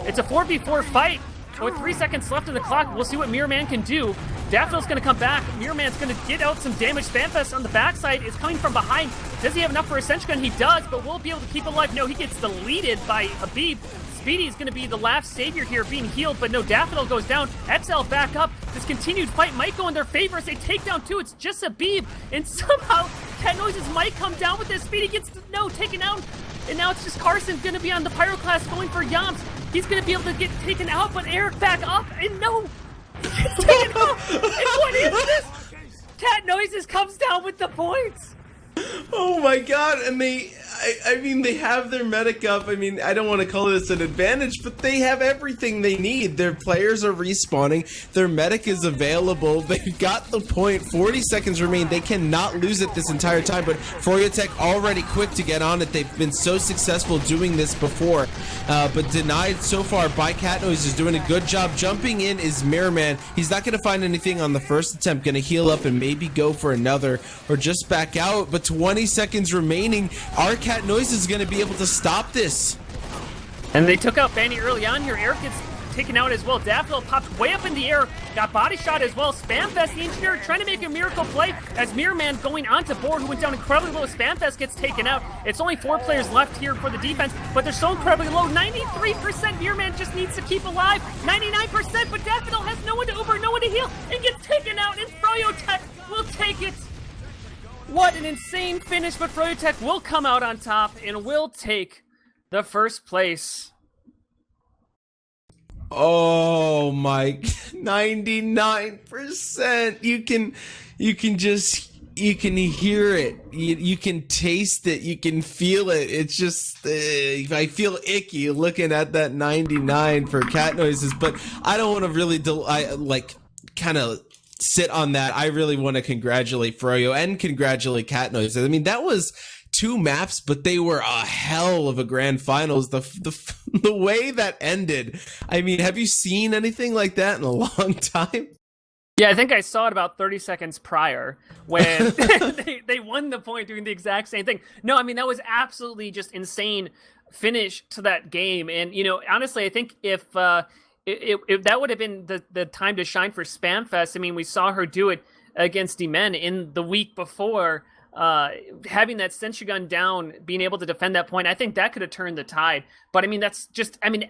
[SPEAKER 4] It's a 4v4 fight. With 3 seconds left in the clock, we'll see what Mirror Man can do. Daffodil's going to come back. Mirror Man's going to get out some damage. Spamfest on the backside is coming from behind. Does he have enough for a Ascension Gun? He does, but will be able to keep it alive. No, he gets deleted by Habib. Speedy's going to be the last savior here, being healed, but no, Daffodil goes down. XL back up. This continued fight might go in their favor as they take down 2. It's just Habib, and somehow Cat Noises might come down with this. Speedy gets, taken out, and now it's just Carson going to be on the Pyroclast going for Yamps. He's going to be able to get taken out, but Eric back up, and no! He gets taken out! And what is this? Cat Noises comes down with the points!
[SPEAKER 3] Oh my god, and I mean, they have their medic up. I mean, I don't want to call this an advantage, but they have everything they need. Their players are respawning. Their medic is available. They've got the point. 40 seconds remain. They cannot lose it this entire time, but Froyotech already quick to get on it. They've been so successful doing this before, but denied so far by Cat Noise is doing a good job. Jumping in is Mirror Man. He's not going to find anything on the first attempt. Going to heal up and maybe go for another or just back out, but 20 seconds remaining. Our Cat Noise is going to be able to stop this.
[SPEAKER 4] And they took out Banny early on here. Eric gets taken out as well. Daffodil popped way up in the air, got body shot as well. Spamfest, the engineer, trying to make a miracle play as Mirror Man going onto board, who went down incredibly low. Spamfest gets taken out. It's only 4 players left here for the defense, but they're so incredibly low. 93%. Mirror Man just needs to keep alive. 99%, but Daffodil has no one to Uber, no one to heal, and gets taken out, and Froyotech will take it. What an insane finish, but Froyotech will come out on top and will take the first place.
[SPEAKER 3] Oh my, 99%. You can hear it. You can taste it. You can feel it. It's just, I feel icky looking at that 99 for Cat Noises, but I don't want to really, kind of sit on that. I really want to congratulate Froyo and congratulate Cat Noise. I mean, that was 2 maps, but they were a hell of a grand finals. The way that ended. I mean, have you seen anything like that in a long time?
[SPEAKER 4] Yeah, I think I saw it about 30 seconds prior when they won the point doing the exact same thing. No, I mean, that was absolutely just insane finish to that game. And, honestly, I think if that would have been the time to shine for Spamfest. I mean, we saw her do it against D-Men in the week before, having that sentry gun down, being able to defend that point. I think that could have turned the tide. But I mean,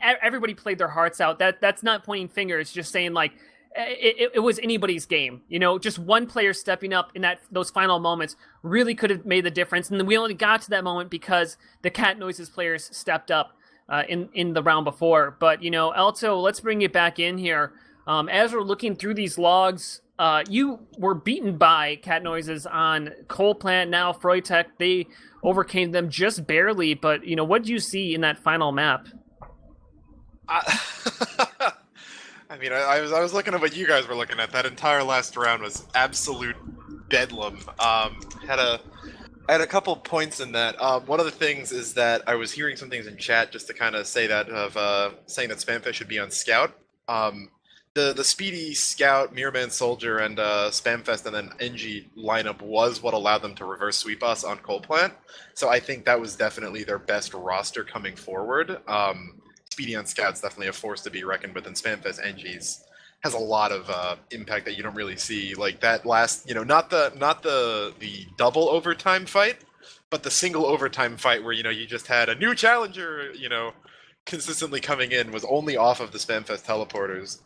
[SPEAKER 4] everybody played their hearts out. That's not pointing fingers, just saying like, it was anybody's game. Just one player stepping up in those final moments really could have made the difference. And then we only got to that moment because the Cat Noises players stepped up in the round before. But, Alto, let's bring it back in here. As we're looking through these logs, you were beaten by Cat Noises on Coal Plant. Now Froyotech, they overcame them just barely. But, what did you see in that final map?
[SPEAKER 2] I mean, I was looking at what you guys were looking at. That entire last round was absolute bedlam. I had a couple points in that. One of the things is that I was hearing some things in chat just to kind of say that saying that Spamfest should be on Scout. The Speedy Scout, Mirrorman Soldier, and Spamfest and then NG lineup was what allowed them to reverse sweep us on Coal Plant. So I think that was definitely their best roster coming forward. Speedy on Scout's definitely a force to be reckoned with, and Spamfest NG's has a lot of impact that you don't really see. Like that last, not the double overtime fight, but the single overtime fight where, you just had a new challenger, consistently coming in, was only off of the Spamfest teleporters.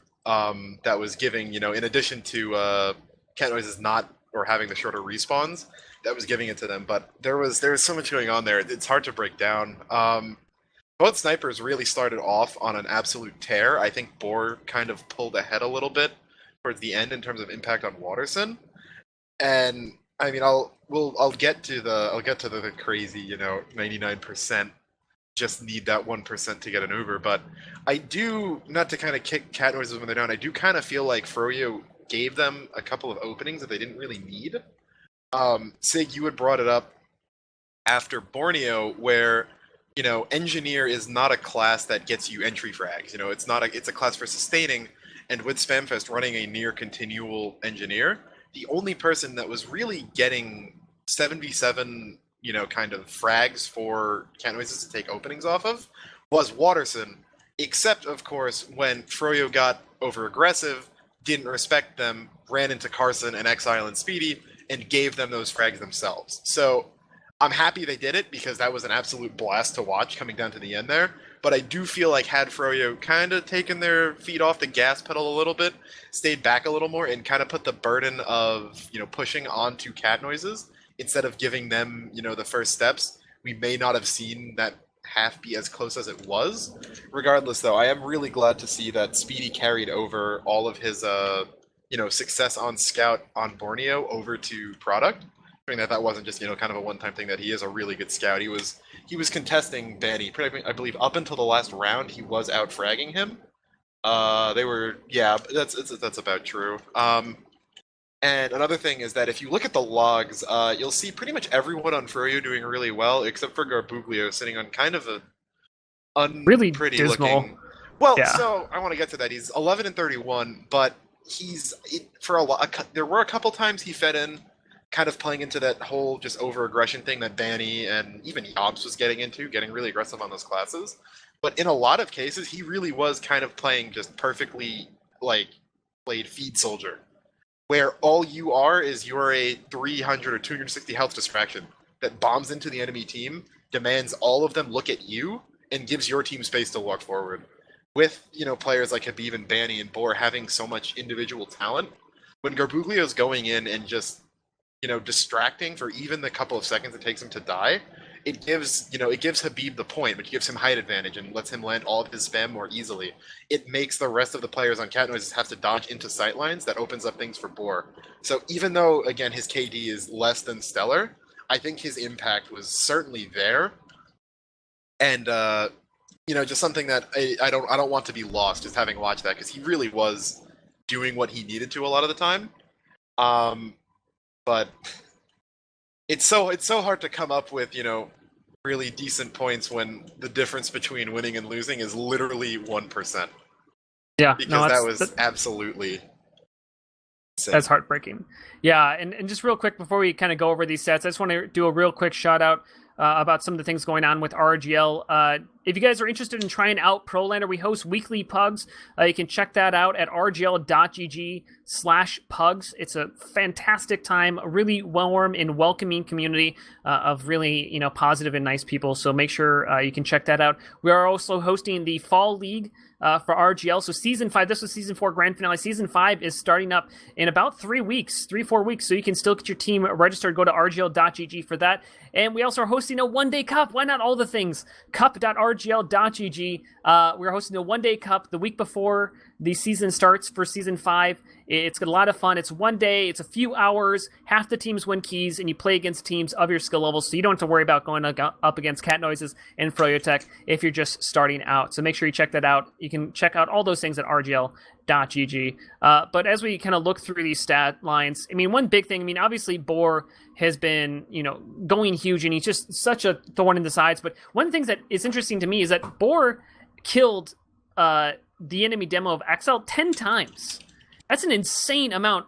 [SPEAKER 2] That was giving, in addition to Cat Noises not or having the shorter respawns, that was giving it to them. But there was so much going on there. It's hard to break down. Both snipers really started off on an absolute tear. I think Boar kind of pulled ahead a little bit towards the end in terms of impact on Watterson. And I mean, I'll get to the crazy, 99% just need that 1% to get an Uber. But I do, not to kind of kick cat noises when they're down, I do kind of feel like Froyo gave them a couple of openings that they didn't really need. Sig, you had brought it up after Borneo, where Engineer is not a class that gets you entry frags. It's a class for sustaining, and with Spamfest running a near continual Engineer, the only person that was really getting 7v7, kind of frags for cat noises to take openings off of was Watterson, except, of course, when Froyo got over-aggressive, didn't respect them, ran into Carson and eXtine and Speedy, and gave them those frags themselves. So I'm happy they did it, because that was an absolute blast to watch coming down to the end there. But I do feel like had Froyo kind of taken their feet off the gas pedal a little bit, stayed back a little more, and kind of put the burden of, pushing onto cat noises, instead of giving them, the first steps, we may not have seen that half be as close as it was. Regardless, though, I am really glad to see that Speedy carried over all of his, success on Scout on Borneo over to Product. I mean, that wasn't just, kind of a one-time thing, that he is a really good Scout. He was contesting Banny, I believe, up until the last round, he was out-fragging him. That's about true. And another thing is that if you look at the logs, you'll see pretty much everyone on Froyo doing really well, except for Garbuglio sitting on kind of a
[SPEAKER 4] really
[SPEAKER 2] pretty
[SPEAKER 4] dismal
[SPEAKER 2] looking. Well, yeah. So I want to get to that. He's 11-31, but there were a couple times he fed in, kind of playing into that whole just over-aggression thing that Banny and even Yobs was getting really aggressive on those classes. But in a lot of cases, he really was kind of playing just perfectly, played feed soldier, where all you're a 300 or 260 health distraction that bombs into the enemy team, demands all of them look at you, and gives your team space to walk forward. With, players like Habib and Banny and Boar having so much individual talent, when Garbuglio's going in and just, distracting for even the couple of seconds it takes him to die, it gives Habib the point, which gives him height advantage and lets him land all of his spam more easily. It makes the rest of the players on cat noises have to dodge into sightlines. That opens up things for Boar. So even though, again, his KD is less than stellar, I think his impact was certainly there. And, just something that I don't want to be lost, just having watched that, because he really was doing what he needed to a lot of the time. But it's so hard to come up with, really decent points when the difference between winning and losing is literally 1%.
[SPEAKER 4] Yeah,
[SPEAKER 2] because that was absolutely insane.
[SPEAKER 4] That's heartbreaking. Yeah, and just real quick before we kind of go over these sets, I just want to do a real quick shout out about some of the things going on with RGL. If you guys are interested in trying out Prolander, we host weekly pugs. You can check that out at rgl.gg/pugs. It's a fantastic time, a really warm and welcoming community of really, positive and nice people. So make sure you can check that out. We are also hosting the Fall League for RGL. So Season 5, this was Season 4 Grand Finale. Season 5 is starting up in about 4 weeks. So you can still get your team registered. Go to rgl.gg for that. And we also are hosting a one-day cup. Why not all the things? Cup.rgl.gg. We're hosting a one-day cup the week before the season starts for Season 5. It's a lot of fun. It's one day. It's a few hours. Half the teams win keys, and you play against teams of your skill level, so you don't have to worry about going up against Cat Noises and Froyotech if you're just starting out. So make sure you check that out. You can check out all those things at rgl.gg. But as we kind of look through these stat lines, one big thing, obviously Boar has been, going huge, and he's just such a thorn in the sides. But one of the things that is interesting to me is that Boar killed the enemy demo of XL 10 times. That's an insane amount.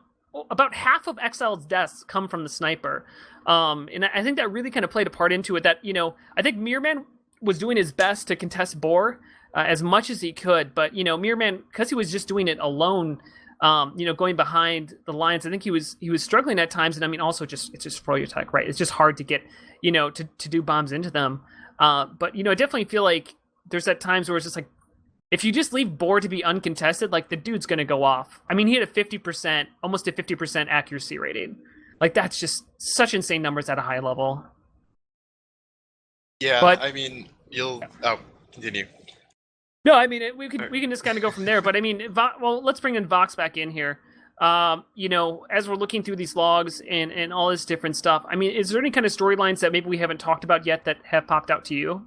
[SPEAKER 4] About half of XL's deaths come from the sniper. And I think that really kind of played a part into it, that, I think Mirrorman was doing his best to contest Boar as much as he could. But, Mirrorman, because he was just doing it alone, going behind the lines, I think he was struggling at times. And also it's just Froyotech, right? It's just hard to get, to do bombs into them. But, I definitely feel like there's at times where it's just like, if you just leave Boar to be uncontested, the dude's going to go off. He had almost a 50% accuracy rating. That's just such insane numbers at a high level.
[SPEAKER 2] Yeah,
[SPEAKER 4] but,
[SPEAKER 2] continue.
[SPEAKER 4] No, we can just kind of go from there. But well, let's bring in Vox back in here. you know, as we're looking through these logs and all this different stuff, I mean, is there any kind of storylines that maybe we haven't talked about yet that have popped out to you?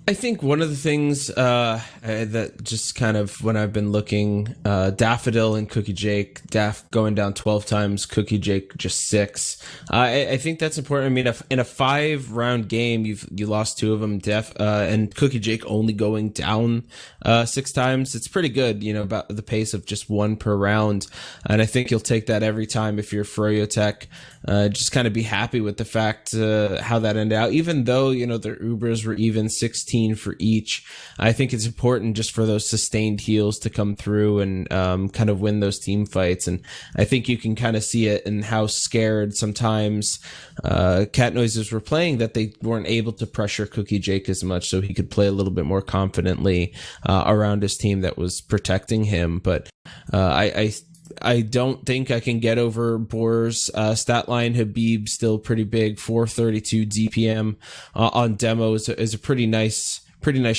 [SPEAKER 3] I think one of the things that just kind of when I've been looking, Daffodil and Cookie Jake, Daff going down 12 times, Cookie Jake just 6. I think that's important. I mean, in a 5-round game, you lost 2 of them, Daff and Cookie Jake only going down 6 times. It's pretty good, you know, about the pace of just 1 per round. And I think you'll take that every time if you're Froyotech. Just kind of be happy with the fact how that ended out, even though, you know, their Ubers were even 16 for each. I think it's important just for those sustained heals to come through and kind of win those team fights. And I think you can kind of see it in how scared sometimes Cat Noises were playing, that they weren't able to pressure Cookie Jake as much, so he could play a little bit more confidently around his team that was protecting him. But I don't think I can get over Boer's stat line. Habib still pretty big, 432 DPM on demo is a pretty nice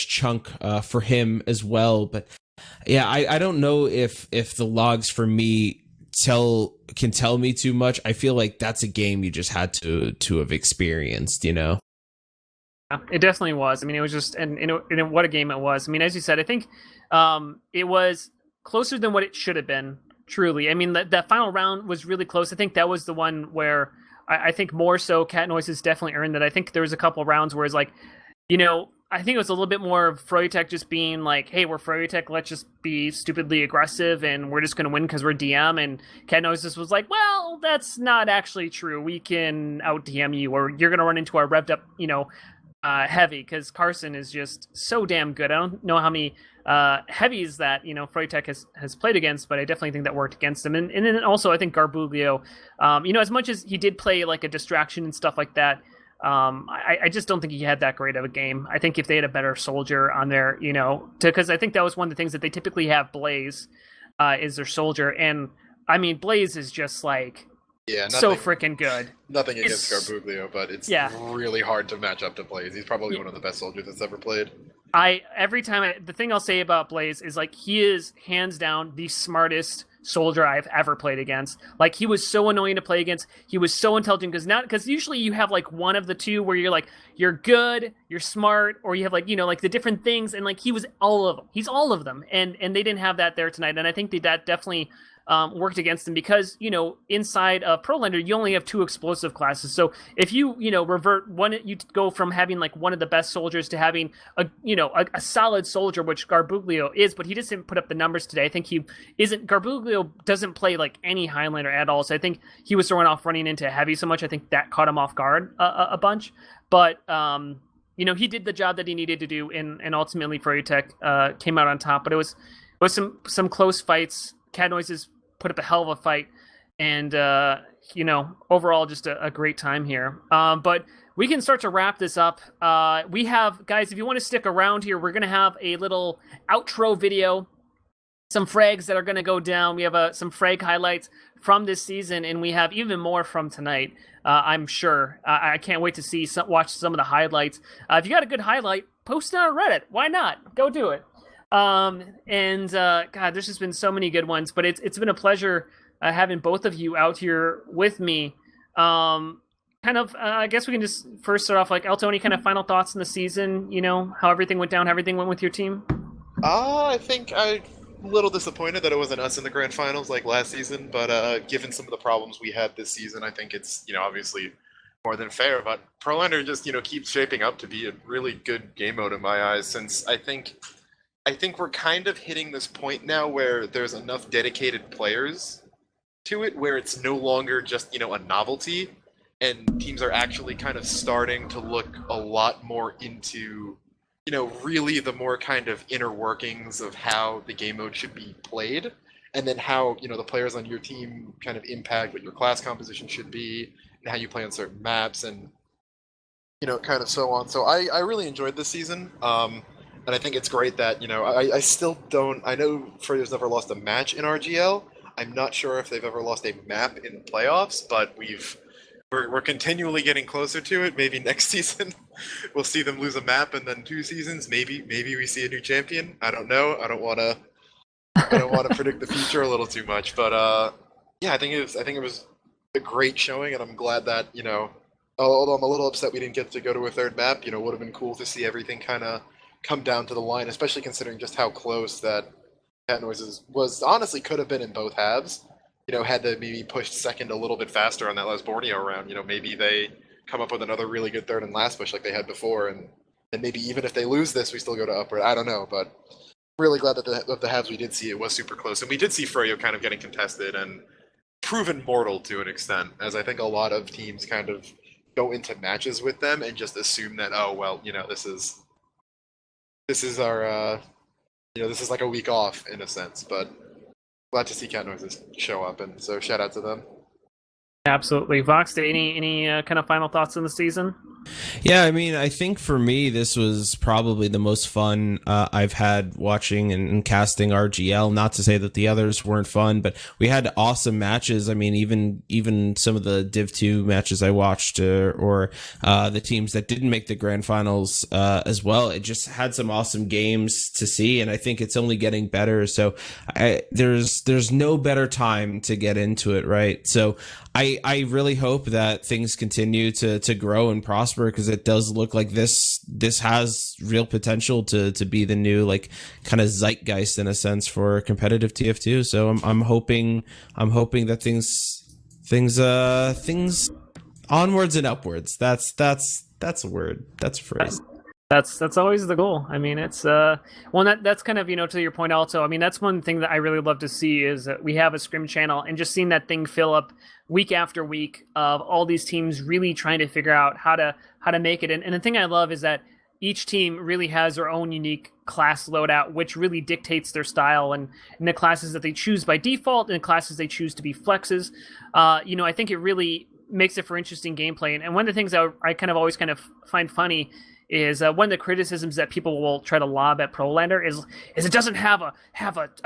[SPEAKER 3] chunk for him as well. But yeah, I don't know if the logs for me can tell me too much. I feel like that's a game you just had to have experienced, you know.
[SPEAKER 4] It definitely was. I mean, it was just and what a game it was. I mean, as you said, I think it was closer than what it should have been. Truly. I mean, that final round was really close. I think that was the one where I think more so Cat Noises definitely earned that. I think there was a couple of rounds where it's like, you know, I think it was a little bit more of Froyotech just being like, hey, we're Froyotech, let's just be stupidly aggressive and we're just going to win because we're DM. And Cat Noises was like, well, that's not actually true. We can out DM you, or you're going to run into our revved up, you know, heavy, because Carson is just so damn good. I don't know how many heavies that, you know, Froyotech has played against, but I definitely think that worked against him. And then also I think Garbuglio, you know, as much as he did play like a distraction and stuff like that, I just don't think he had that great of a game. I think if they had a better soldier on there, you know, because I think that was one of the things that they typically have Blaze is their soldier. And I mean, Blaze is just like, so freaking good.
[SPEAKER 2] Nothing against Garbuglio, but it's really hard to match up to Blaze. He's probably one of the best soldiers that's ever played. The thing I'll say about Blaze is like he is hands down the smartest soldier I've ever played against. Like he was so annoying to play against. He was so intelligent because usually you have like one of the two where you're like you're good, you're smart, or you have like, you know, like the different things, and like he was all of them. He's all of them, and they didn't have that there tonight, and I think that definitely worked against him because, you know, inside of Prolander, you only have 2 explosive classes. So if you know, revert one, you go from having like one of the best soldiers to having a solid soldier, which Garbuglio is, but he just didn't put up the numbers today. I think Garbuglio doesn't play like any Highlander at all. So I think he was throwing off running into heavy so much. I think that caught him off guard a bunch, but you know, he did the job that he needed to do, and ultimately Froyotech came out on top. But it was some close fights. Cat Noises put up a hell of a fight, and you know, overall just a great time here. But we can start to wrap this up. We have, guys, if you want to stick around here, we're going to have a little outro video, some frags that are going to go down. We have some frag highlights from this season, and we have even more from tonight, I'm sure. I can't wait to watch some of the highlights. If you got a good highlight, post it on Reddit. Why not? Go do it. God, there's just been so many good ones, but it's been a pleasure having both of you out here with me. I guess we can just first start off like, Elto, any kind of final thoughts on the season, you know, how everything went down, how everything went with your team? I think I'm a little disappointed that it wasn't us in the grand finals like last season, but given some of the problems we had this season, I think it's, you know, obviously more than fair, but Prolander just, you know, keeps shaping up to be a really good game mode in my eyes, since I think we're kind of hitting this point now where there's enough dedicated players to it where it's no longer just, you know, a novelty, and teams are actually kind of starting to look a lot more into, you know, really the more kind of inner workings of how the game mode should be played, and then how, you know, the players on your team kind of impact what your class composition should be and how you play on certain maps, and, you know, kind of so on. So I really enjoyed this season. And I think it's great that, you know, I still don't... I know Froyo's never lost a match in RGL. I'm not sure if they've ever lost a map in the playoffs, but we're continually getting closer to it. Maybe next season we'll see them lose a map, and then 2 seasons, maybe we see a new champion. I don't know. I don't want to I don't want to predict the future a little too much, but yeah, I think it was a great showing, and I'm glad that although I'm a little upset we didn't get to go to a third map. Would have been cool to see everything kind of come down to the line, especially considering just how close that Cat Noises was. Honestly, could have been in both halves. Had they maybe pushed second a little bit faster on that last Borneo round, maybe they come up with another really good third and last push like they had before, and maybe even if they lose this, we still go to upward. I don't know, but really glad that the halves we did see, it was super close, and we did see Froyo kind of getting contested and proven mortal to an extent, as I think a lot of teams kind of go into matches with them and just assume that, oh well, this is our this is like a week off in a sense, but glad to see Cat Noises show up, and so shout out to them.
[SPEAKER 4] Absolutely. Vox, any kind of final thoughts on the season?
[SPEAKER 3] Yeah, I mean, I think for me, this was probably the most fun I've had watching and casting RGL. Not to say that the others weren't fun, but we had awesome matches. I mean, even some of the Div 2 matches I watched or the teams that didn't make the grand finals as well. It just had some awesome games to see, and I think it's only getting better. So there's no better time to get into it, right? So I really hope that things continue to grow and prosper, because it does look like this has real potential to be the new kind of zeitgeist in a sense for competitive TF2. So I'm hoping that things onwards and upwards. That's a word. That's a phrase.
[SPEAKER 4] That's always the goal. I mean, it's that's kind of to your point also. I mean, that's one thing that I really love to see is that we have a scrim channel, and just seeing that thing fill up week after week of all these teams really trying to figure out how to make it. And the thing I love is that each team really has their own unique class loadout, which really dictates their style and the classes that they choose by default and the classes they choose to be flexes. I think it really makes it for interesting gameplay. And one of the things that I kind of always kind of find funny is one of the criticisms that people will try to lob at Prolander is it doesn't have a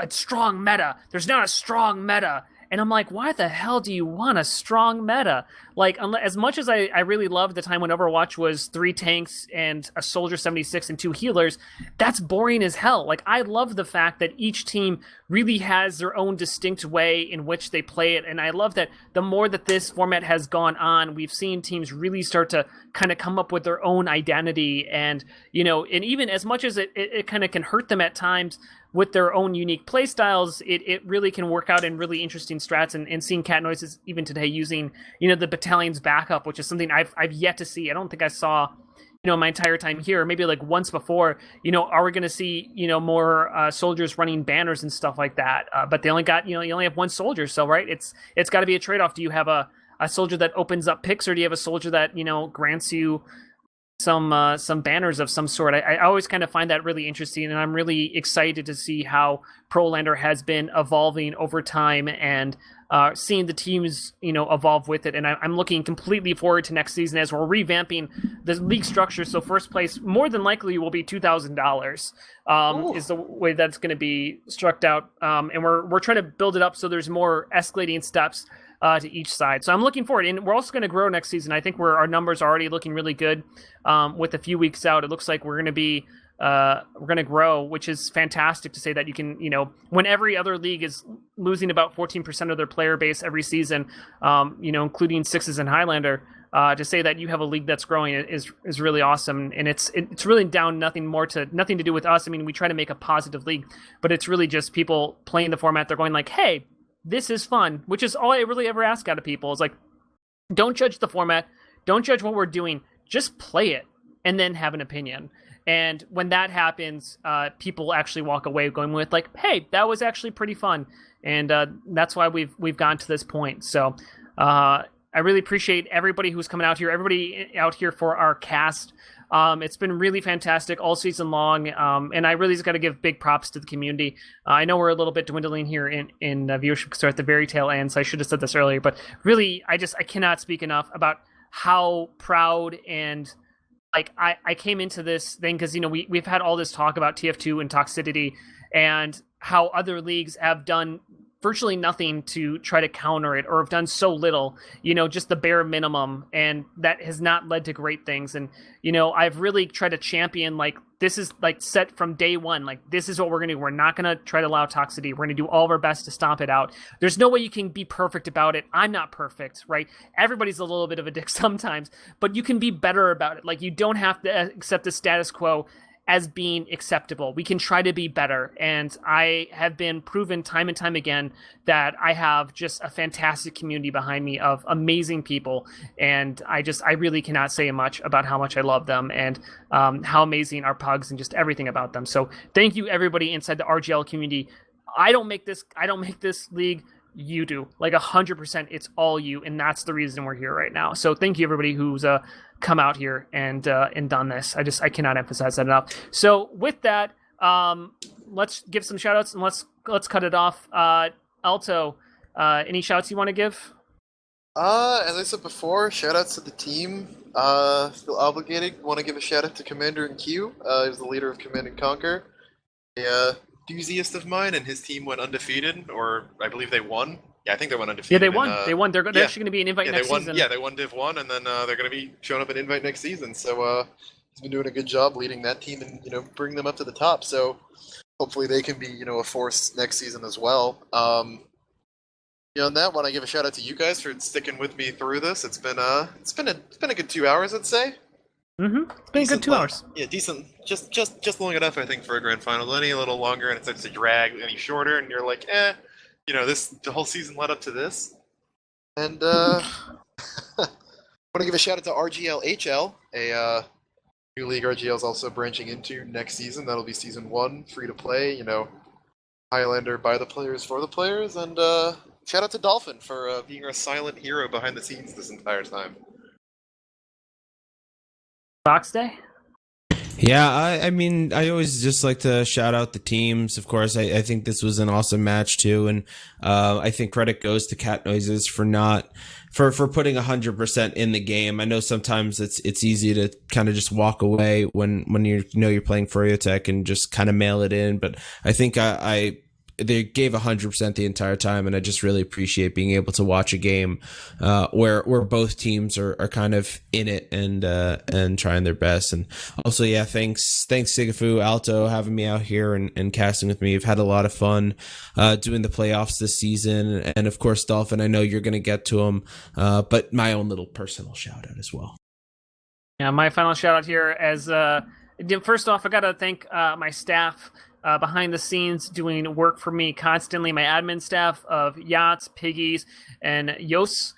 [SPEAKER 4] strong meta. There's not a strong meta. And I'm like, why the hell do you want a strong meta? Like, as much as I really loved the time when Overwatch was 3 tanks and a Soldier 76 and 2 healers, that's boring as hell. Like, I love the fact that each team really has their own distinct way in which they play it. And I love that the more that this format has gone on, we've seen teams really start to kind of come up with their own identity. And, and even as much as it kind of can hurt them at times, with their own unique play styles, it really can work out in really interesting strats. And seeing Cat Noises even today using, the battalion's backup, which is something I've yet to see. I don't think I saw, my entire time here, maybe like once before. Are we going to see, more soldiers running banners and stuff like that? But they only got, you only have one soldier. So, right, it's got to be a trade-off. Do you have a soldier that opens up picks, or do you have a soldier that, grants you some banners of some sort? I always kind of find that really interesting, and I'm really excited to see how Prolander has been evolving over time and seeing the teams evolve with it. And I'm looking completely forward to next season as we're revamping the league structure. So first place more than likely will be $2,000 is the way that's going to be struck out, and we're trying to build it up so there's more escalating steps to each side. So I'm looking forward, and we're also going to grow next season. I think our numbers are already looking really good. With a few weeks out, it looks like we're going to grow, which is fantastic to say that you can, when every other league is losing about 14% of their player base every season, including Sixes and Highlander, to say that you have a league that's growing is really awesome. And it's really down nothing to do with us. I mean, we try to make a positive league, but it's really just people playing the format. They're going like, hey, this is fun, which is all I really ever ask out of people is like, don't judge the format. Don't judge what we're doing. Just play it and then have an opinion. And when that happens, people actually walk away going with like, hey, that was actually pretty fun. And that's why we've gotten to this point. So I really appreciate everybody who's coming out here, everybody out here for our cast. It's been really fantastic all season long, and I really just got to give big props to the community. I know we're a little bit dwindling here in viewership because we're at the very tail end, so I should have said this earlier, but really, I cannot speak enough about how proud and like I came into this thing because we've had all this talk about TF2 and toxicity and how other leagues have done virtually nothing to try to counter it, or have done so little, just the bare minimum, and that has not led to great things. And I've really tried to champion, like, this is like set from day one, like, this is what we're gonna do. We're not gonna try to allow toxicity. We're gonna do all of our best to stomp it out. There's no way you can be perfect about it. I'm not perfect, right? Everybody's a little bit of a dick sometimes, but you can be better about it. Like, you don't have to accept the status quo as being acceptable. We can try to be better, and I have been proven time and time again that I have just a fantastic community behind me of amazing people, and I really cannot say much about how much I love them, and how amazing our pugs and just everything about them. So thank you, everybody inside the RGL community. I don't make this league. You do, like 100%. It's all you, and that's the reason we're here right now. So thank you, everybody who's come out here and done this. I cannot emphasize that enough. So with that, let's give some shout outs, and let's cut it off. Alto, any shouts you want to give?
[SPEAKER 2] As I said before, shout outs to the team. Feel obligated. Want to give a shout out to Commander and Q. He's the leader of Command and Conquer. Dooziest of mine, and his team went undefeated, or I believe they won. Yeah, I think they went undefeated.
[SPEAKER 4] Yeah, they won. They won. They're actually going to be an invite next season.
[SPEAKER 2] Yeah, they won Div 1, and then they're going to be showing up at invite next season. So he's been doing a good job leading that team and bringing them up to the top. So hopefully they can be a force next season as well. On that one, I give a shout out to you guys for sticking with me through this. It's been a good 2 hours, I'd say.
[SPEAKER 4] Mm-hmm. It's been a good 2 hours.
[SPEAKER 2] Yeah, decent. Just long enough, I think, for a grand final. Any a little longer, and it starts to drag any shorter, and you're like, the whole season led up to this. And I want to give a shout out to RGL HL, a new league RGL is also branching into next season. That'll be season 1, free to play. Highlander by the players for the players, and shout out to Dolphin for being our silent hero behind the scenes this entire time.
[SPEAKER 4] Box Day?
[SPEAKER 3] Yeah, I mean, I always just like to shout out the teams. Of course, I think this was an awesome match too, and I think credit goes to Cat Noises for putting 100% in the game. I know sometimes it's easy to kind of just walk away when you're playing Froyotech and just kind of mail it in, but I think they gave 100% the entire time, and I just really appreciate being able to watch a game where both teams are kind of in it and trying their best. And also, yeah, thanks sigafoo, Alto, having me out here and casting with me. I've had a lot of fun doing the playoffs this season, and of course, Dolphin, I know you're going to get to him, but my own little personal shout out as well.
[SPEAKER 4] Yeah, my final shout out here as first off, I got to thank my staff behind the scenes doing work for me constantly, my admin staff of Yachts, Piggies, and Yos.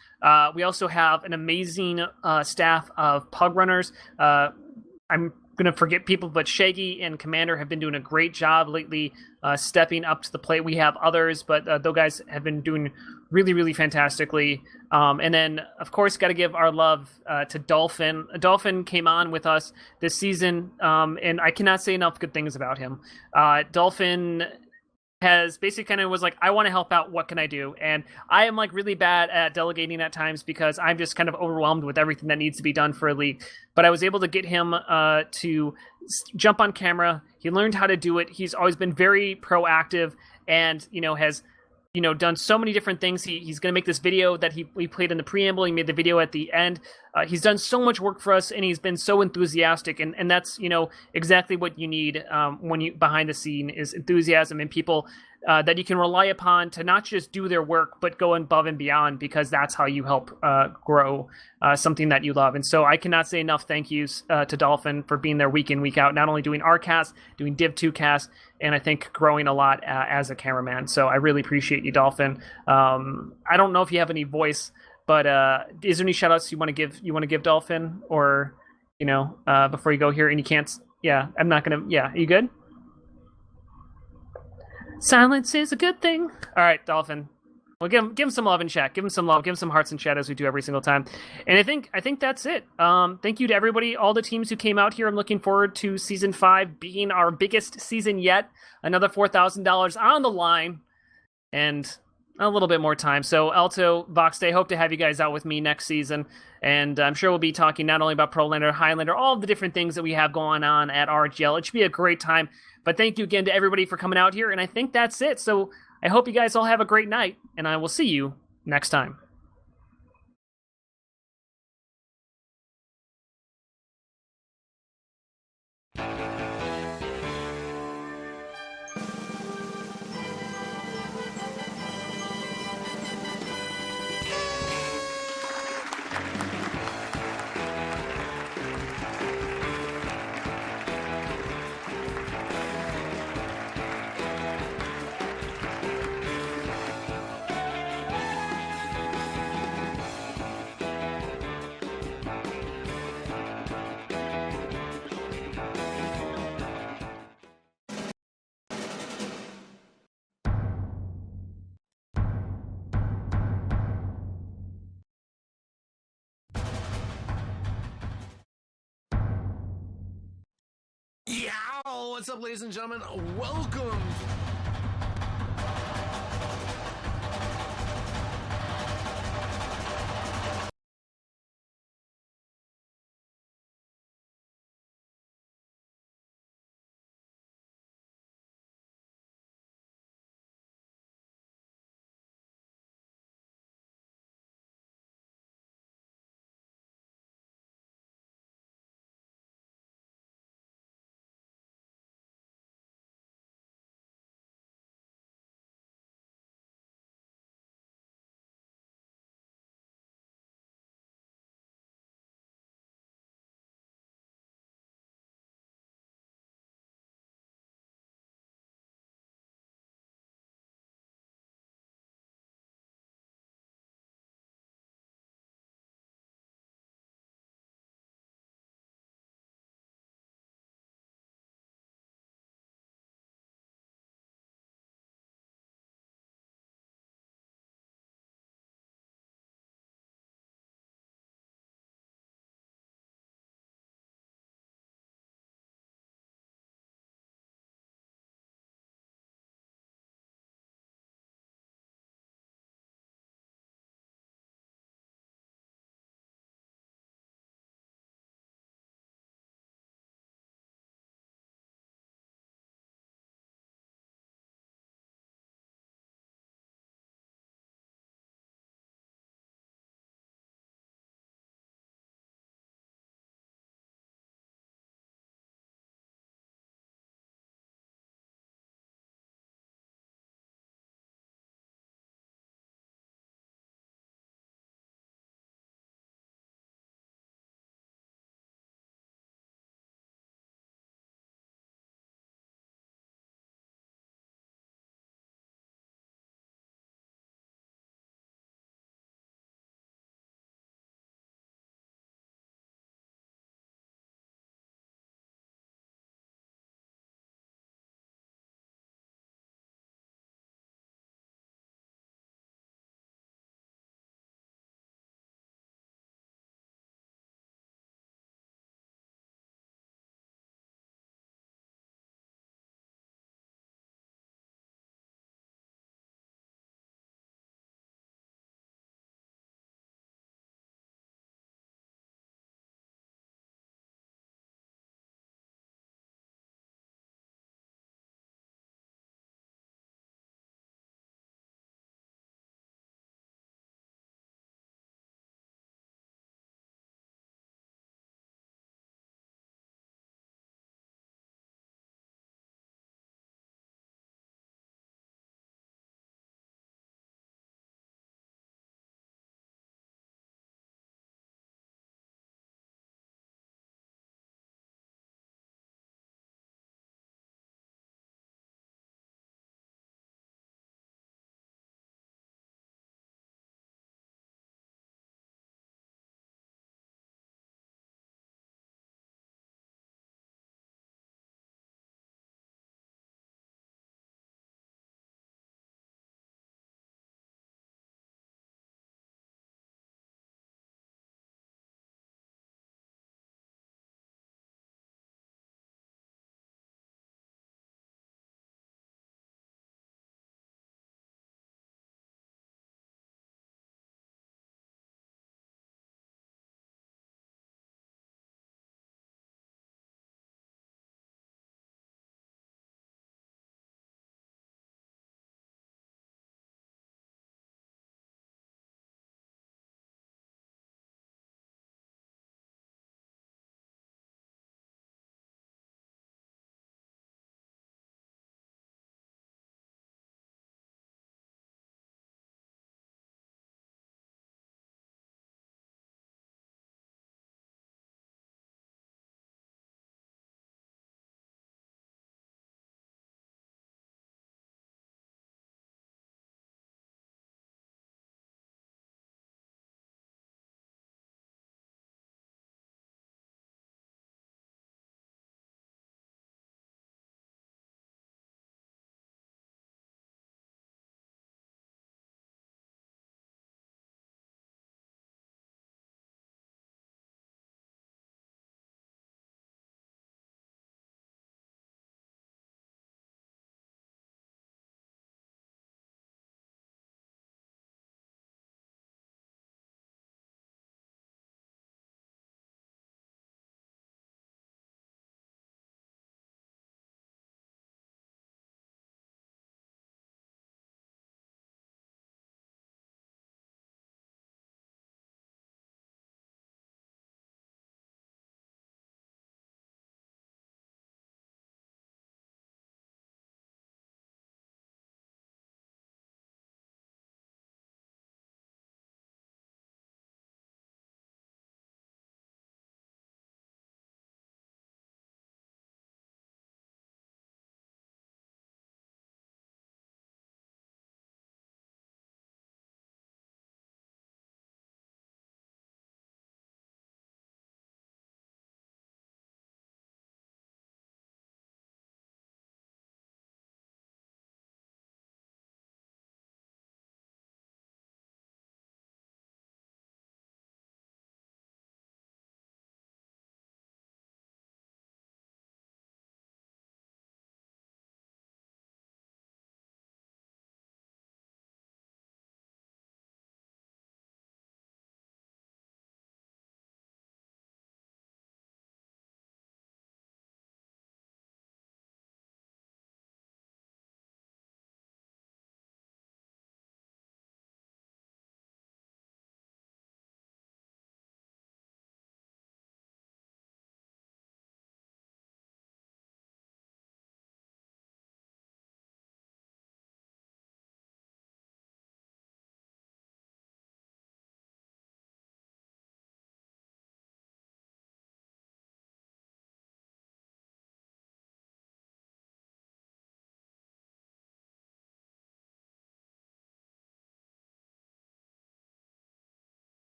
[SPEAKER 4] We also have an amazing staff of pug runners. I'm going to forget people, but Shaggy and Commander have been doing a great job lately stepping up to the plate. We have others, but those guys have been doing really, really fantastically. And then, of course, got to give our love to Dolphin. Dolphin came on with us this season, and I cannot say enough good things about him. Dolphin has basically kind of was like, I want to help out. What can I do? And I am like really bad at delegating at times because I'm just kind of overwhelmed with everything that needs to be done for a league. But I was able to get him to jump on camera. He learned how to do it. He's always been very proactive and, has done so many different things. He's going to make this video that we played in the preamble. He made the video at the end. He's done so much work for us, and he's been so enthusiastic. And that's, exactly what you need when you behind the scene is enthusiasm and people that you can rely upon to not just do their work, but go above and beyond, because that's how you help grow something that you love. And so I cannot say enough thank yous to Dolphin for being there week in, week out, not only doing our cast, doing Div 2 cast, and I think growing a lot as a cameraman. So I really appreciate you, Dolphin. I don't know if you have any voice, but is there any shout outs you want to give? You want to give Dolphin, or before you go here? And you can't. Yeah, I'm not gonna. Yeah, are you good? Silence is a good thing. All right, Dolphin. Well, give him some love in chat. Give him some love. Give him some hearts in chat, as we do every single time. And I think that's it. Thank you to everybody, all the teams who came out here. I'm looking forward to season 5 being our biggest season yet. Another $4,000 on the line, and a little bit more time. So Alto, Vox Day, hope to have you guys out with me next season. And I'm sure we'll be talking not only about Prolander, Highlander, all of the different things that we have going on at RGL. It should be a great time. But thank you again to everybody for coming out here. And I think that's it. So I hope you guys all have a great night, and I will see you next time.
[SPEAKER 1] Yow! What's up, ladies and gentlemen? Welcome